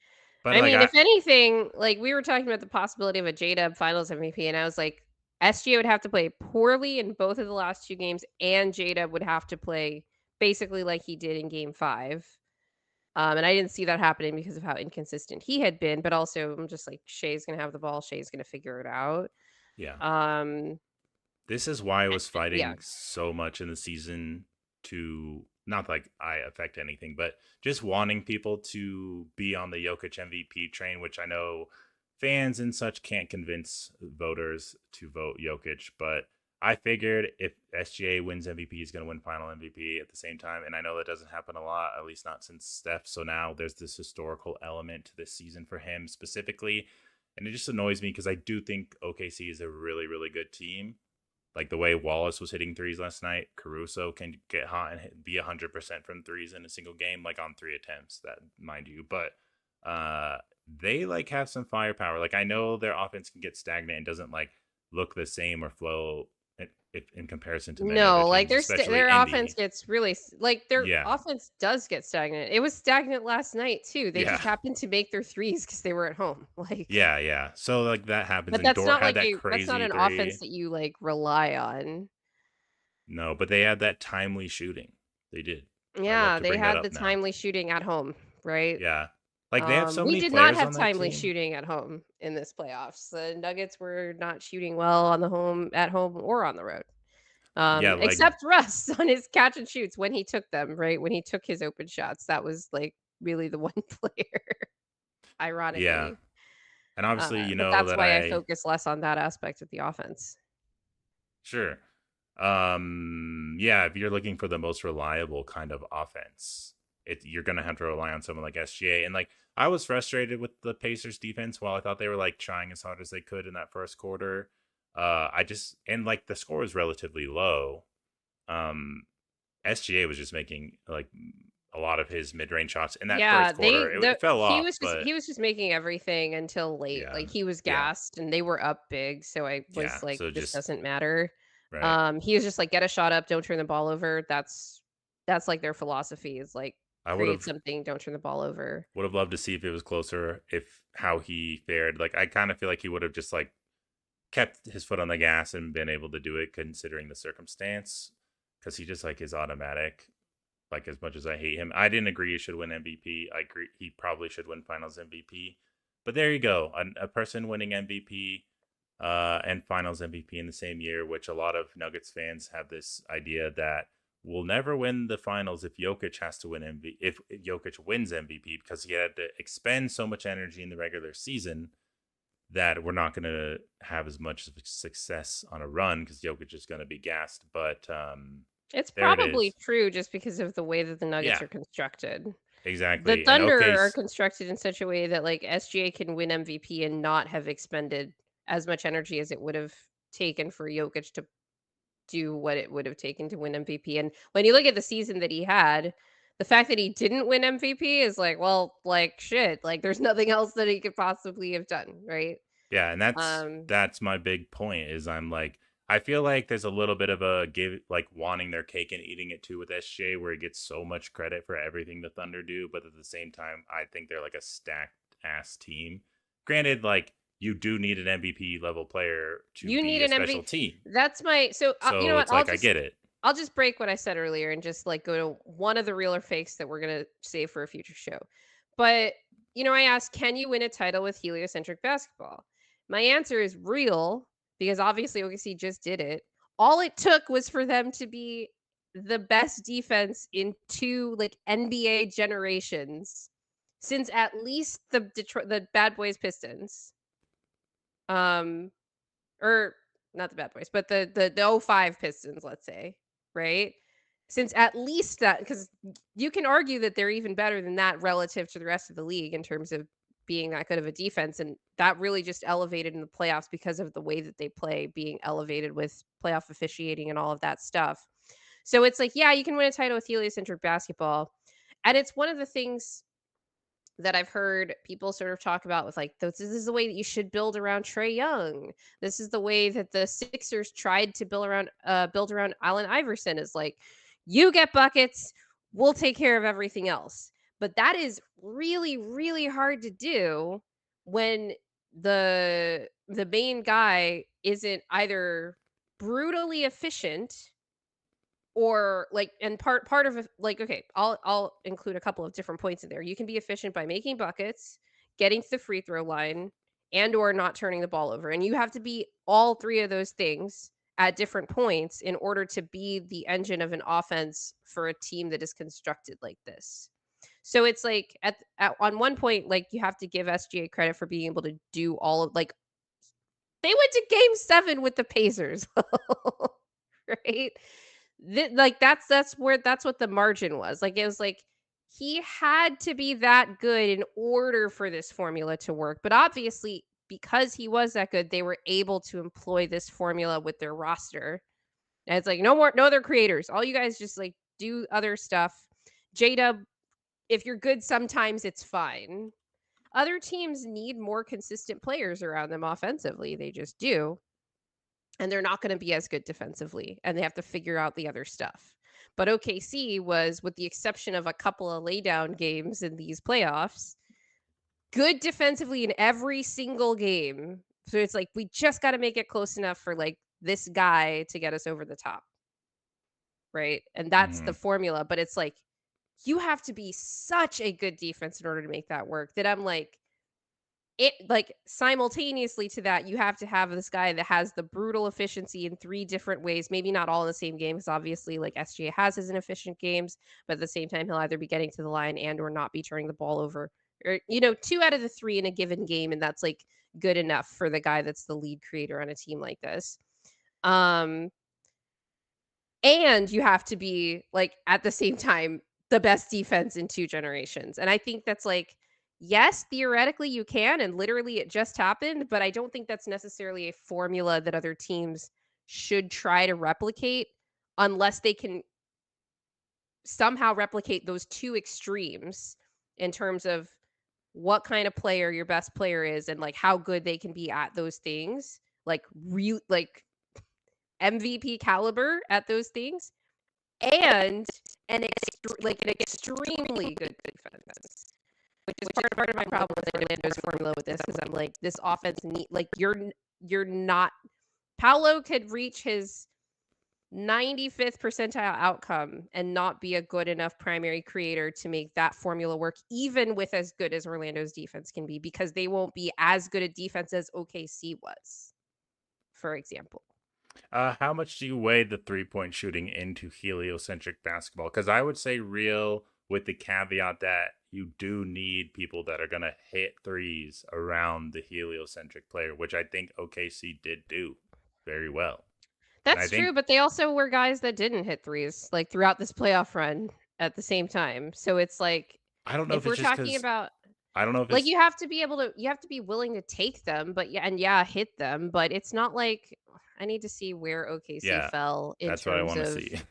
But I like mean, I if anything, like, we were talking about the possibility of a J-Dub Finals MVP, and I was like, SGA would have to play poorly in both of the last 2 games, and J-Dub would have to play basically like he did in game 5. And I didn't see that happening because of how inconsistent he had been, but also I'm just like, Shay's gonna have the ball, Shay's gonna figure it out. yeah. Um, This is why I was yeah. fighting so much in the season to not like I affect anything, but just wanting people to be on the Jokic MVP train, which I know fans and such can't convince voters to vote Jokic. But I figured if SGA wins MVP, he's going to win final MVP at the same time. And I know that doesn't happen a lot, at least not since Steph. So now there's this historical element to this season for him specifically. And it just annoys me because I do think OKC is a really, really good team, like the way Wallace was hitting threes last night. Caruso can get hot and be 100% from threes in a single game, like on 3 attempts. That, mind you, but they like have some firepower. Like I know their offense can get stagnant and doesn't like look the same or flow in comparison to many other No, like, teams, especially their offense Indy. gets really like, their Yeah, offense does get stagnant. It was stagnant last night too. They yeah, just happened to make their threes because they were at home, like, yeah, yeah. So like that happens, but and Dort had that that's not crazy an offense three. that you, like, rely on. No, but they had that timely shooting. They did. I love Yeah, to they bring that had the up now. timely shooting at home, right? Yeah, like they have so We many did not players have on that timely team. shooting at home in this playoffs. The Nuggets were not shooting well on the home at home or on the road. Yeah, like Except Russ on his catch and shoots when he took them, right? When he took his open shots, that was, like, really the one player, yeah. ironically. And obviously, But that's why I focus less on that aspect of the offense. sure. Yeah, if you're looking for the most reliable kind of offense, you're gonna have to rely on someone like SGA. And like I was frustrated with the Pacers defense while I thought they were like trying as hard as they could in that first quarter. I just and like the score was relatively low. Um SGA was just making like a lot of his mid-range shots in that Yeah, first quarter. It fell off, but he was just making everything until late. yeah. Like, he was Yeah. gassed and they were up big, so I was Yeah. like, So "This just doesn't matter." right. He was just like, "Get a shot up, don't turn the ball over." That's, like, their philosophy is, like, I would create have something, don't turn the ball over. Would have loved to see if it was closer, if how he fared. Like I kind of feel like he would have just like kept his foot on the gas and been able to do it considering the circumstance because he just like is automatic. Like as much as I hate him, I didn't agree he should win MVP. I agree he probably should win Finals MVP. But there you go, a person winning MVP and Finals MVP in the same year, which a lot of Nuggets fans have this idea that we'll never win the finals if Jokic has to win MVP. If Jokic wins MVP, because he had to expend so much energy in the regular season that we're not going to have as much success on a run because Jokic is going to be gassed. But It's there it probably is. true just because of the way that the Nuggets Yeah, are constructed. The exactly. And Thunder are OK's constructed in such a way that, like, SGA can win MVP and not have expended as much energy as it would have taken for Jokic to do what it would have taken to win MVP, and when you look at the season that he had, the fact that he didn't win MVP is like, well, like, shit, like, there's nothing else that he could possibly have done, right? Yeah, and Um, that's my big point is I'm like I feel like there's a little bit of a give like wanting their cake and eating it too with SJ where he gets so much credit for everything the Thunder do, but at the same time I think they're like a stacked ass team. Granted, like you do need an MVP level player to you be need a an special MVP. team. That's my so, you know So what? it's like I get it. I'll just break what I said earlier and just, like, go to one of the real or fakes that we're gonna save for a future show. But, I asked, can you win a title with heliocentric basketball? My answer is real, because obviously OKC just did it. All it took was for them to be the best defense in two like NBA generations since at least the Bad Boys Pistons. Um or not the Bad Boys, but the '05 Pistons, let's say, right? Since at least that, because you can argue that they're even better than that relative to the rest of the league in terms of being that good of a defense, and that really just elevated in the playoffs because of the way that they play, being elevated with playoff officiating and all of that stuff. So it's like, yeah, you can win a title with heliocentric basketball, and it's one of the things that I've heard people sort of talk about with like, this is the way that you should build around Trey Young. This is the way that the Sixers tried to build around Allen Iverson, is like, you get buckets, we'll take care of everything else. But that is really, really hard to do when the main guy isn't either brutally efficient, or like, and part of like, okay, I'll include a couple of different points in there. You can be efficient by making buckets, getting to the free throw line, and or not turning the ball over, and you have to be all three of those things at different points in order to be the engine of an offense for a team that is constructed like this. So it's like, on one point, like, you have to give SGA credit for being able to do all of, like, they went to game 7 with the Pacers. Right? Like, that's what the margin was. Like, it was like, he had to be that good in order for this formula to work. But obviously, because he was that good, they were able to employ this formula with their roster. And it's like, no other creators. All you guys just like do other stuff. J-Dub, if you're good sometimes, it's fine. Other teams need more consistent players around them offensively. They just do. And they're not going to be as good defensively, and they have to figure out the other stuff. But OKC was, with the exception of a couple of laydown games in these playoffs, good defensively in every single game. So it's like, we just got to make it close enough for like this guy to get us over the top, right? And that's the Hmm. formula. But it's like, you have to be such a good defense in order to make that work, that I'm like, it like, simultaneously to that, you have to have this guy that has the brutal efficiency in 3 different ways, maybe not all in the same game, because obviously, like, SGA has his inefficient games, but at the same time, he'll either be getting to the line and or not be turning the ball over, or, 2 out of the 3 in a given game, and that's, like, good enough for the guy that's the lead creator on a team like this. Um and you have to be, like, at the same time, the best defense in 2 generations, and I think that's, like, yes, theoretically you can, and literally it just happened, but I don't think that's necessarily a formula that other teams should try to replicate, unless they can somehow replicate those 2 extremes in terms of what kind of player your best player is, and, like, how good they can be at those things, like, real like, MVP caliber at those things, and an extremely good defense, which is part of my problem with Orlando's formula with this, because I'm like, this offense like, you're not, Paolo could reach his 95th percentile outcome and not be a good enough primary creator to make that formula work, even with as good as Orlando's defense can be, because they won't be as good a defense as OKC was, for example. How much do you weigh the 3-point shooting into heliocentric basketball? Because I would say real, with the caveat that you do need people that are going to hit threes around the heliocentric player, which I think OKC did do very well. And I That's think, true, but they also were guys that didn't hit threes, like, throughout this playoff run at the same time. So it's like, I don't know if if it's we're just talking because, about, I don't know if like, it's, you have to be willing to take them, but yeah, and yeah, hit them, but it's not like, I need to see where OKC yeah, fell in that's what I terms want to of, see.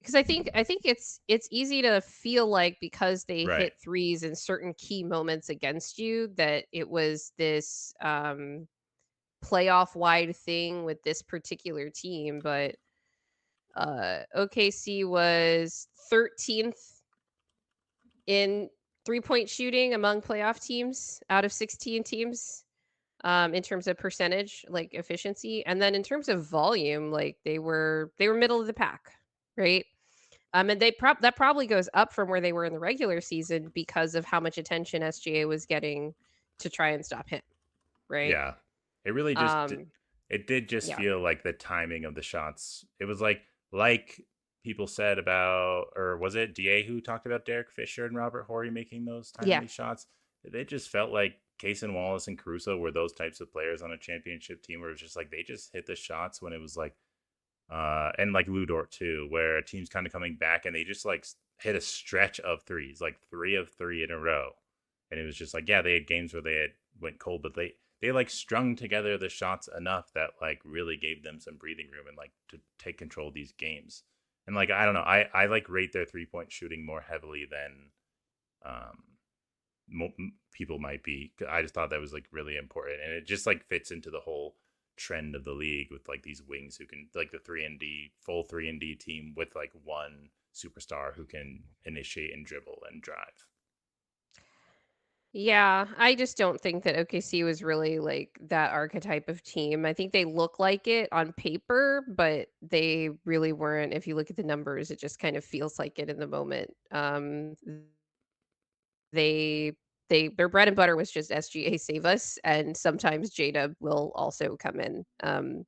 because I think it's easy to feel like, because they Right. hit threes in certain key moments against you, that it was this playoff wide thing with this particular team. But OKC was 13th in 3-point shooting among playoff teams out of 16 teams, in terms of percentage, like efficiency, and then in terms of volume, like, they were middle of the pack, right? And that probably goes up from where they were in the regular season because of how much attention SGA was getting to try and stop him, right? Yeah. It really Um, it did just yeah. feel like the timing of the shots. It was like people said about, or was it DA who talked about Derek Fisher and Robert Horry making those Yeah. timely shots? They just felt like Cason Wallace and Caruso were those types of players on a championship team where it was just like they just hit the shots when it was like and like Lou Dort too, where a team's kind of coming back and they just like hit a stretch of threes, like 3 of 3 in a row. And it was just like, yeah, they had games where they had went cold, but they like strung together the shots enough that like really gave them some breathing room and like to take control of these games. And like I don't know, I like rate their 3 point shooting more heavily than um people might be. I just thought that was like really important, and it just like fits into the whole trend of the league with like these wings who can like the 3 and D full 3 and D team with like one superstar who can initiate and dribble and drive. Yeah, I just don't think that OKC was really like that archetype of team. I think they look like it on paper, but they really weren't. If you look at the numbers, it just kind of feels like it in the moment. They their bread and butter was just SGA save us, and sometimes J-Dub will also come in. I'm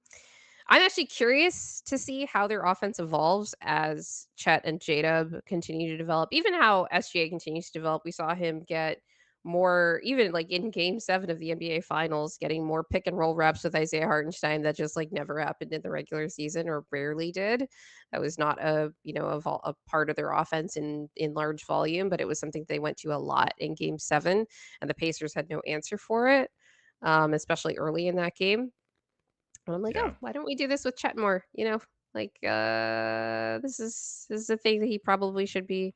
actually curious to see how their offense evolves as Chet and J-Dub continue to develop. Even how SGA continues to develop. We saw him get more, even like in game 7 of the NBA finals, getting more pick and roll reps with Isaiah Hartenstein that just like never happened in the regular season or rarely did. That was not a part of their offense in large volume, but it was something they went to a lot in game 7, and the Pacers had no answer for it, especially early in that game. And I'm like, "Oh, Yeah. why don't we do this with Chet more?" Like, this is a thing that he probably should be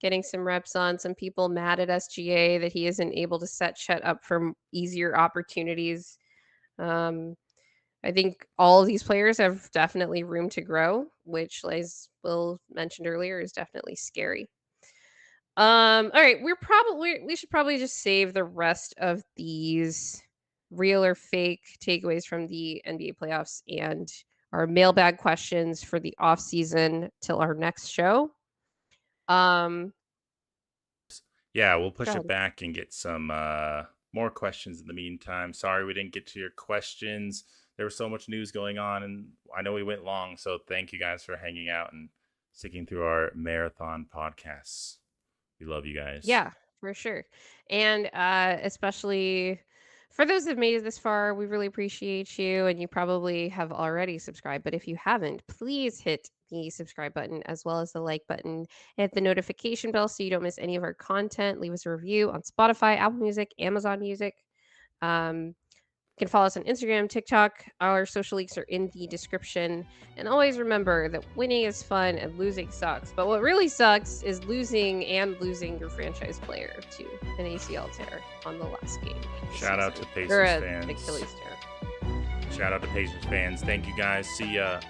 getting some reps on. Some people mad at SGA that he isn't able to set Chet up for easier opportunities. Um, I think all of these players have definitely room to grow, which, as Will mentioned earlier, is definitely scary. All right, we should probably just save the rest of these real or fake takeaways from the NBA playoffs and our mailbag questions for the off season till our next show. Um, Yeah, we'll Go push it ahead. back and get some more questions in the meantime. Sorry we didn't get to your questions. There was so much news going on, and I know we went long. So thank you guys for hanging out and sticking through our marathon podcasts. We love you guys. Yeah, for sure. And especially for those that made it this far, we really appreciate you. And you probably have already subscribed. But if you haven't, please hit the subscribe button as well as the like button. Hit the notification bell so you don't miss any of our content. Leave us a review on Spotify, Apple Music, Amazon Music. Um, you can follow us on Instagram, TikTok. Our social links are in the description. And always remember that winning is fun and losing sucks. But what really sucks is losing your franchise player to an ACL tear on the last game of the Shout out season. to Or Pacers a fans. Achilles tear. Shout out to Pacers fans. Thank you guys. See ya.